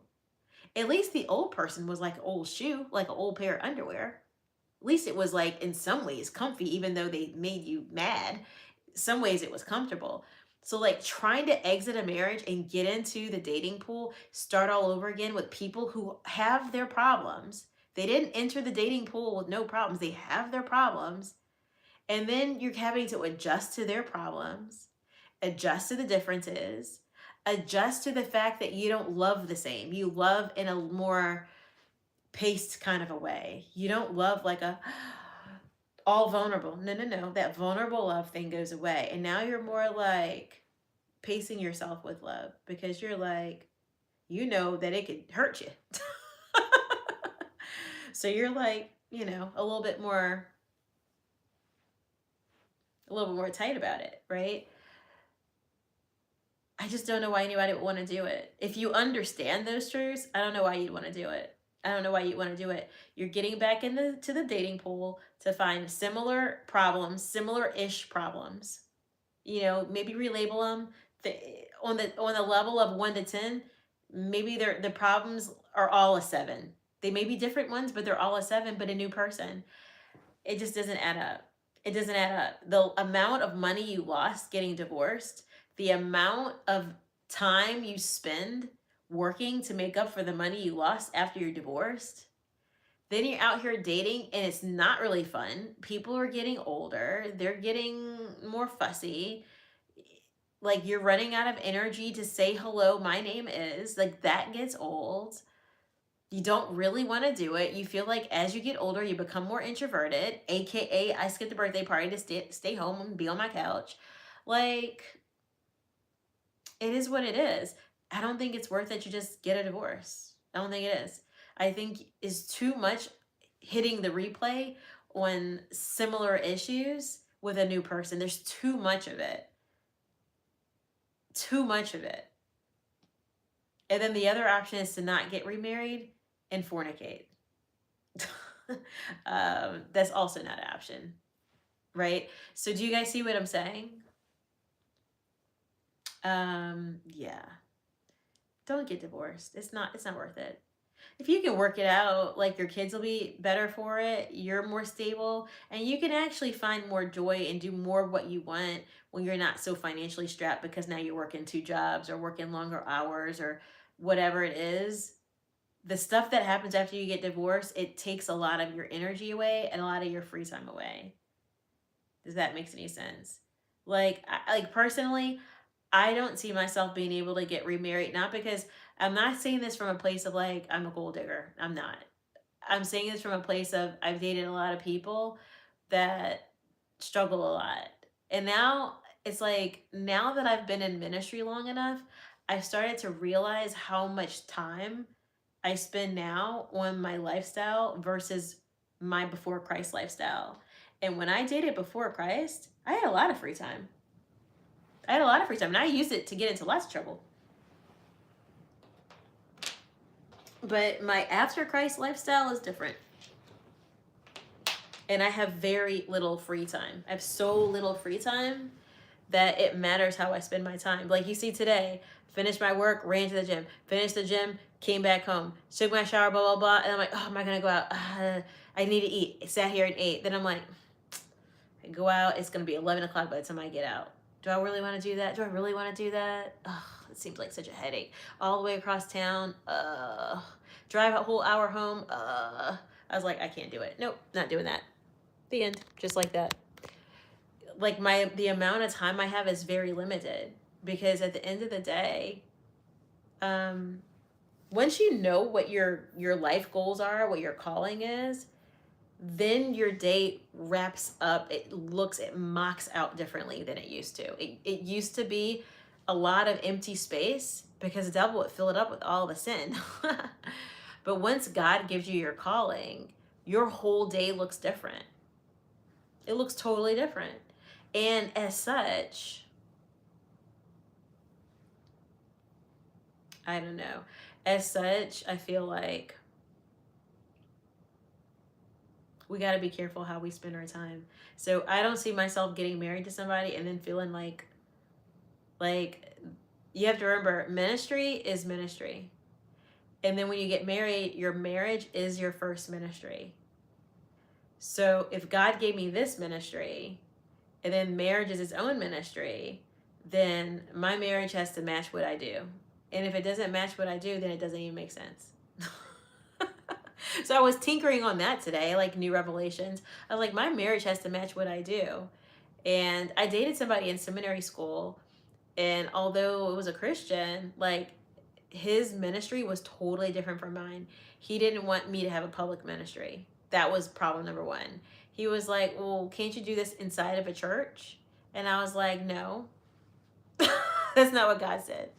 At least the old person was like an old shoe, like an old pair of underwear. At least it was like in some ways comfy, even though they made you mad. Some ways it was comfortable. So like trying to exit a marriage and get into the dating pool, start all over again with people who have their problems. They didn't enter the dating pool with no problems. They have their problems. And then you're having to adjust to their problems, adjust to the differences, adjust to the fact that you don't love the same. You love in a more paced kind of a way. You don't love like a all vulnerable. No, no, no. That vulnerable love thing goes away. And now you're more like pacing yourself with love because you're like, you know that it could hurt you. So you're like, a little bit more tight about it, right? I just don't know why anybody would want to do it. If you understand those truths, I don't know why you'd want to do it. I don't know why you'd want to do it. You're getting back to the dating pool to find similar problems, similar-ish problems. Maybe relabel them on the level of 1 to 10. Maybe the problems are all a 7. They may be different ones, but they're all a 7, but a new person. It just doesn't add up. It doesn't add up. The amount of money you lost getting divorced, the amount of time you spend working to make up for the money you lost after you're divorced. Then you're out here dating and it's not really fun. People are getting older. They're getting more fussy. Like you're running out of energy to say hello, my name is. Like that gets old. You don't really want to do it. You feel like as you get older, you become more introverted, aka I skipped the birthday party to stay home and be on my couch. Like, it is what it is. I don't think it's worth it to just get a divorce. I don't think it is. I think is too much hitting the replay on similar issues with a new person. There's too much of it. Too much of it. And then the other option is to not get remarried and fornicate. That's also not an option, right? So do you guys see what I'm saying? Yeah. Don't get divorced. It's not worth it. If you can work it out, like your kids will be better for it, you're more stable, and you can actually find more joy and do more of what you want when you're not so financially strapped because now you're working 2 jobs or working longer hours or whatever it is. The stuff that happens after you get divorced, it takes a lot of your energy away and a lot of your free time away. Does that make any sense? Like personally, I don't see myself being able to get remarried. Not because I'm not saying this from a place of like I'm a gold digger. I'm not. I'm saying this from a place of I've dated a lot of people that struggle a lot. And now it's like now that I've been in ministry long enough, I started to realize how much time I spend now on my lifestyle versus my before Christ lifestyle. And when I dated before Christ, I had a lot of free time. And I used it to get into lots of trouble. But my after Christ lifestyle is different. And I have very little free time. I have so little free time that it matters how I spend my time. Like you see today, finished my work, ran to the gym, finished the gym, came back home, took my shower, blah, blah, blah. And I'm like, oh, am I going to go out? I need to eat. I sat here and ate. Then I'm like, I go out. It's going to be 11 o'clock by the time I get out. Do I really want to do that? Do I really want to do that? Ugh, it seems like such a headache. All the way across town. Drive a whole hour home. I was like, I can't do it. Nope, not doing that. The end. Just like that. Like the amount of time I have is very limited because at the end of the day, once you know what your life goals are, what your calling is, then your date wraps up. It mocks out differently than it used to. It used to be a lot of empty space because the devil would fill it up with all the sin. But once God gives you your calling, your whole day looks different. It looks totally different. And as such, I don't know. As such, I feel like we got to be careful how we spend our time. So I don't see myself getting married to somebody and then feeling like you have to remember, ministry is ministry. And then when you get married, your marriage is your first ministry. So if God gave me this ministry and then marriage is its own ministry, then my marriage has to match what I do. And if it doesn't match what I do, then it doesn't even make sense. So I was tinkering on that today, like new revelations. I was like, my marriage has to match what I do. And I dated somebody in seminary school, and although it was a Christian, like his ministry was totally different from mine. He didn't want me to have a public ministry. That was problem number one. He was like, well, can't you do this inside of a church? And I was like, no, that's not what God said.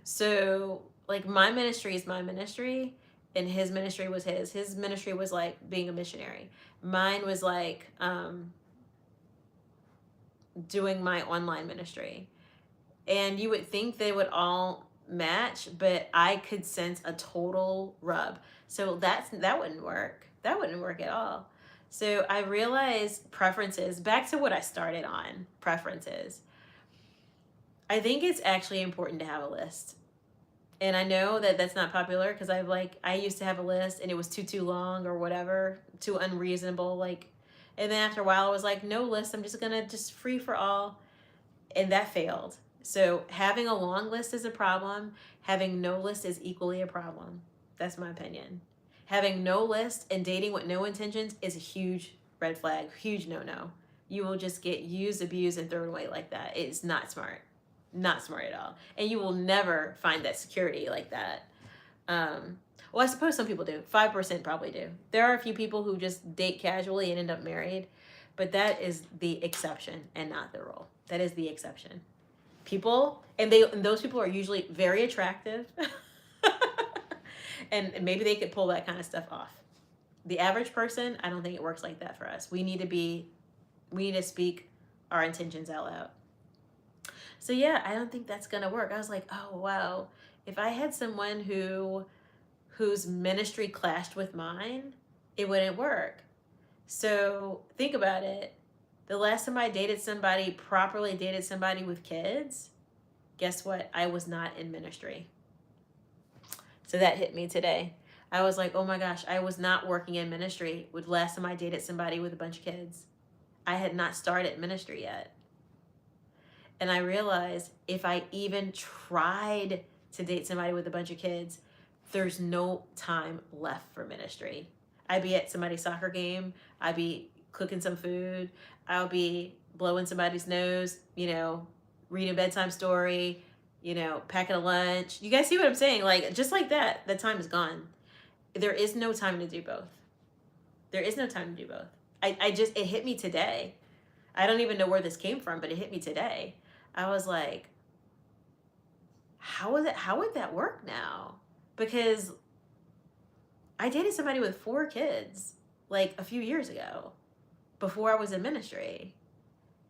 So, like, my ministry is my ministry, and his ministry was his. His ministry was like being a missionary. Mine was like doing my online ministry. And you would think they would all match, but I could sense a total rub. So that wouldn't work. That wouldn't work at all. So I realized preferences, back to what I started on, preferences. I think it's actually important to have a list. And I know that that's not popular because I used to have a list and it was too long or whatever, too unreasonable, like, and then after a while I was like, no list, I'm just gonna just free for all. And that failed. So having a long list is a problem. Having no list is equally a problem. That's my opinion. Having no list and dating with no intentions is a huge red flag, huge no-no. You will just get used, abused, and thrown away like that. It's not smart. Not smart at all. And you will never find that security like that. Well, I suppose some people do. 5% probably do. There are a few people who just date casually and end up married, but that is the exception and not the rule. That is the exception. People, and those people are usually very attractive, and maybe they could pull that kind of stuff off. The average person, I don't think it works like that for us. We need to speak our intentions out loud. So yeah, I don't think that's gonna work. I was like, oh wow, if I had someone whose ministry clashed with mine, it wouldn't work. So think about it. The last time I properly dated somebody with kids, guess what? I was not in ministry. So that hit me today. I was like, oh my gosh, I was not working in ministry with last time I dated somebody with a bunch of kids. I had not started ministry yet. And I realized if I even tried to date somebody with a bunch of kids, there's no time left for ministry. I'd be at somebody's soccer game. I'd be cooking some food. I'll be blowing somebody's nose, reading a bedtime story, packing a lunch. You guys see what I'm saying? Like, just like that, the time is gone. There is no time to do both. There is no time to do both. It hit me today. I don't even know where this came from, but it hit me today. I was like, how would that work now? Because I dated somebody with 4 kids like a few years ago before I was in ministry.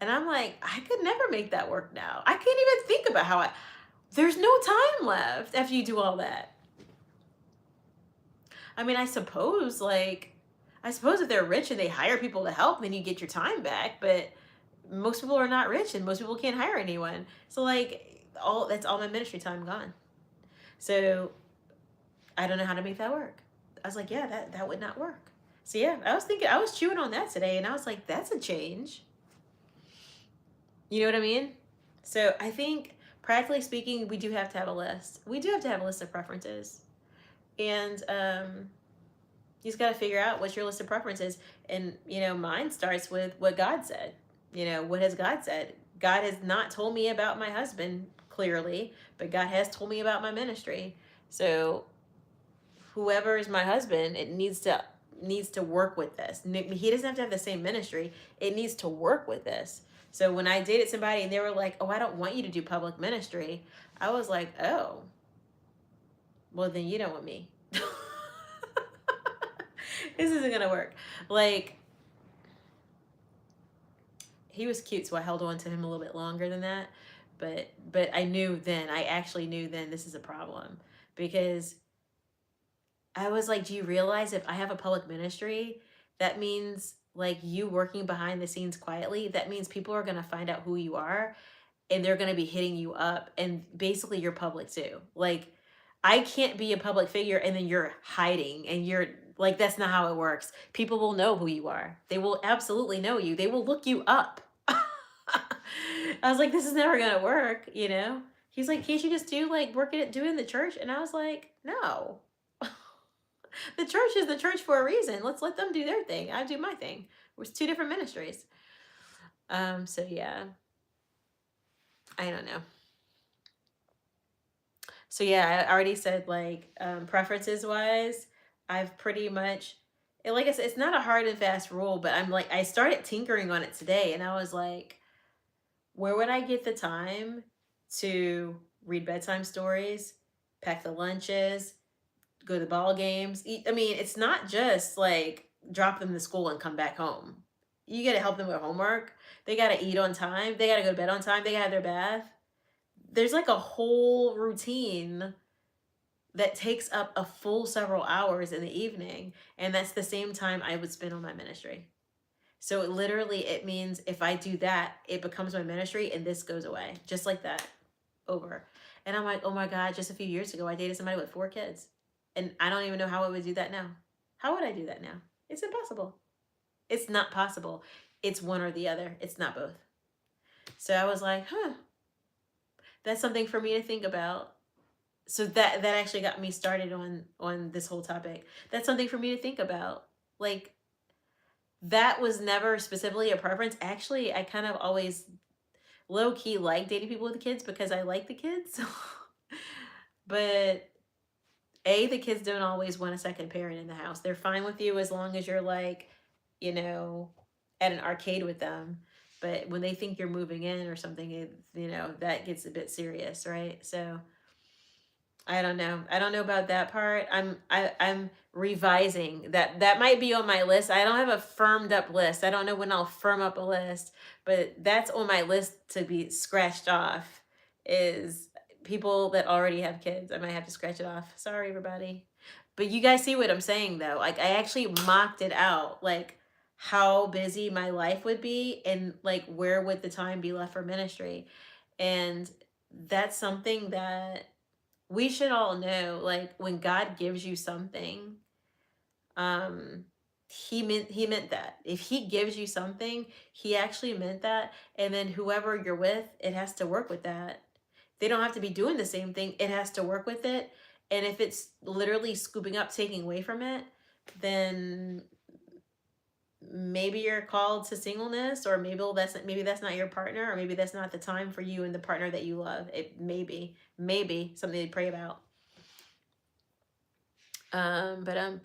And I'm like, I could never make that work now. I can't even think about there's no time left after you do all that. I mean, I suppose if they're rich and they hire people to help, then you get your time back. But most people are not rich and most people can't hire anyone. So that's all my ministry time gone. So I don't know how to make that work. I was like, yeah, that would not work. So yeah, I was chewing on that today and I was like, that's a change. You know what I mean? So I think practically speaking, we do have to have a list. We do have to have a list of preferences. And you just got to figure out what your list of preferences. And, mine starts with what God said. What has God said? God has not told me about my husband, clearly, but God has told me about my ministry. So whoever is my husband, it needs to work with this. He doesn't have to have the same ministry. It needs to work with this. So when I dated somebody and they were like, oh, I don't want you to do public ministry, I was like, oh, well, then you don't want me. This isn't going to work. He was cute, so I held on to him a little bit longer than that. But I knew then, I actually knew then this is a problem, because I was like, do you realize if I have a public ministry, that means like you working behind the scenes quietly, that means people are going to find out who you are, and they're going to be hitting you up, and basically you're public too. Like, I can't be a public figure and then you're hiding, and you're like, that's not how it works. People will know who you are. They will absolutely know you. They will look you up. I was like, this is never going to work, you know? He's like, can't you just do like work it do it in the church? And I was like, no. The church is the church for a reason. Let's let them do their thing. I do my thing. It was two different ministries. So yeah, I don't know. So yeah, I already said like preferences wise, I've pretty much like I said, it's not a hard and fast rule, but I'm like I started tinkering on it today, and I was like, where would I get the time to read bedtime stories, pack the lunches, go to the ball games? I mean, it's not just like drop them to school and come back home. You got to help them with homework. They got to eat on time. They got to go to bed on time. They got to have their bath. There's like a whole routine that takes up a full several hours in the evening, and that's the same time I would spend on my ministry. So it means if I do that, it becomes my ministry, and this goes away just like that, over. And I'm like, oh my god, just a few years ago I dated somebody with 4 kids, and I don't even know how I would do that now. How would I do that now? It's impossible. It's not possible. It's one or the other. It's not both. So I was like, that's something for me to think about. So that actually got me started on this whole topic. That's something for me to think about. Like, that was never specifically a preference. Actually, I kind of always low key like dating people with kids because I like the kids. But the kids don't always want a second parent in the house. They're fine with you as long as you're like, you know, at an arcade with them. But when they think you're moving in or something, that gets a bit serious, right? So I don't know. I don't know about that part. I'm revising that. That might be on my list. I don't have a firmed up list. I don't know when I'll firm up a list, but that's on my list to be scratched off, is people that already have kids. I might have to scratch it off. Sorry, everybody. But you guys see what I'm saying though. Like, I actually mocked it out, like how busy my life would be, and like where would the time be left for ministry. And that's something that we should all know. Like, when God gives you something, um he meant that. If he gives you something, he actually meant that. And then whoever you're with, it has to work with that. They don't have to be doing the same thing. It has to work with it. And if it's literally scooping up, taking away from it, then maybe you're called to singleness, or maybe that's not your partner, or maybe that's not the time for you and the partner that you love. It maybe something to pray about. But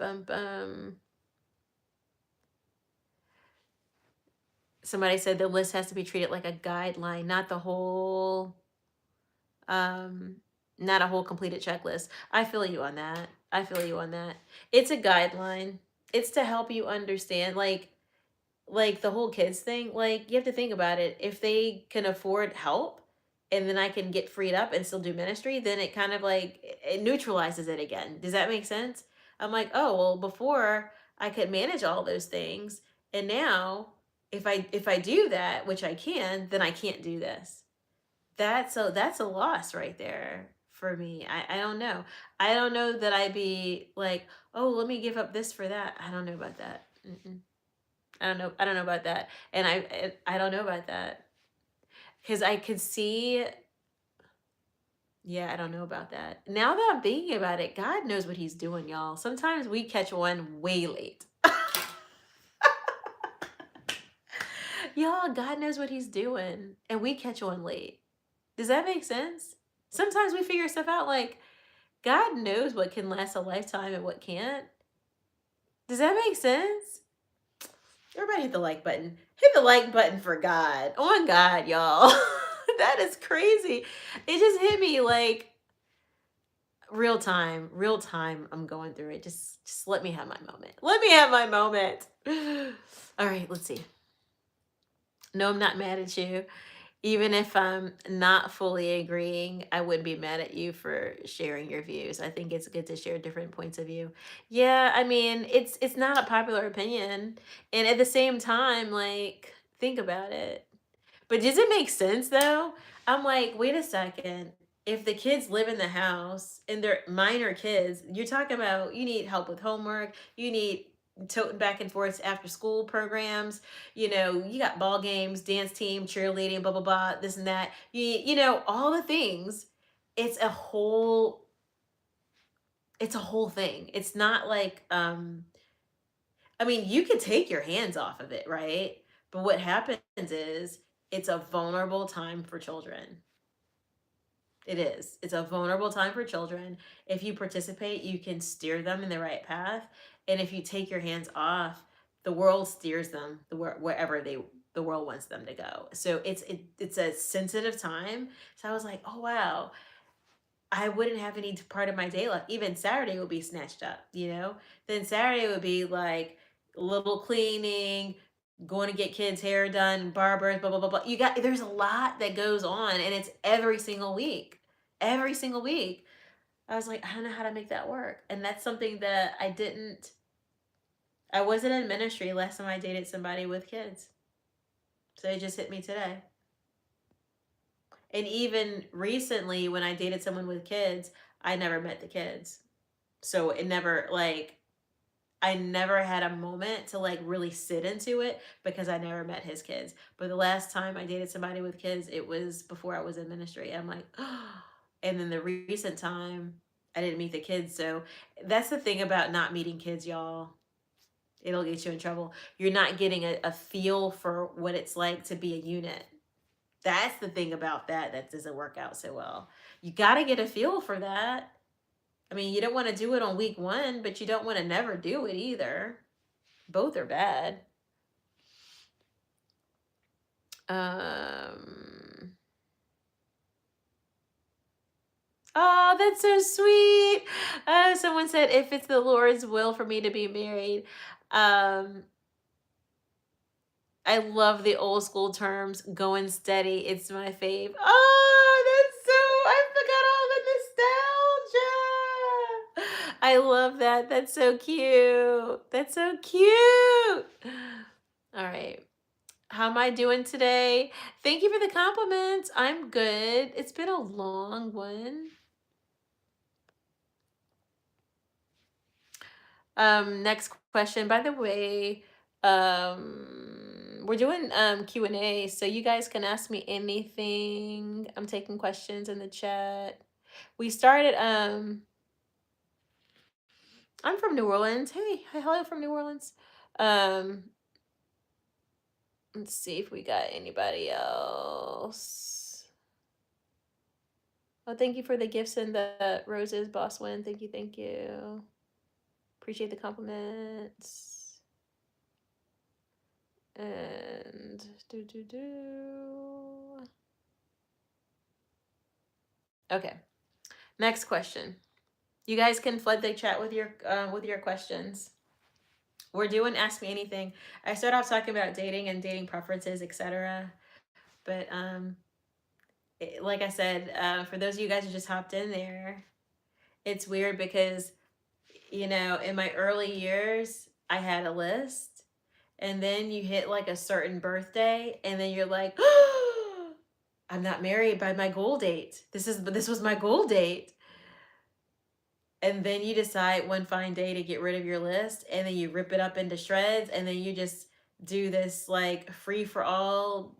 somebody said the list has to be treated like a guideline, not the whole not a whole completed checklist. I feel you on that. I feel you on that. It's a guideline. It's to help you understand, like the whole kids thing. Like, you have to think about it. If they can afford help, and then I can get freed up and still do ministry, then it kind of like it neutralizes it again. Does that make sense? I'm like, oh well, before I could manage all those things, and now if I do that, which I can, then I can't do this. That's a loss right there for me. I don't know. I don't know that I'd be like, oh, let me give up this for that. I don't know about that. Mm-mm. I don't know about that. And I don't know about that, because I could see. Yeah, I don't know about that. Now that I'm thinking about it, God knows what he's doing, y'all. Sometimes we catch one way late. Y'all, God knows what he's doing, and we catch one late. Does that make sense? Sometimes we figure stuff out, like, God knows what can last a lifetime and what can't. Does that make sense? Everybody hit the like button. Hit the like button for God. On God, y'all. That is crazy. It just hit me like real time. Real time. I'm going through it. Just let me have my moment. Let me have my moment. All right, let's see. No, I'm not mad at you. Even if I'm not fully agreeing, I wouldn't be mad at you for sharing your views. I think it's good to share different points of view. Yeah, I mean, it's not a popular opinion. And at the same time, like, think about it. But does it make sense though? I'm like, wait a second. If the kids live in the house and they're minor kids, you're talking about you need help with homework, you need toting back and forth after school programs, you got ball games, dance team, cheerleading, blah blah blah, this and that. You know, all the things. It's a whole it's a whole thing. It's not like I mean, you could take your hands off of it, right? But what happens is it's a vulnerable time for children. It is. It's a vulnerable time for children. If you participate, you can steer them in the right path. And if you take your hands off, the world steers them wherever the world wants them to go. So it's a sensitive time. So I was like, oh wow, I wouldn't have any part of my day left. Even Saturday would be snatched up. Then Saturday would be like little cleaning, going to get kids' hair done, barbers, blah, blah, blah, blah. There's a lot that goes on and it's every single week. Every single week. I was like, I don't know how to make that work. And that's something that I wasn't in ministry last time I dated somebody with kids. So it just hit me today. And even recently, when I dated someone with kids, I never met the kids. So it never like I never had a moment to like really sit into it because I never met his kids. But the last time I dated somebody with kids, it was before I was in ministry. I'm like, oh. And then the recent time I didn't meet the kids. So that's the thing about not meeting kids, y'all. It'll get you in trouble. You're not getting a feel for what it's like to be a unit. That's the thing about that doesn't work out so well. You got to get a feel for that. I mean, you don't want to do it on week one, but you don't want to never do it either. Both are bad. Um. Oh, that's so sweet. Someone said, if it's the Lord's will for me to be married. Um, I love the old school terms, going steady. It's my fave. Oh, that's so, I forgot all the nostalgia. I love that. That's so cute. That's so cute. All right. How am I doing today? Thank you for the compliments. I'm good. It's been a long one. Next question. By the way, we're doing Q&A, so you guys can ask me anything. I'm taking questions in the chat. We started I'm from New Orleans. Hey, hello from New Orleans. Um let's see if we got anybody else. Oh, thank you for the gifts and the roses, Boss Win. Thank you, thank you. Appreciate the compliments. And okay. Next question. You guys can flood the chat with your questions. We're doing Ask Me Anything. I started off talking about dating and dating preferences, etc. But like I said, for those of you guys who just hopped in there, it's weird because in my early years, I had a list, and then you hit like a certain birthday, and then you're like, I'm not married by my goal date. This was my goal date. And then you decide one fine day to get rid of your list, and then you rip it up into shreds, and then you just do this like free for all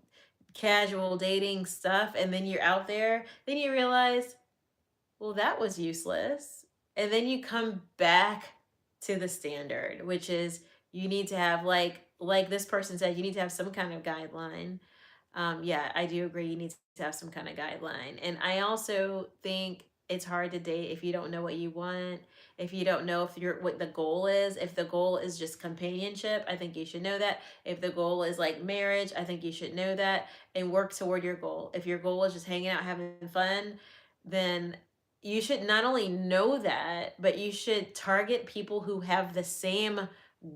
casual dating stuff, and then you're out there. Then you realize, well, that was useless. And then you come back to the standard, which is you need to have like this person said, you need to have some kind of guideline. Yeah, I do agree. You need to have some kind of guideline. And I also think it's hard to date if you don't know what you want, if you don't know if you're what the goal is. If the goal is just companionship, I think you should know that. If the goal is like marriage, I think you should know that and work toward your goal. If your goal is just hanging out, having fun, then you should not only know that, but you should target people who have the same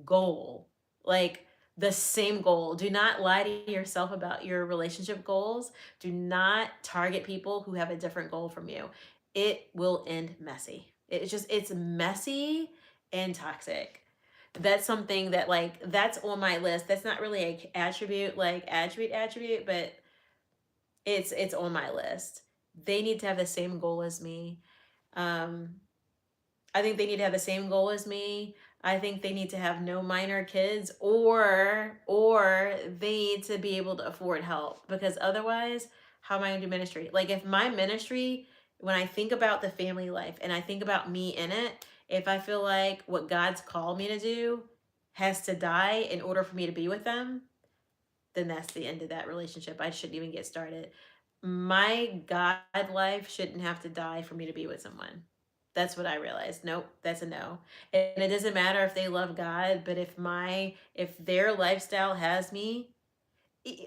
goal. Like the same goal. Do not lie to yourself about your relationship goals. Do not target people who have a different goal from you. It will end messy. It's messy and toxic. That's something that, like, that's on my list. That's not really a attribute, like attribute, but it's on my list. They need to have the same goal as me. Um, I think they need to have the same goal as me. I think they need to have no minor kids, or they need to be able to afford help, because otherwise, how am I going to do ministry? Like, if my ministry, when I think about the family life and I think about me in it, if I feel like what God's called me to do has to die in order for me to be with them, then that's the end of that relationship. I shouldn't even get started. My God life shouldn't have to die for me to be with someone. That's what I realized. Nope, that's a no. And it doesn't matter if they love God, but if their lifestyle has me,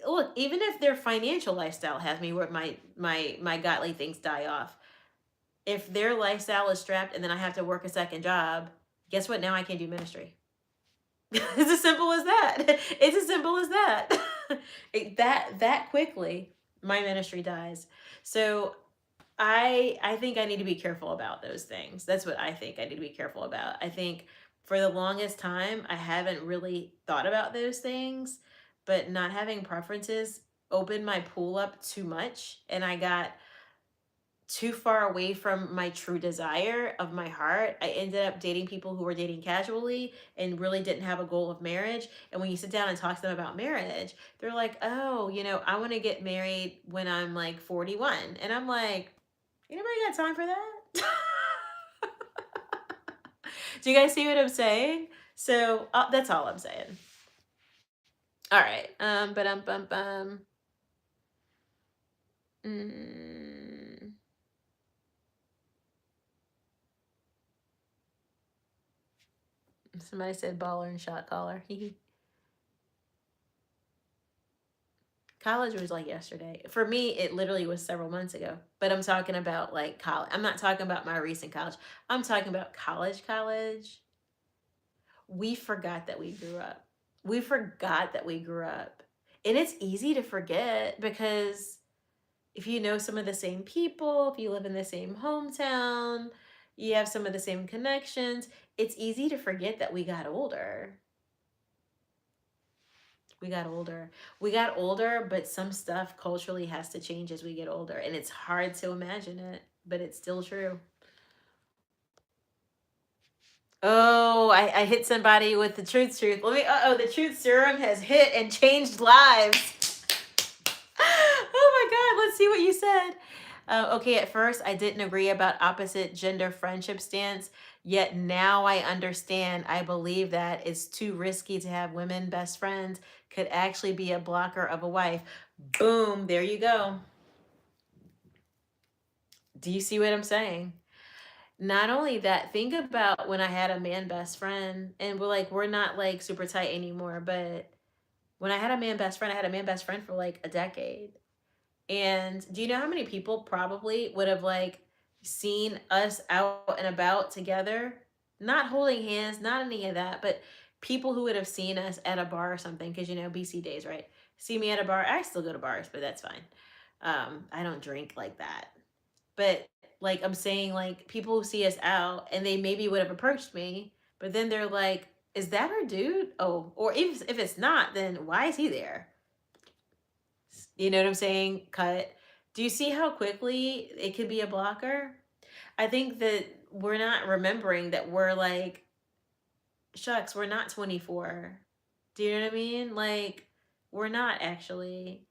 look, even if their financial lifestyle has me where my godly things die off. If their lifestyle is strapped and then I have to work a second job, guess what? Now I can't do ministry. It's as simple as that. It's as simple as that. That quickly, my ministry dies. So I think I need to be careful about those things. That's what I think I need to be careful about. I think for the longest time I haven't really thought about those things, but not having preferences opened my pool up too much, and I got too far away from my true desire of my heart. I ended up dating people who were dating casually and really didn't have a goal of marriage. And when you sit down and talk to them about marriage, they're like, oh, I want to get married when I'm like 41. And I'm like, anybody got time for that? Do you guys see what I'm saying? So that's all I'm saying. All right. But mm, Somebody said baller and shot caller. College was like yesterday. For me, it literally was several months ago. But I'm talking about like college. I'm not talking about my recent college. I'm talking about college. We forgot that we grew up. We forgot that we grew up. And it's easy to forget because if you know some of the same people, if you live in the same hometown, you have some of the same connections, it's easy to forget that we got older. We got older. We got older, but some stuff culturally has to change as we get older. And it's hard to imagine it, but it's still true. Oh, I hit somebody with the truth. The truth serum has hit and changed lives. Oh my God, let's see what you said. Okay, at first I didn't agree about opposite gender friendship stance, yet now I understand. I believe that it's too risky to have women best friends, could actually be a blocker of a wife. Boom, there you go. Do you see what I'm saying? Not only that, think about when I had a man best friend, and we're not like super tight anymore, but when I had a man best friend, I had a man best friend for like a decade. And do you know how many people probably would have like seen us out and about together? Not holding hands, not any of that, but people who would have seen us at a bar or something, because BC days, right? See me at a bar. I still go to bars, but that's fine. I don't drink like that. But like I'm saying, like people who see us out and they maybe would have approached me, but then they're like, is that our dude? Oh, or if it's not, then why is he there? You know what I'm saying? Cut. Do you see how quickly it can be a blocker? I think that we're not remembering that we're like, shucks, we're not 24. Do you know what I mean? Like, we're not actually.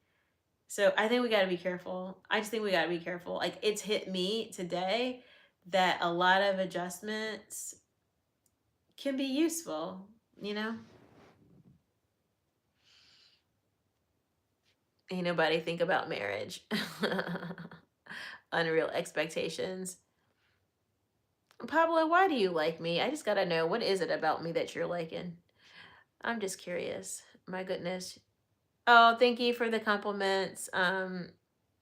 So I think we got to be careful. I just think we got to be careful. Like, it's hit me today that a lot of adjustments can be useful, you know? Ain't nobody think about marriage. Unreal expectations. Pablo, why do you like me? I just gotta know, what is it about me that you're liking? I'm just curious. My goodness. Oh, thank you for the compliments,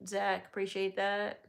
Zach. Appreciate that.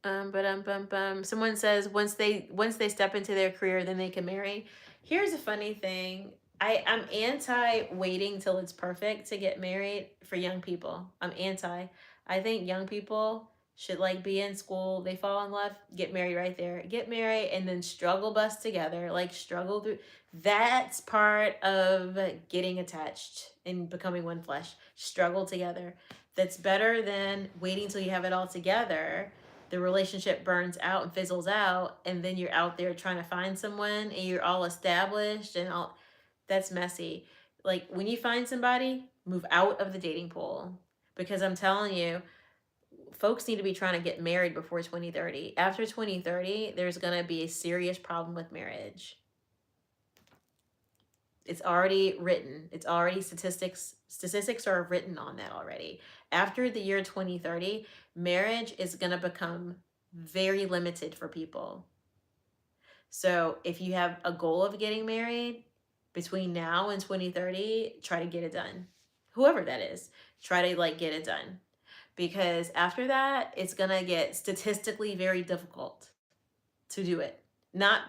Someone says once they step into their career, then they can marry. Here's a funny thing. I'm anti waiting till it's perfect to get married for young people. I'm anti. I think young people should like be in school, they fall in love, get married right there. Get married and then struggle bust together, like struggle through. That's part of getting attached and becoming one flesh. Struggle together. That's better than waiting till you have it all together, the relationship burns out and fizzles out, and then you're out there trying to find someone and you're all established and all. That's messy. Like when you find somebody, move out of the dating pool, because I'm telling you, folks need to be trying to get married before 2030. After 2030, there's going to be a serious problem with marriage. It's already written. It's already statistics are written on that already. After the year 2030, marriage is going to become very limited for people. So if you have a goal of getting married between now and 2030, try to get it done. Whoever that is, try to like get it done, because after that, it's going to get statistically very difficult to do it. Not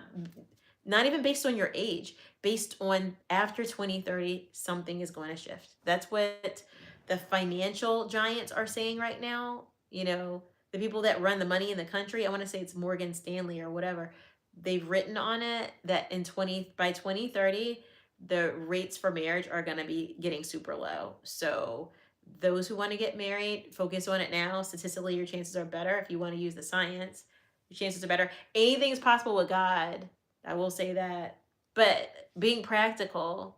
even based on your age, based on after 2030, something is going to shift. That's what the financial giants are saying right now. The people that run the money in the country, I want to say it's Morgan Stanley or whatever. They've written on it that by 2030, the rates for marriage are going to be getting super low. So those who want to get married, focus on it now. Statistically, your chances are better. If you want to use the science, your chances are better. Anything's possible with God. I will say that. But being practical,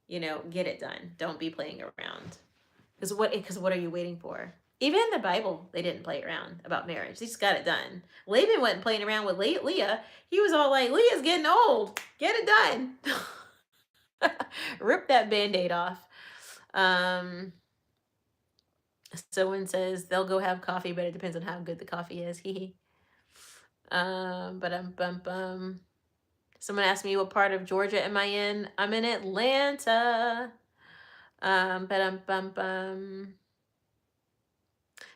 get it done. Don't be playing around. Because what are you waiting for? Even in the Bible, they didn't play around about marriage. They just got it done. Laban wasn't playing around with Leah. He was all like, Leah's getting old. Get it done. Rip that band-aid off. Someone says they'll go have coffee, but it depends on how good the coffee is. Hee bum. Someone asked me what part of Georgia am I in. I'm in Atlanta. Bum.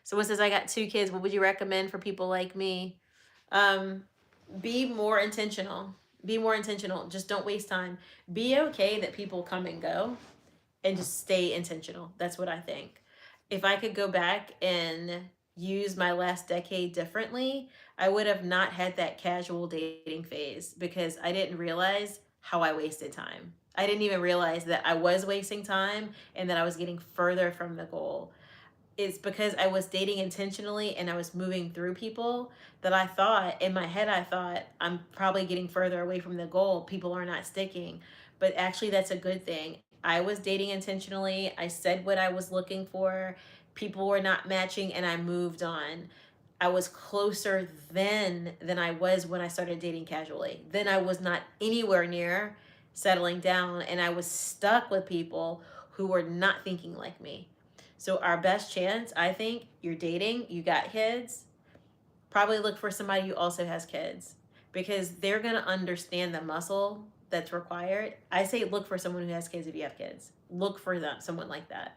Someone says I got 2 kids. What would you recommend for people like me? Be more intentional. Be more intentional. Just don't waste time. Be okay that people come and go, and just stay intentional. That's what I think. If I could go back and use my last decade differently, I would have not had that casual dating phase, because I didn't realize how I wasted time. I didn't even realize that I was wasting time and that I was getting further from the goal. It's because I was dating intentionally and I was moving through people that I thought, in my head, I thought I'm probably getting further away from the goal. People are not sticking. But actually, that's a good thing. I was dating intentionally. I said what I was looking for. People were not matching and I moved on. I was closer then than I was when I started dating casually. Then I was not anywhere near settling down, and I was stuck with people who were not thinking like me. So our best chance, I think, you're dating, you got kids, probably look for somebody who also has kids, because they're going to understand the muscle that's required. I say look for someone who has kids if you have kids. Look for someone like that.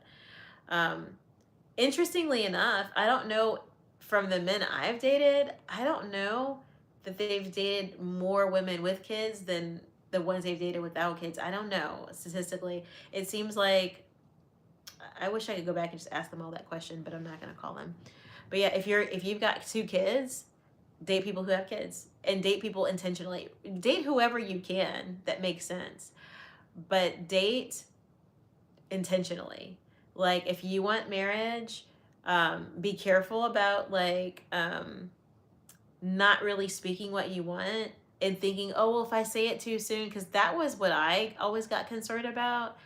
Interestingly enough, I don't know, from the men I've dated, I don't know that they've dated more women with kids than the ones they've dated without kids. I don't know. Statistically, it seems like, I wish I could go back and just ask them all that question, but I'm not going to call them. But yeah, if you've got 2 kids, date people who have kids, and date people intentionally. Date whoever you can that makes sense, but date intentionally. Like if you want marriage, be careful about not really speaking what you want and thinking, oh, well, if I say it too soon, because that was what I always got concerned about,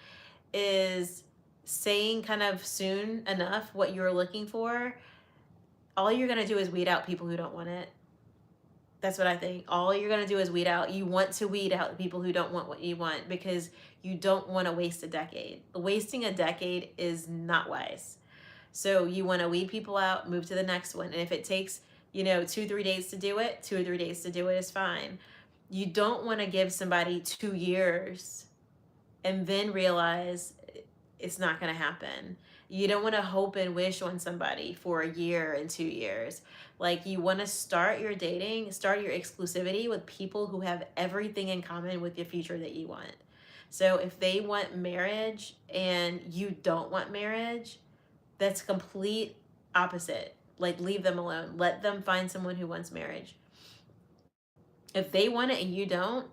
is saying kind of soon enough what you're looking for. All you're going to do is weed out people who don't want it. That's what I think. All you're going to do is weed out. You want to weed out the people who don't want what you want, because you don't want to waste a decade. Wasting a decade is not wise. So you want to weed people out, move to the next one. And if it takes, 2-3 days to do it, 2 or 3 days to do it is fine. You don't want to give somebody 2 years and then realize it's not going to happen. You don't want to hope and wish on somebody for a year and 2 years. Like, you want to start your dating, start your exclusivity with people who have everything in common with your future that you want. So if they want marriage and you don't want marriage, that's complete opposite. Like, leave them alone. Let them find someone who wants marriage. If they want it and you don't,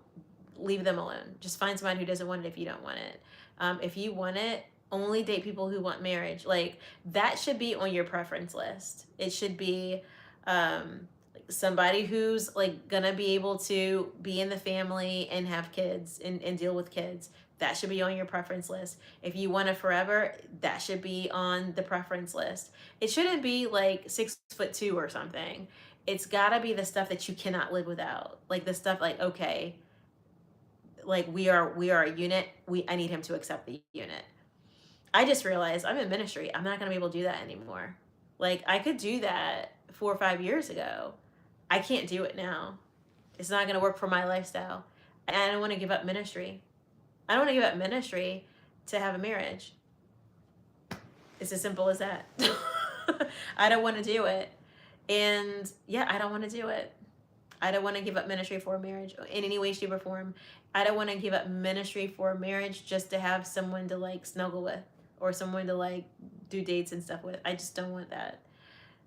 leave them alone. Just find someone who doesn't want it if you don't want it. If you want it, only date people who want marriage. Like, that should be on your preference list. It should be somebody who's like gonna be able to be in the family and have kids and deal with kids. That should be on your preference list. If you want it forever, that should be on the preference list. It shouldn't be like 6'2" or something. It's gotta be the stuff that you cannot live without. Like the stuff like, okay, like we are a unit. I need him to accept the unit. I just realized I'm in ministry. I'm not gonna be able to do that anymore. Like, I could do that 4 or 5 years ago. I can't do it now. It's not gonna work for my lifestyle. And I don't want to give up ministry. I don't want to give up ministry to have a marriage. It's as simple as that. I don't want to do it. And yeah, I don't want to do it. I don't want to give up ministry for a marriage in any way, shape, or form. I don't want to give up ministry for a marriage just to have someone to like snuggle with or someone to like do dates and stuff with. I just don't want that.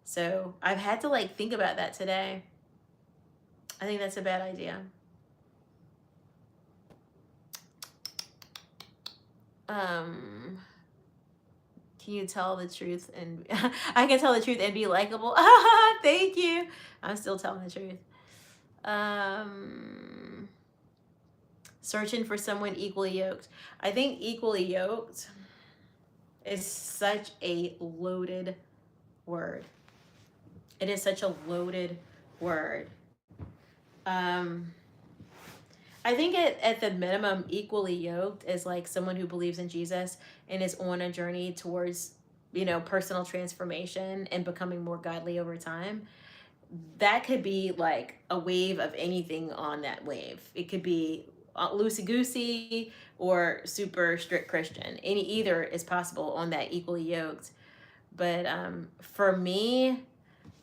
So I've had to like think about that today. I think that's a bad idea. Can you tell the truth and I can tell the truth and be likable? Thank you. I'm still telling the truth. Searching for someone equally yoked. I think equally yoked is such a loaded word. It is such a loaded word. I think at the minimum, equally yoked is like someone who believes in Jesus and is on a journey towards, personal transformation and becoming more godly over time. That could be like a wave of anything on that wave. It could be loosey goosey or super strict Christian. Either is possible on that equally yoked. But for me,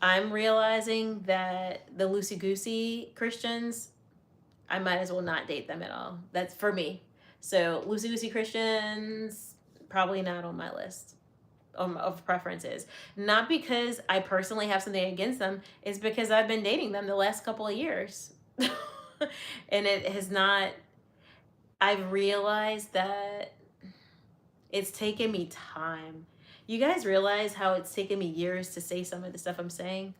I'm realizing that the loosey goosey Christians, I might as well not date them at all. That's for me. So loosey goosey Christians, probably not on my list of preferences. Not because I personally have something against them, it's because I've been dating them the last couple of years. And it has not, I've realized that it's taken me time. You guys realize how it's taken me years to say some of the stuff I'm saying?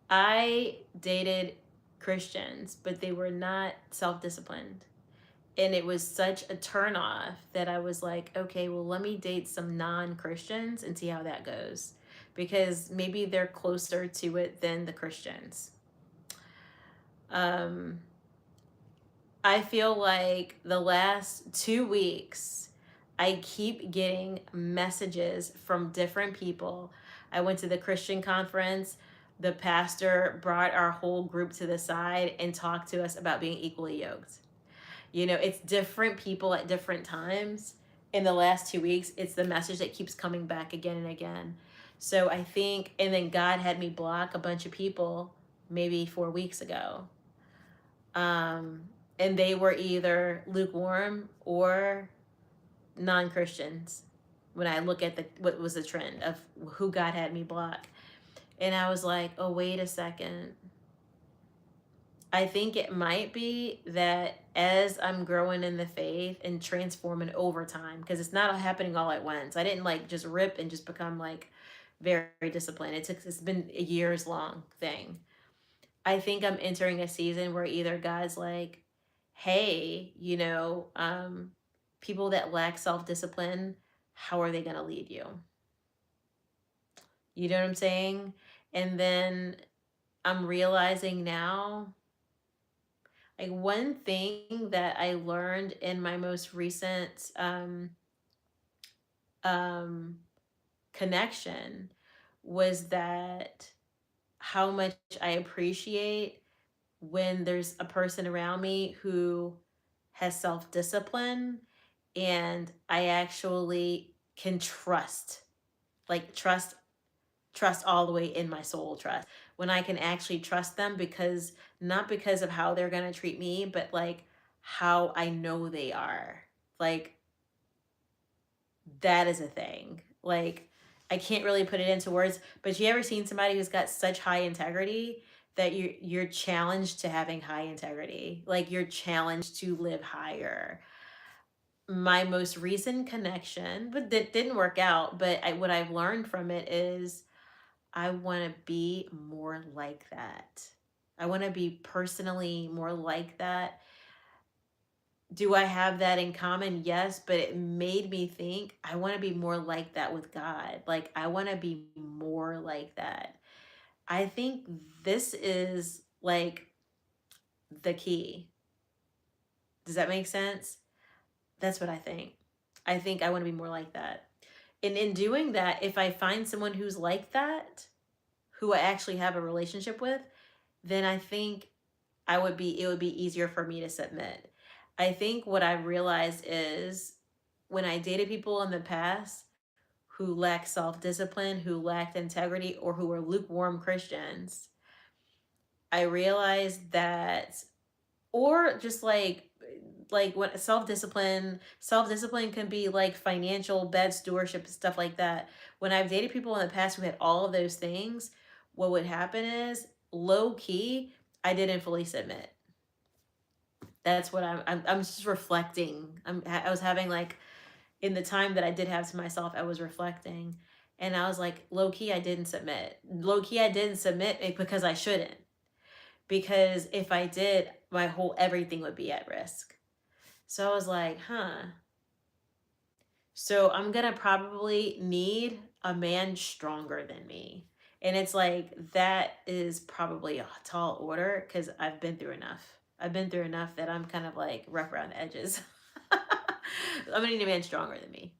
I dated Christians, but they were not self-disciplined. And it was such a turnoff that I was like, okay, well, let me date some non-Christians and see how that goes. Because maybe they're closer to it than the Christians. I feel like the last 2 weeks, I keep getting messages from different people. I went to the Christian conference. The pastor brought our whole group to the side and talked to us about being equally yoked. It's different people at different times. In the last 2 weeks, it's the message that keeps coming back again and again. So I think, and then God had me block a bunch of people maybe 4 weeks ago. And they were either lukewarm or non-Christians when I look at what was the trend of who God had me block. And I was like, oh, wait a second. I think it might be that as I'm growing in the faith and transforming over time, because it's not happening all at once. I didn't like just rip and just become like very disciplined. It's been a years long thing. I think I'm entering a season where either God's like, hey, people that lack self-discipline, how are they going to lead you? You know what I'm saying? And then I'm realizing now, like, one thing that I learned in my most recent connection was that how much I appreciate when there's a person around me who has self-discipline and I actually can trust, like trust all the way in my soul, trust. When I can actually trust them, because not because of how they're going to treat me, but like how I know they are. Like that is a thing. Like I can't really put it into words, but you ever seen somebody who's got such high integrity that you're challenged to having high integrity? Like you're challenged to live higher. My most recent connection, but that didn't work out, but what I've learned from it is I want to be more like that. I want to be personally more like that. Do I have that in common? Yes, but it made me think I want to be more like that with God. Like, I want to be more like that. I think this is like the key. Does that make sense? That's what I think. I think I want to be more like that. And in doing that, if I find someone who's like that, who I actually have a relationship with, then I think it would be easier for me to submit. I think what I've realized is when I dated people in the past who lacked self-discipline, who lacked integrity, or who were lukewarm Christians, I realized that, or just like what self-discipline can be like financial bad stewardship, stuff like that. When I've dated people in the past who had all of those things, what would happen is low key I didn't fully submit. That's what I'm just reflecting. I was having like, in the time that I did have to myself, I was reflecting, and I was like, low key I didn't submit. Low key I didn't submit because I shouldn't. Because if I did, my whole everything would be at risk. So I was like, huh. So I'm gonna probably need a man stronger than me. And it's like that is probably a tall order because I've been through enough. I've been through enough that I'm kind of like rough around the edges. I'm gonna need a man stronger than me.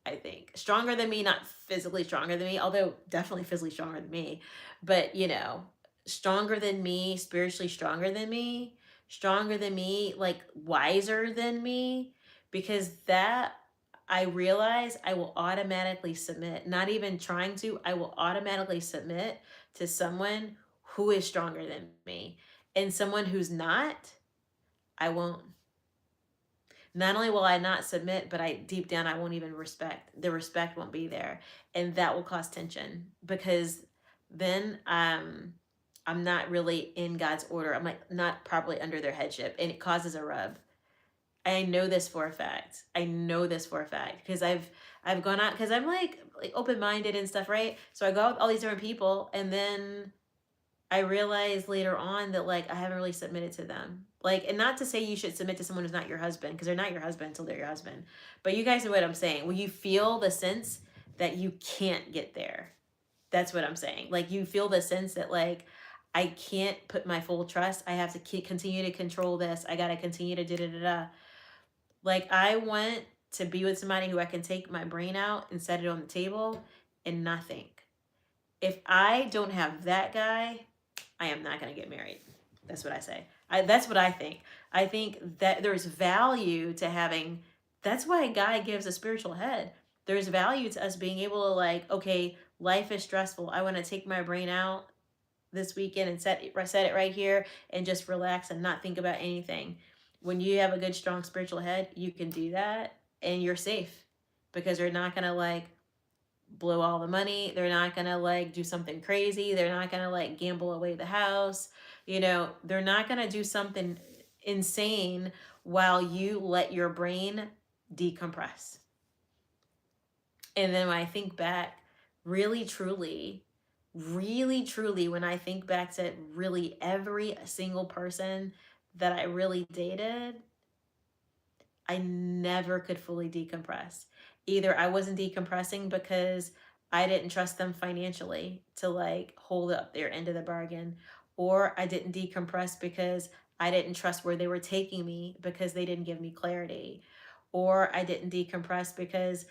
I think stronger than me, not physically stronger than me, although definitely physically stronger than me, but stronger than me, spiritually stronger than me, like wiser than me, because that I realize I will automatically submit, not even trying to, I will automatically submit to someone who is stronger than me. And someone who's not, I won't. Not only will I not submit, but I deep down I won't even respect. The respect won't be there, and that will cause tension because then I'm not really in God's order. I'm like not properly under their headship, and it causes a rub. I know this for a fact. I know this for a fact because I've gone out because I'm like open minded and stuff, right? So I go out with all these different people, and then I realized later on that like I haven't really submitted to them. Like, and not to say you should submit to someone who's not your husband, because they're not your husband until they're your husband. But you guys know what I'm saying. When you feel the sense that you can't get there, that's what I'm saying. Like you feel the sense that like I can't put my full trust. I have to continue to control this. I got to continue to da da da da. Like I want to be with somebody who I can take my brain out and set it on the table and not think. If I don't have that guy, I am not going to get married. That's what I say. That's what I think. I think that there's value to having, that's why God gives a spiritual head. There's value to us being able to like, okay, life is stressful. I want to take my brain out this weekend and set it right here and just relax and not think about anything. When you have a good, strong spiritual head, you can do that and you're safe because you're not going to like blow all the money. They're not going to like do something crazy. They're not going to like gamble away the house. They're not going to do something insane while you let your brain decompress. And then when I think back, really truly, when I think back to really every single person that I really dated, I never could fully decompress. Either I wasn't decompressing because I didn't trust them financially to like hold up their end of the bargain, or I didn't decompress because I didn't trust where they were taking me because they didn't give me clarity, or I didn't decompress because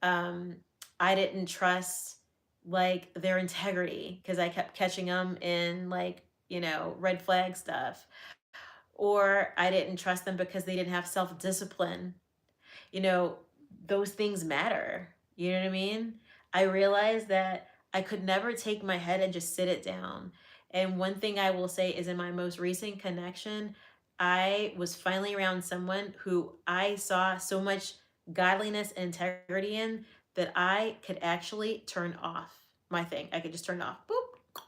um, I didn't trust like their integrity because I kept catching them in like, red flag stuff, or I didn't trust them because they didn't have self discipline. you know, those things matter. You know what I mean? I realized that I could never take my head and just sit it down. And one thing I will say is in my most recent connection, I was finally around someone who I saw so much godliness and integrity in that I could actually turn off my thing. I could just turn it off. Boop.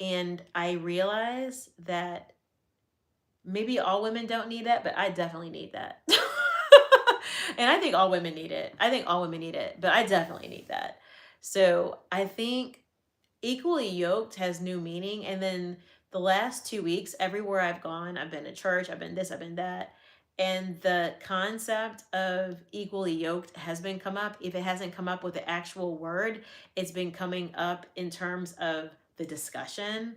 And I realized that maybe all women don't need that, but I definitely need that. And I think all women need it. I think all women need it, but I definitely need that. So I think equally yoked has new meaning. And then the last 2 weeks, everywhere I've gone, I've been to church, I've been this, I've been that. And the concept of equally yoked has been come up. If it hasn't come up with the actual word, it's been coming up in terms of the discussion.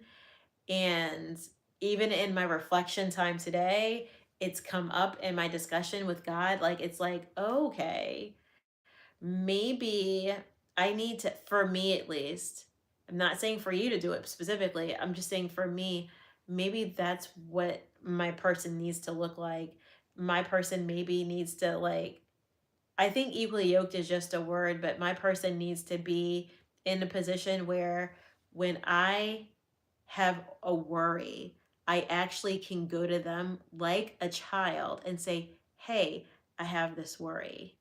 And even in my reflection time today, it's come up in my discussion with God. Like, it's like, okay, maybe I need to, for me at least, I'm not saying for you to do it specifically, I'm just saying for me, maybe that's what my person needs to look like. My person maybe needs to, like, I think equally yoked is just a word, but my person needs to be in a position where when I have a worry, I actually can go to them like a child and say, hey, I have this worry.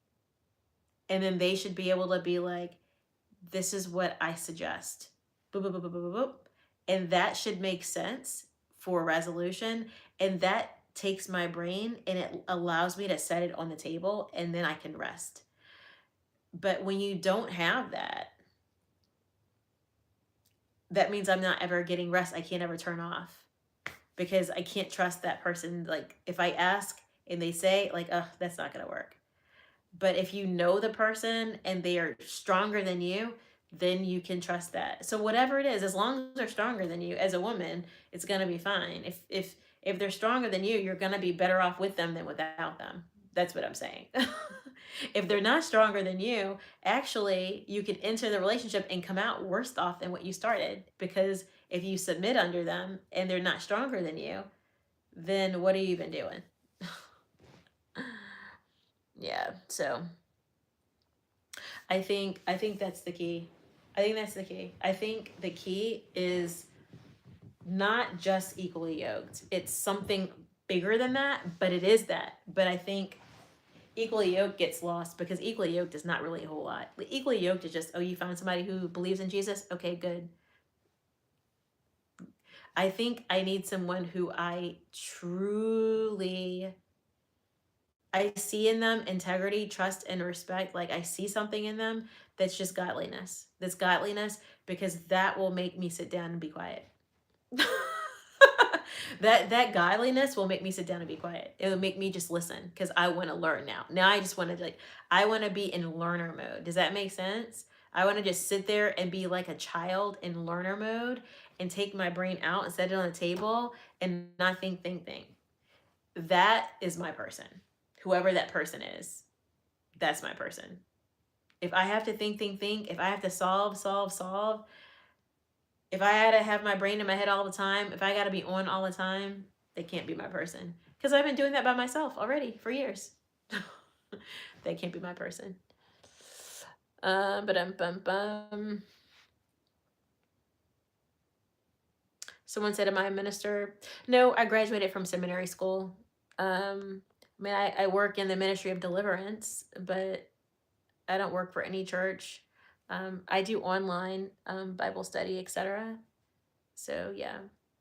And then they should be able to be like, this is what I suggest. Boop, boop, boop, boop, boop, boop. And that should make sense for resolution. And that takes my brain and it allows me to set it on the table and then I can rest. But when you don't have that, that means I'm not ever getting rest. I can't ever turn off because I can't trust that person. Like if I ask and they say like, oh, that's not going to work. But if you know the person and they are stronger than you, then you can trust that. So whatever it is, as long as they're stronger than you as a woman, it's going to be fine. If they're stronger than you're going to be better off with them than without them. That's what I'm saying. If they're not stronger than you, actually, you could enter the relationship and come out worse off than what you started. Because if you submit under them and they're not stronger than you, then what are you even doing? Yeah, so I think that's the key. I think that's the key. I think the key is not just equally yoked. It's something bigger than that, but it is that. But I think equally yoked gets lost because equally yoked is not really a whole lot. Equally yoked is just, oh, you found somebody who believes in Jesus? Okay, good. I think I need someone who I see in them integrity, trust, and respect. Like I see something in them that's just godliness. That's godliness because that will make me sit down and be quiet. That godliness will make me sit down and be quiet. It will make me just listen because I want to learn now. Now I just want to I want to be in learner mode. Does that make sense? I want to just sit there and be like a child in learner mode and take my brain out and set it on the table and not think. That is my person. Whoever that person is, that's my person. If I have to think, if I have to solve, if I had to have my brain in my head all the time, if I got to be on all the time, they can't be my person. Because I've been doing that by myself already for years. They can't be my person. Someone said, am I a minister? No, I graduated from seminary school. I mean, I work in the ministry of deliverance, but I don't work for any church. I do online Bible study, etc. So yeah,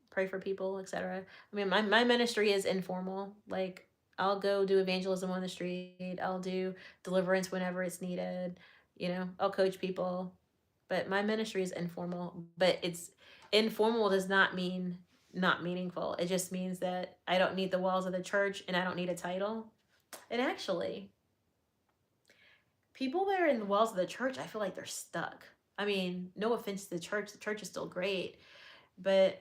pray for people, etc. I mean, my ministry is informal. Like I'll go do evangelism on the street. I'll do deliverance whenever it's needed. You know, I'll coach people. But my ministry is informal. But it's informal does not mean not meaningful. It just means that I don't need the walls of the church and I don't need a title. And actually, people that are in the walls of the church, I feel like they're stuck. I mean, no offense to the church is still great, but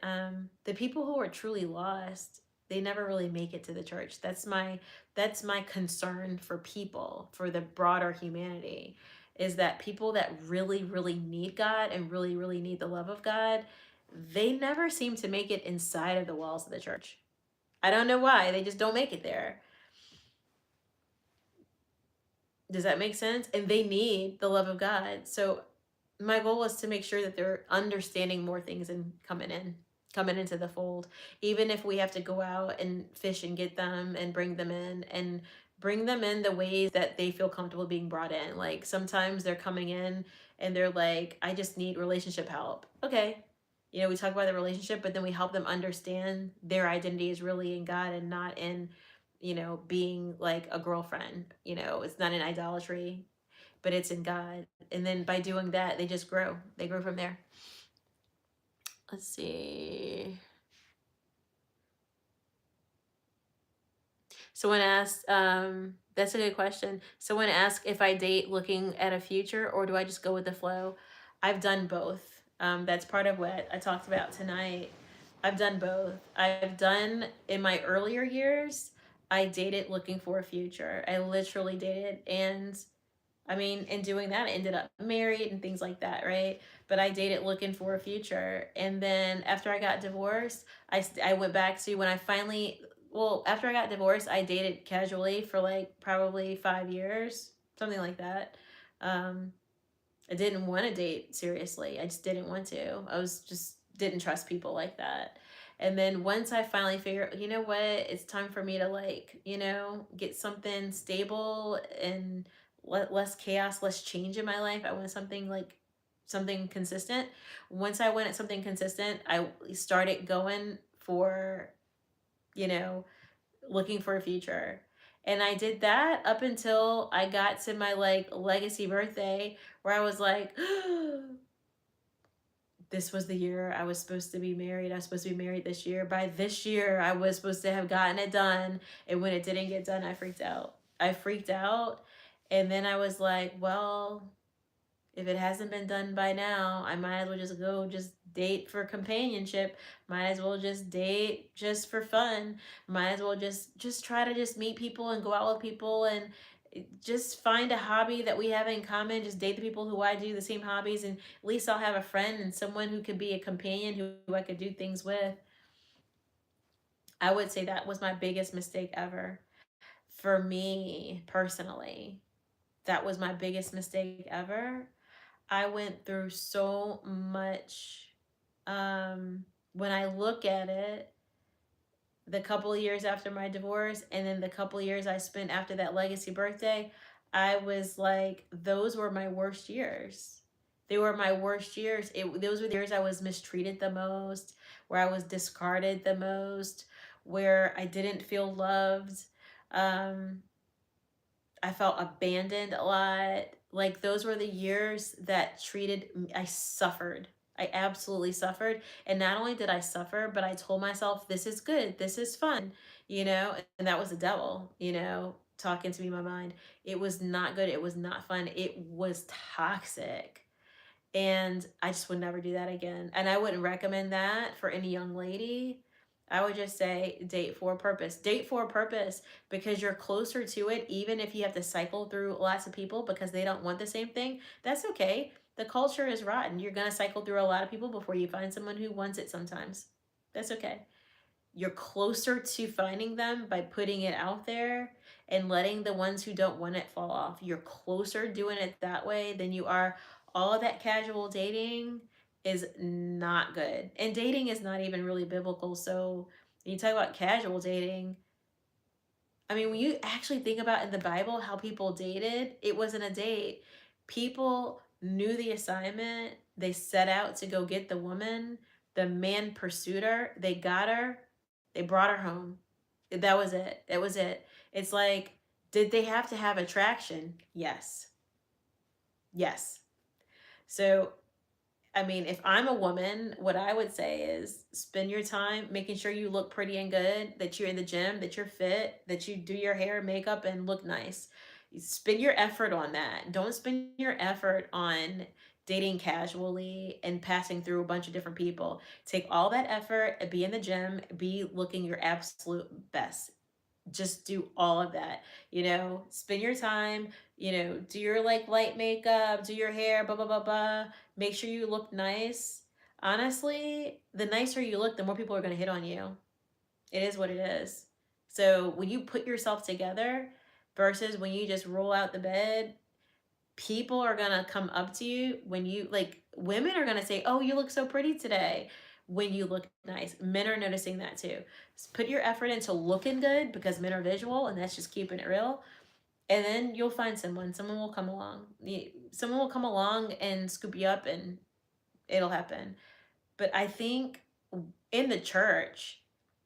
the people who are truly lost, they never really make it to the church. That's my concern for people, for the broader humanity, is that people that really really need God and really really need the love of God, they never seem to make it inside of the walls of the church. I don't know why, they just don't make it there. Does that make sense? And they need the love of God. So my goal is to make sure that they're understanding more things and coming into the fold. Even if we have to go out and fish and get them and bring them in the ways that they feel comfortable being brought in. Like sometimes they're coming in and they're like, I just need relationship help. Okay. You know, we talk about the relationship, but then we help them understand their identity is really in God and not in, you know, being like a girlfriend. You know, it's not in idolatry, but it's in God. And then by doing that, they just grow. They grow from there. Let's see. Someone asked, that's a good question. Someone asked if I date looking at a future or do I just go with the flow? I've done both. That's part of what I talked about tonight. I've done both. I've done in my earlier years, I dated looking for a future. I literally dated, and I mean, in doing that, I ended up married and things like that, right? But I dated looking for a future. And then after I got divorced, I went back to when I finally, well, after I got divorced, I dated casually for like probably 5 years, something like that. Um, I didn't want to date seriously. I just didn't want to. I was just didn't trust people like that. And then once I finally figured, you know what, it's time for me to like, you know, get something stable and less chaos, less change in my life. I want something like something consistent. Once I went at something consistent, I started going for, you know, looking for a future. And I did that up until I got to my like legacy birthday where I was like, this was the year I was supposed to be married. I was supposed to be married this year. By this year, I was supposed to have gotten it done. And when it didn't get done, I freaked out. I freaked out. And then I was like, well, if it hasn't been done by now, I might as well just go just date for companionship. Might as well just date just for fun. Might as well just try to just meet people and go out with people and just find a hobby that we have in common. Just date the people who I do the same hobbies, and at least I'll have a friend and someone who could be a companion who I could do things with. I would say that was my biggest mistake ever. For me personally, that was my biggest mistake ever. I went through so much. When I look at it, the couple of years after my divorce and then the couple of years I spent after that legacy birthday, I was like, those were my worst years. They were my worst years. Those were the years I was mistreated the most, where I was discarded the most, where I didn't feel loved. Um, I felt abandoned a lot. Like those were the years that treated me, I suffered. I absolutely suffered. And not only did I suffer, but I told myself, this is good. This is fun, you know? And that was the devil, you know, talking to me in my mind. It was not good. It was not fun. It was toxic. And I just would never do that again. And I wouldn't recommend that for any young lady. I would just say date for a purpose. Date for a purpose because you're closer to it, even if you have to cycle through lots of people because they don't want the same thing. That's okay. The culture is rotten. You're going to cycle through a lot of people before you find someone who wants it sometimes. That's okay. You're closer to finding them by putting it out there and letting the ones who don't want it fall off. You're closer doing it that way than you are all of that casual dating is not good. And dating is not even really biblical. So when you talk about casual dating, I mean, when you actually think about in the Bible how people dated, it wasn't a date. People knew the assignment. They set out to go get the woman. The man pursued her. They got her. They brought her home. That was it. That was it. It's like, did they have to have attraction? Yes. Yes. So I mean, if I'm a woman, what I would say is spend your time making sure you look pretty and good, that you're in the gym, that you're fit, that you do your hair, makeup, and look nice. You spend your effort on that. Don't spend your effort on dating casually and passing through a bunch of different people. Take all that effort, be in the gym, be looking your absolute best. Just do all of that, you know, spend your time, you know, do your like light makeup, do your hair, blah blah blah blah, make sure you look nice. Honestly, the nicer you look, the more people are going to hit on you. It is what it is. So when you put yourself together, versus when you just roll out the bed, people are gonna come up to you when you like women are gonna say, "Oh, you look so pretty today," when you look nice. Men are noticing that too. Put your effort into looking good because men are visual, and that's just keeping it real. And then you'll find someone. Someone will come along. Someone will come along and scoop you up, and it'll happen. But I think in the church,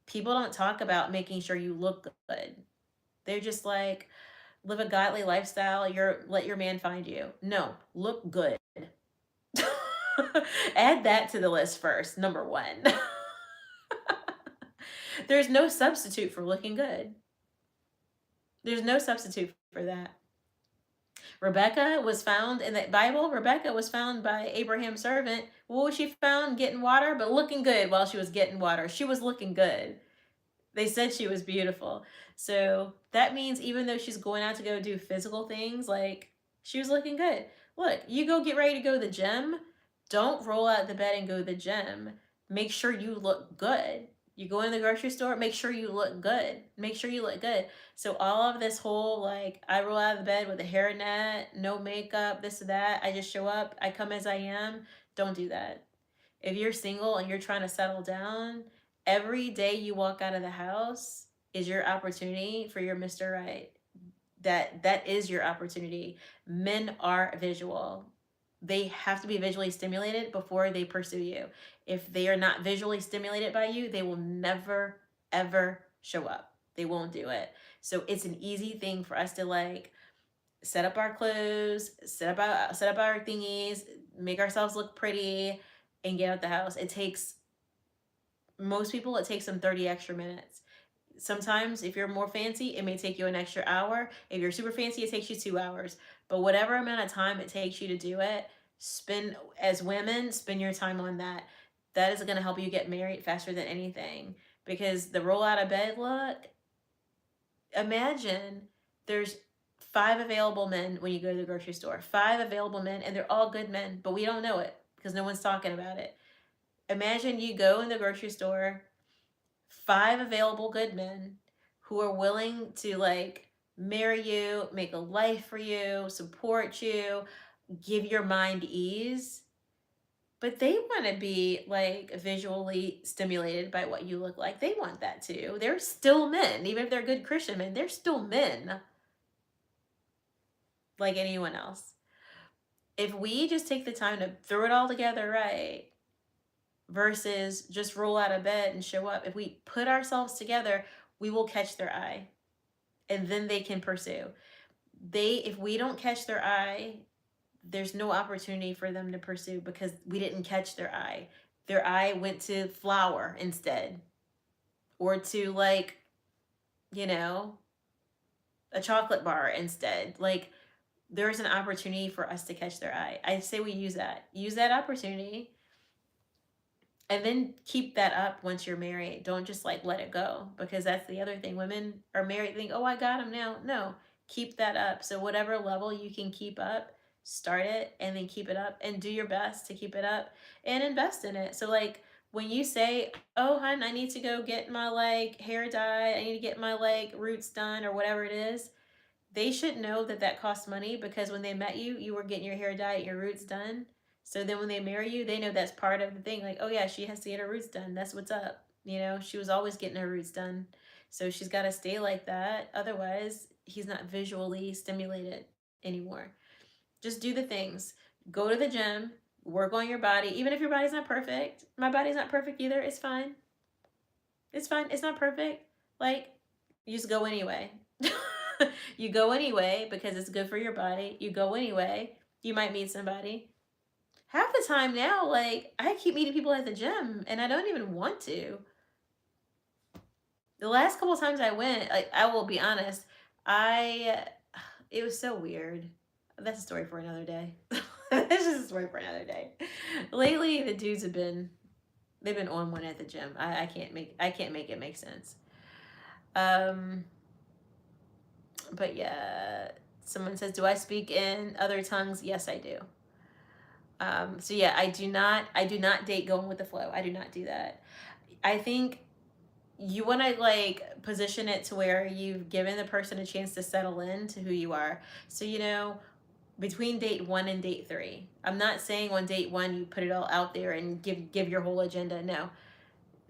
people don't talk about making sure you look good. They're just like, live a godly lifestyle. Let your man find you. No, look good. Add that to the list first. Number one. There's no substitute for looking good. There's no substitute for that. Rebecca was found in the Bible. Rebecca was found by Abraham's servant. What was she found? Getting water, but looking good while she was getting water. She was looking good. They said she was beautiful. So that means even though she's going out to go do physical things, like she was looking good. Look, you go get ready to go to the gym. Don't roll out of the bed and go to the gym. Make sure you look good. You go in the grocery store, make sure you look good. Make sure you look good. So all of this whole like I roll out of the bed with a hairnet, no makeup, this or that. I just show up. I come as I am. Don't do that. If you're single and you're trying to settle down, every day you walk out of the house is your opportunity for your Mr. Right. That is your opportunity. Men are visual. They have to be visually stimulated before they pursue you. If they are not visually stimulated by you, they will never ever show up. They won't do it. So it's an easy thing for us to like set up our clothes, set up our thingies, make ourselves look pretty, and get out the house. It takes most people it takes them 30 extra minutes. Sometimes if you're more fancy, it may take you an extra hour. If you're super fancy, it takes you 2 hours. But whatever amount of time it takes you to do it, spend your time on that. That is going to help you get married faster than anything. Because the roll out of bed look, imagine there's 5 available men when you go to the grocery store. 5 available men, and they're all good men, but we don't know it because no one's talking about it. Imagine you go in the grocery store, 5 available good men who are willing to like marry you, make a life for you, support you, give your mind ease. But they want to be like visually stimulated by what you look like. They want that too. They're still men, even if they're good Christian men, they're still men like anyone else. If we just take the time to throw it all together right, versus just roll out of bed and show up. If we put ourselves together, we will catch their eye and then they can pursue. If we don't catch their eye, there's no opportunity for them to pursue because we didn't catch their eye. Their eye went to flour instead, or to like, you know, a chocolate bar instead. Like there's an opportunity for us to catch their eye. I say we use that opportunity, and then keep that up once you're married. Don't just like let it go, because that's the other thing. Women are married, think, oh, I got him now. No, keep that up. So whatever level you can keep up, start it and then keep it up and do your best to keep it up and invest in it. So like when you say, oh, hun, I need to go get my like hair dyed, I need to get my like roots done or whatever it is, they should know that that costs money, because when they met you, you were getting your hair dyed, your roots done. So then when they marry you, they know that's part of the thing. Like, oh yeah, she has to get her roots done. That's what's up. You know, she was always getting her roots done. So she's got to stay like that. Otherwise, he's not visually stimulated anymore. Just do the things. Go to the gym, work on your body. Even if your body's not perfect, my body's not perfect either. It's fine. It's fine. It's not perfect. Like, you just go anyway. You go anyway because it's good for your body. You go anyway. You might meet somebody. Half the time now, like, I keep meeting people at the gym and I don't even want to. The last couple times I went, like, I will be honest, it was so weird. That's a story for another day. That's just a story for another day. Lately, the dudes they've been on one at the gym. I can't make it make sense. But yeah, someone says, do I speak in other tongues? Yes, I do. So yeah, I do not date going with the flow. I do not do that. I think you want to like position it to where you've given the person a chance to settle into who you are. So, between date 1 and date 3, I'm not saying on date 1 you put it all out there and give your whole agenda. No.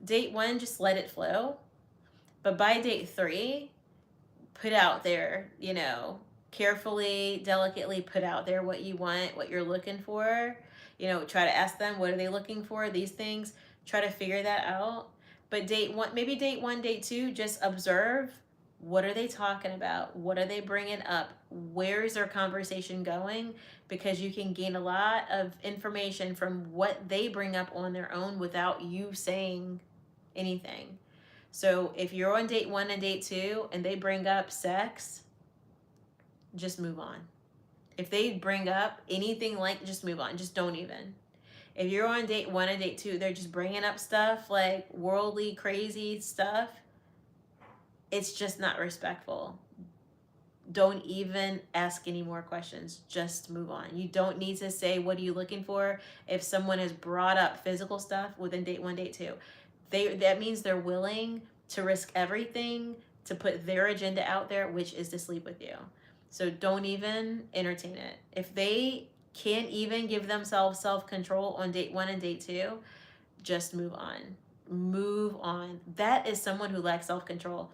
Date 1, just let it flow. But by date 3, put out there, carefully, delicately put out there what you want, what you're looking for. Try to ask them, what are they looking for? These things. Try to figure that out. But date 1, maybe date 1, date 2, just observe. What are they talking about? What are they bringing up? Where is their conversation going? Because you can gain a lot of information from what they bring up on their own without you saying anything. So if you're on date 1 and date 2 and they bring up sex, just move on. If they bring up anything like, just move on. Just don't even. If you're on date 1 and date 2, they're just bringing up stuff like worldly, crazy stuff, it's just not respectful. Don't even ask any more questions. Just move on. You don't need to say, what are you looking for? If someone has brought up physical stuff within date 1, date 2, that means they're willing to risk everything to put their agenda out there, which is to sleep with you. So don't even entertain it. If they can't even give themselves self-control on date 1 and date 2, just move on. Move on. That is someone who lacks self-control.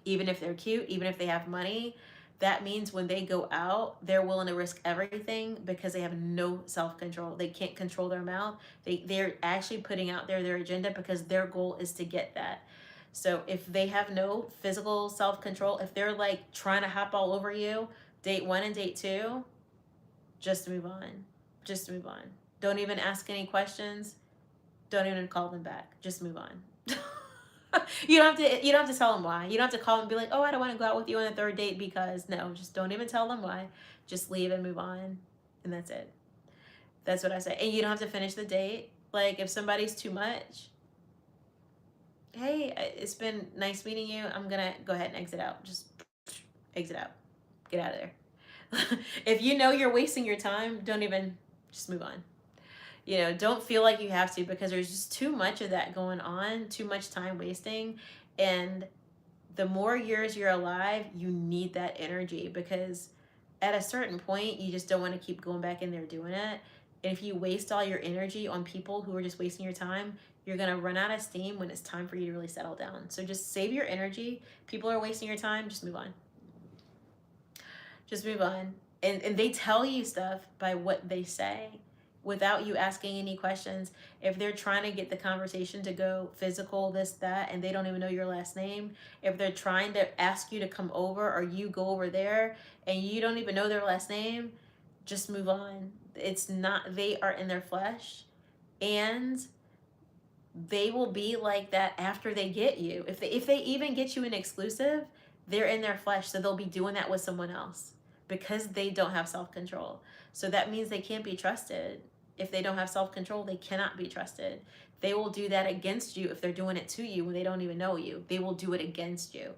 Even if they're cute, even if they have money, that means when they go out, they're willing to risk everything because they have no self-control. They can't control their mouth. They're actually putting out there their agenda because their goal is to get that. So if they have no physical self-control, if they're like trying to hop all over you, date 1 and date 2, just move on. Just move on. Don't even ask any questions. Don't even call them back. Just move on. You don't have to tell them why. You don't have to call them and be like, oh, I don't want to go out with you on the 3rd date because. No, just don't even tell them why. Just leave and move on. And that's it. That's what I say. And you don't have to finish the date. Like, if somebody's too much, hey, it's been nice meeting you. I'm going to go ahead and exit out. Just exit out. Get out of there. If you know you're wasting your time, don't even, just move on. Don't feel like you have to, because there's just too much of that going on, too much time wasting. And the more years you're alive, you need that energy, because at a certain point, you just don't want to keep going back in there doing it. And if you waste all your energy on people who are just wasting your time, you're going to run out of steam when it's time for you to really settle down. So just save your energy. People are wasting your time, just move on. Just move on. And they tell you stuff by what they say, without you asking any questions. If they're trying to get the conversation to go physical, this, that, and they don't even know your last name, if they're trying to ask you to come over or you go over there and you don't even know their last name, just move on. It's not, they are in their flesh, and they will be like that after they get you. If they even get you an exclusive, they're in their flesh, so they'll be doing that with someone else because they don't have self-control. So that means they can't be trusted. If they don't have self-control, they cannot be trusted. They will do that against you if they're doing it to you when they don't even know you. They will do it against you.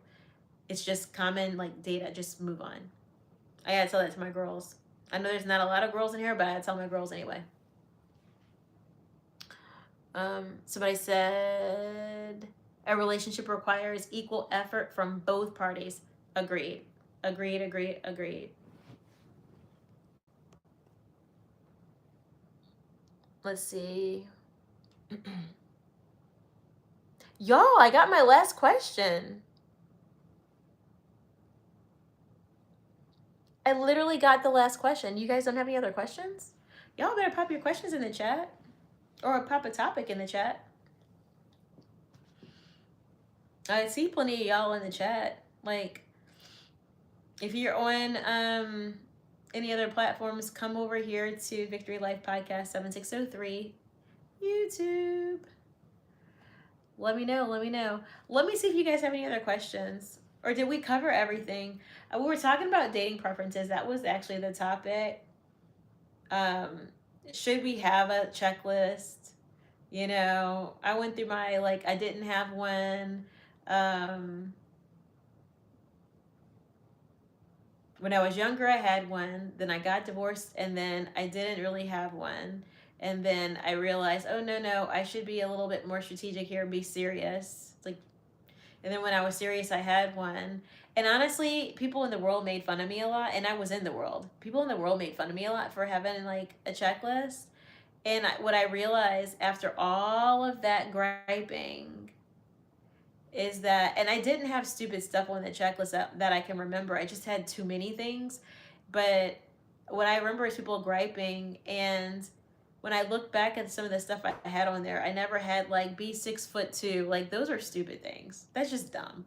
It's just common data. Just move on. I gotta tell that to my girls. I know there's not a lot of girls in here, but I gotta tell my girls anyway. Somebody said a relationship requires equal effort from both parties. Agreed. Let's see. Y'all, I got my last question. I literally got the last question. You guys don't have any other questions? Y'all better pop your questions in the chat, or pop a topic in the chat. I see plenty of y'all in the chat. If you're on any other platforms, come over here to Victory Life Podcast 7603 YouTube. Let me know. Let me see if you guys have any other questions. Or did we cover everything? We were talking about dating preferences. That was actually the topic. Should we have a checklist? I went through my, I didn't have one. When I was younger, I had one. Then I got divorced, and then I didn't really have one. And then I realized, oh, no, I should be a little bit more strategic here and be serious. It's like, And then when I was serious, I had one. And honestly, people in the world made fun of me a lot, and I was in the world. People in the world made fun of me a lot for having like a checklist. And what I realized after all of that griping is that, and I didn't have stupid stuff on the checklist that I can remember. I just had too many things. But what I remember is people griping, and when I look back at some of the stuff I had on there, I never had like be 6'2". Like those are stupid things. That's just dumb.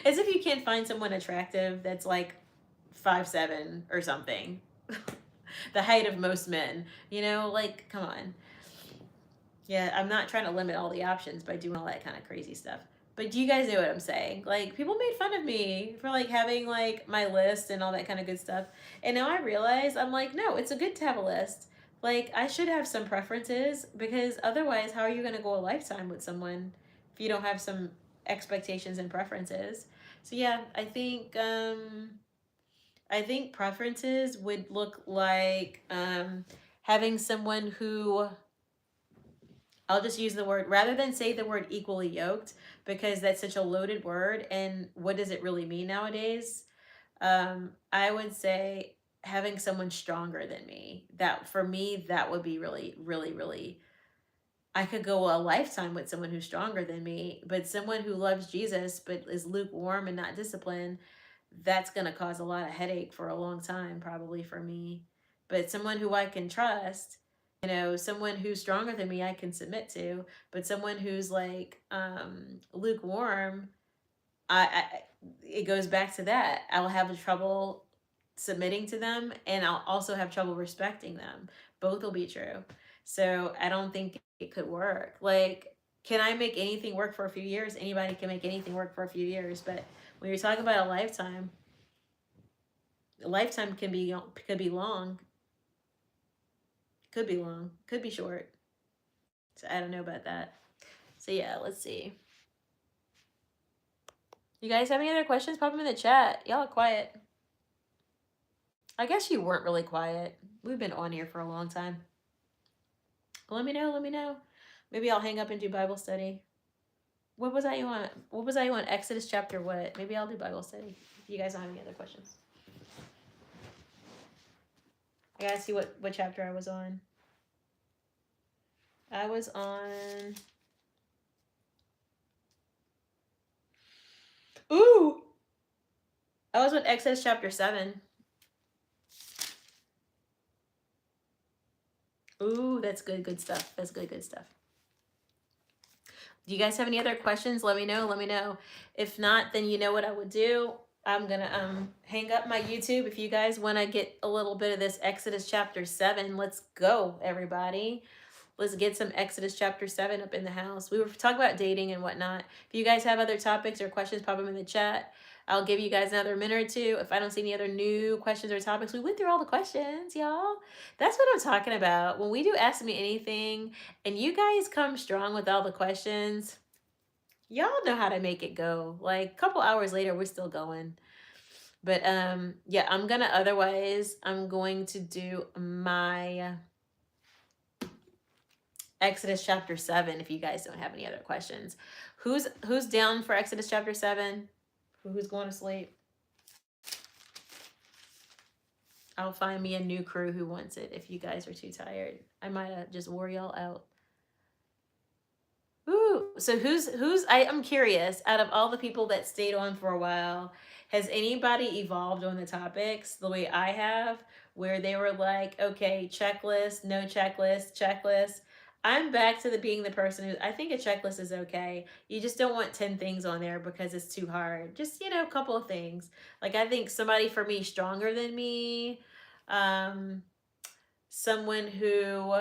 As if you can't find someone attractive that's like 5'7" or something. The height of most men. Like come on. Yeah, I'm not trying to limit all the options by doing all that kind of crazy stuff. But you guys know what I'm saying. Like people made fun of me for like having like my list and all that kind of good stuff. And now I realize I'm like, no, it's a good to have a list. Like I should have some preferences because otherwise how are you going to go a lifetime with someone if you don't have some expectations and preferences? So yeah, I think preferences would look like having someone who, I'll just use the word, rather than say the word equally yoked, because that's such a loaded word. And what does it really mean nowadays? I would say having someone stronger than me. That for me, that would be really, really, really. I could go a lifetime with someone who's stronger than me, but someone who loves Jesus but is lukewarm and not disciplined, that's going to cause a lot of headache for a long time, probably for me. But someone who I can trust, someone who's stronger than me, I can submit to. But someone who's like lukewarm, I it goes back to that. I'll have trouble submitting to them, and I'll also have trouble respecting them. Both will be true. So I don't think it could work. Like, can I make anything work for a few years? Anybody can make anything work for a few years, but when you're talking about a lifetime could be long, could be short. So I don't know about that. So yeah, let's see. You guys have any other questions? Pop them in the chat. Y'all are quiet. I guess you weren't really quiet. We've been on here for a long time. Let me know. Let me know. Maybe I'll hang up and do Bible study. What was I on? What was I on? Exodus chapter what? Maybe I'll do Bible study. If you guys don't have any other questions. I gotta see what chapter I was on. I was on. Ooh! I was on Exodus chapter 7. Ooh, that's good stuff. That's good stuff. Do you guys have any other questions? Let me know. Let me know. If not, then you know what I would do. I'm gonna hang up my YouTube. If you guys want to get a little bit of this Exodus chapter 7, let's go, everybody. Let's get some Exodus chapter 7 up in the house. We were talking about dating and whatnot. If you guys have other topics or questions, pop them in the chat. I'll give you guys another minute or two. If I don't see any other new questions or topics, we went through all the questions, y'all. That's what I'm talking about. When we do Ask Me Anything and you guys come strong with all the questions, y'all know how to make it go. Like a couple hours later, we're still going. But yeah, I'm going to do my Exodus chapter 7 if you guys don't have any other questions. Who's down for Exodus chapter 7? Who's going to sleep? I'll find me a new crew who wants it if you guys are too tired. I might have just wore y'all out. Ooh, so I'm curious, out of all the people that stayed on for a while, has anybody evolved on the topics the way I have, where they were like, okay, checklist, no checklist, checklist? I'm back to being the person who, I think a checklist is okay. You just don't want 10 things on there because it's too hard. Just, a couple of things. Like I think somebody for me stronger than me, someone who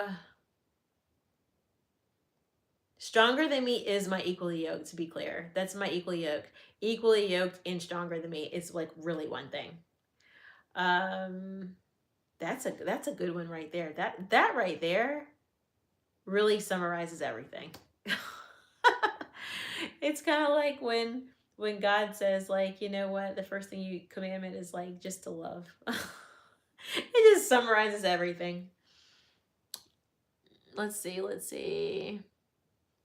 stronger than me is my equally yoked, to be clear. That's my equally yoked. Equally yoked and stronger than me is like really one thing. That's a good one right there. That right there really summarizes everything. It's kind of like when God says, like, you know what, the first thing you commandment is like just to love. It just summarizes everything. Let's see.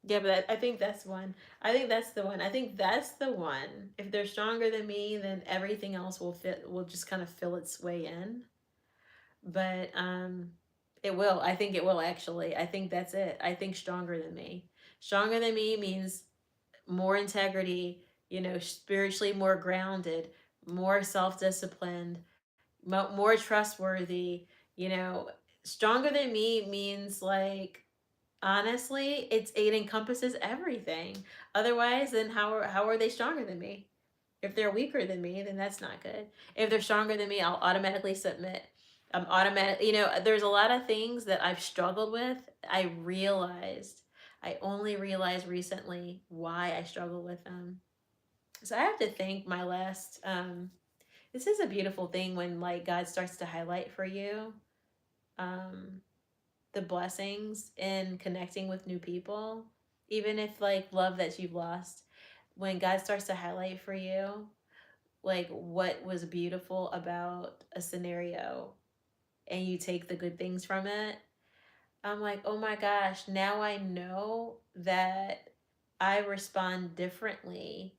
Yeah, but I think that's one. I think that's the one. I think that's the one. If they're stronger than me, then everything else will just kind of fill its way in. But it will. I think it will actually. I think that's it. I think stronger than me. Stronger than me means more integrity, spiritually more grounded, more self-disciplined, more trustworthy, you know. Stronger than me means like, honestly, it encompasses everything. Otherwise, then how are they stronger than me? If they're weaker than me, then that's not good. If they're stronger than me, I'll automatically submit. I'm automatic. There's a lot of things that I've struggled with. I only realized recently why I struggle with them. So I have to thank my last. This is a beautiful thing when like God starts to highlight for you. Um, the blessings in connecting with new people, even if like love that you've lost, when God starts to highlight for you like what was beautiful about a scenario and you take the good things from it, I'm like, oh my gosh, now I know that I respond differently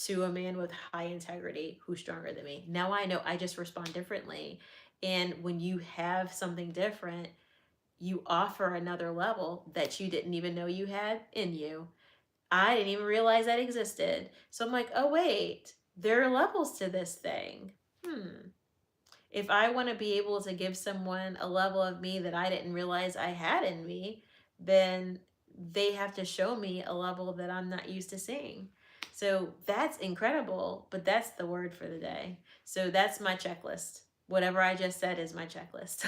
to a man with high integrity who's stronger than me. Now I know I just respond differently. And when you have something different, you offer another level that you didn't even know you had in you. I didn't even realize that existed. So I'm like, oh, wait, there are levels to this thing. If I want to be able to give someone a level of me that I didn't realize I had in me, then they have to show me a level that I'm not used to seeing. So that's incredible, but that's the word for the day. So that's my checklist. Whatever I just said is my checklist.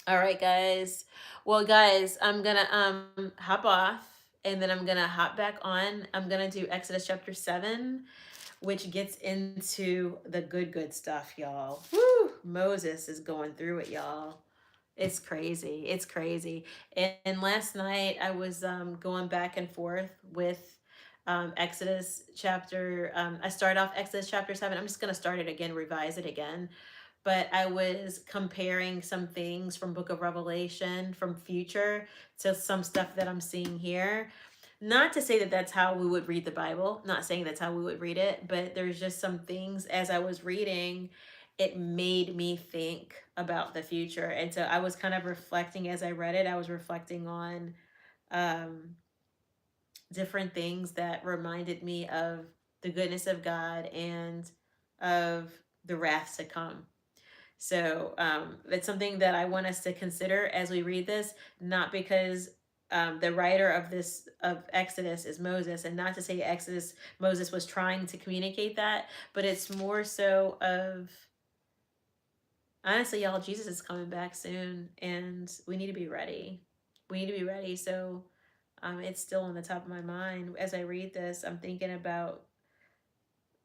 All right, guys. Well, guys, I'm gonna hop off and then I'm gonna hop back on. I'm gonna do Exodus chapter 7, which gets into the good stuff, y'all. Woo! Moses is going through it, y'all. It's crazy. It's crazy. And last night I was going back and forth with Exodus chapter. I started off Exodus chapter 7. I'm just gonna start it again, revise it again, but I was comparing some things from Book of Revelation from future to some stuff that I'm seeing here. Not to say that that's how we would read the Bible, not saying that's how we would read it, but there's just some things as I was reading, it made me think about the future. And so I was kind of reflecting as I read it, I was reflecting on um, different things that reminded me of the goodness of God and of the wrath to come. So that's something that I want us to consider as we read this, not because the writer of Exodus is Moses, and not to say Moses was trying to communicate that, but it's more so of, honestly, y'all, Jesus is coming back soon, and we need to be ready. We need to be ready. So it's still on the top of my mind as I read this. I'm thinking about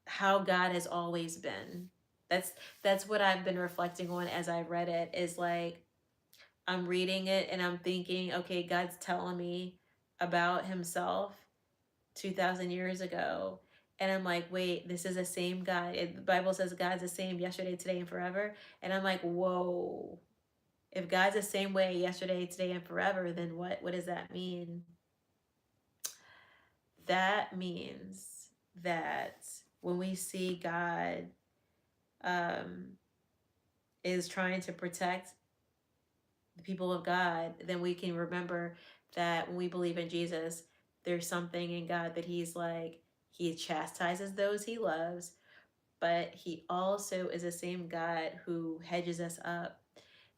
how God has always been. That's what I've been reflecting on as I read it, is like I'm reading it and I'm thinking, okay, God's telling me about himself 2000 years ago. And I'm like, wait, this is the same God. The Bible says God's the same yesterday, today, and forever. And I'm like, whoa. If God's the same way yesterday, today, and forever, then what does that mean? That means that when we see God um, is trying to protect the people of God, then we can remember that when we believe in Jesus, there's something in God that he's like, he chastises those he loves, but he also is the same God who hedges us up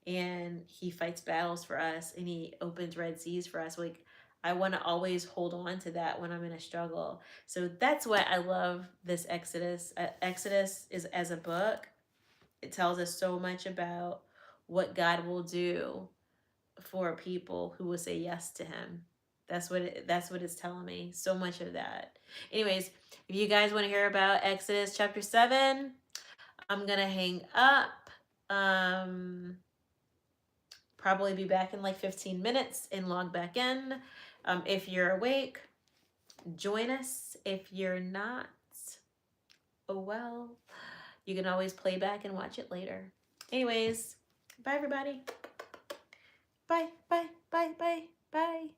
and he fights battles for us and he opens red seas for us. Like, I want to always hold on to that when I'm in a struggle. So that's why I love this Exodus. Exodus is, as a book, it tells us so much about what God will do for people who will say yes to him. That's what it's telling me. So much of that. Anyways, if you guys want to hear about Exodus chapter 7, I'm gonna hang up. Probably be back in like 15 minutes and log back in. If you're awake, join us. If you're not, oh well. You can always play back and watch it later. Anyways, bye everybody. Bye, bye, bye, bye, bye.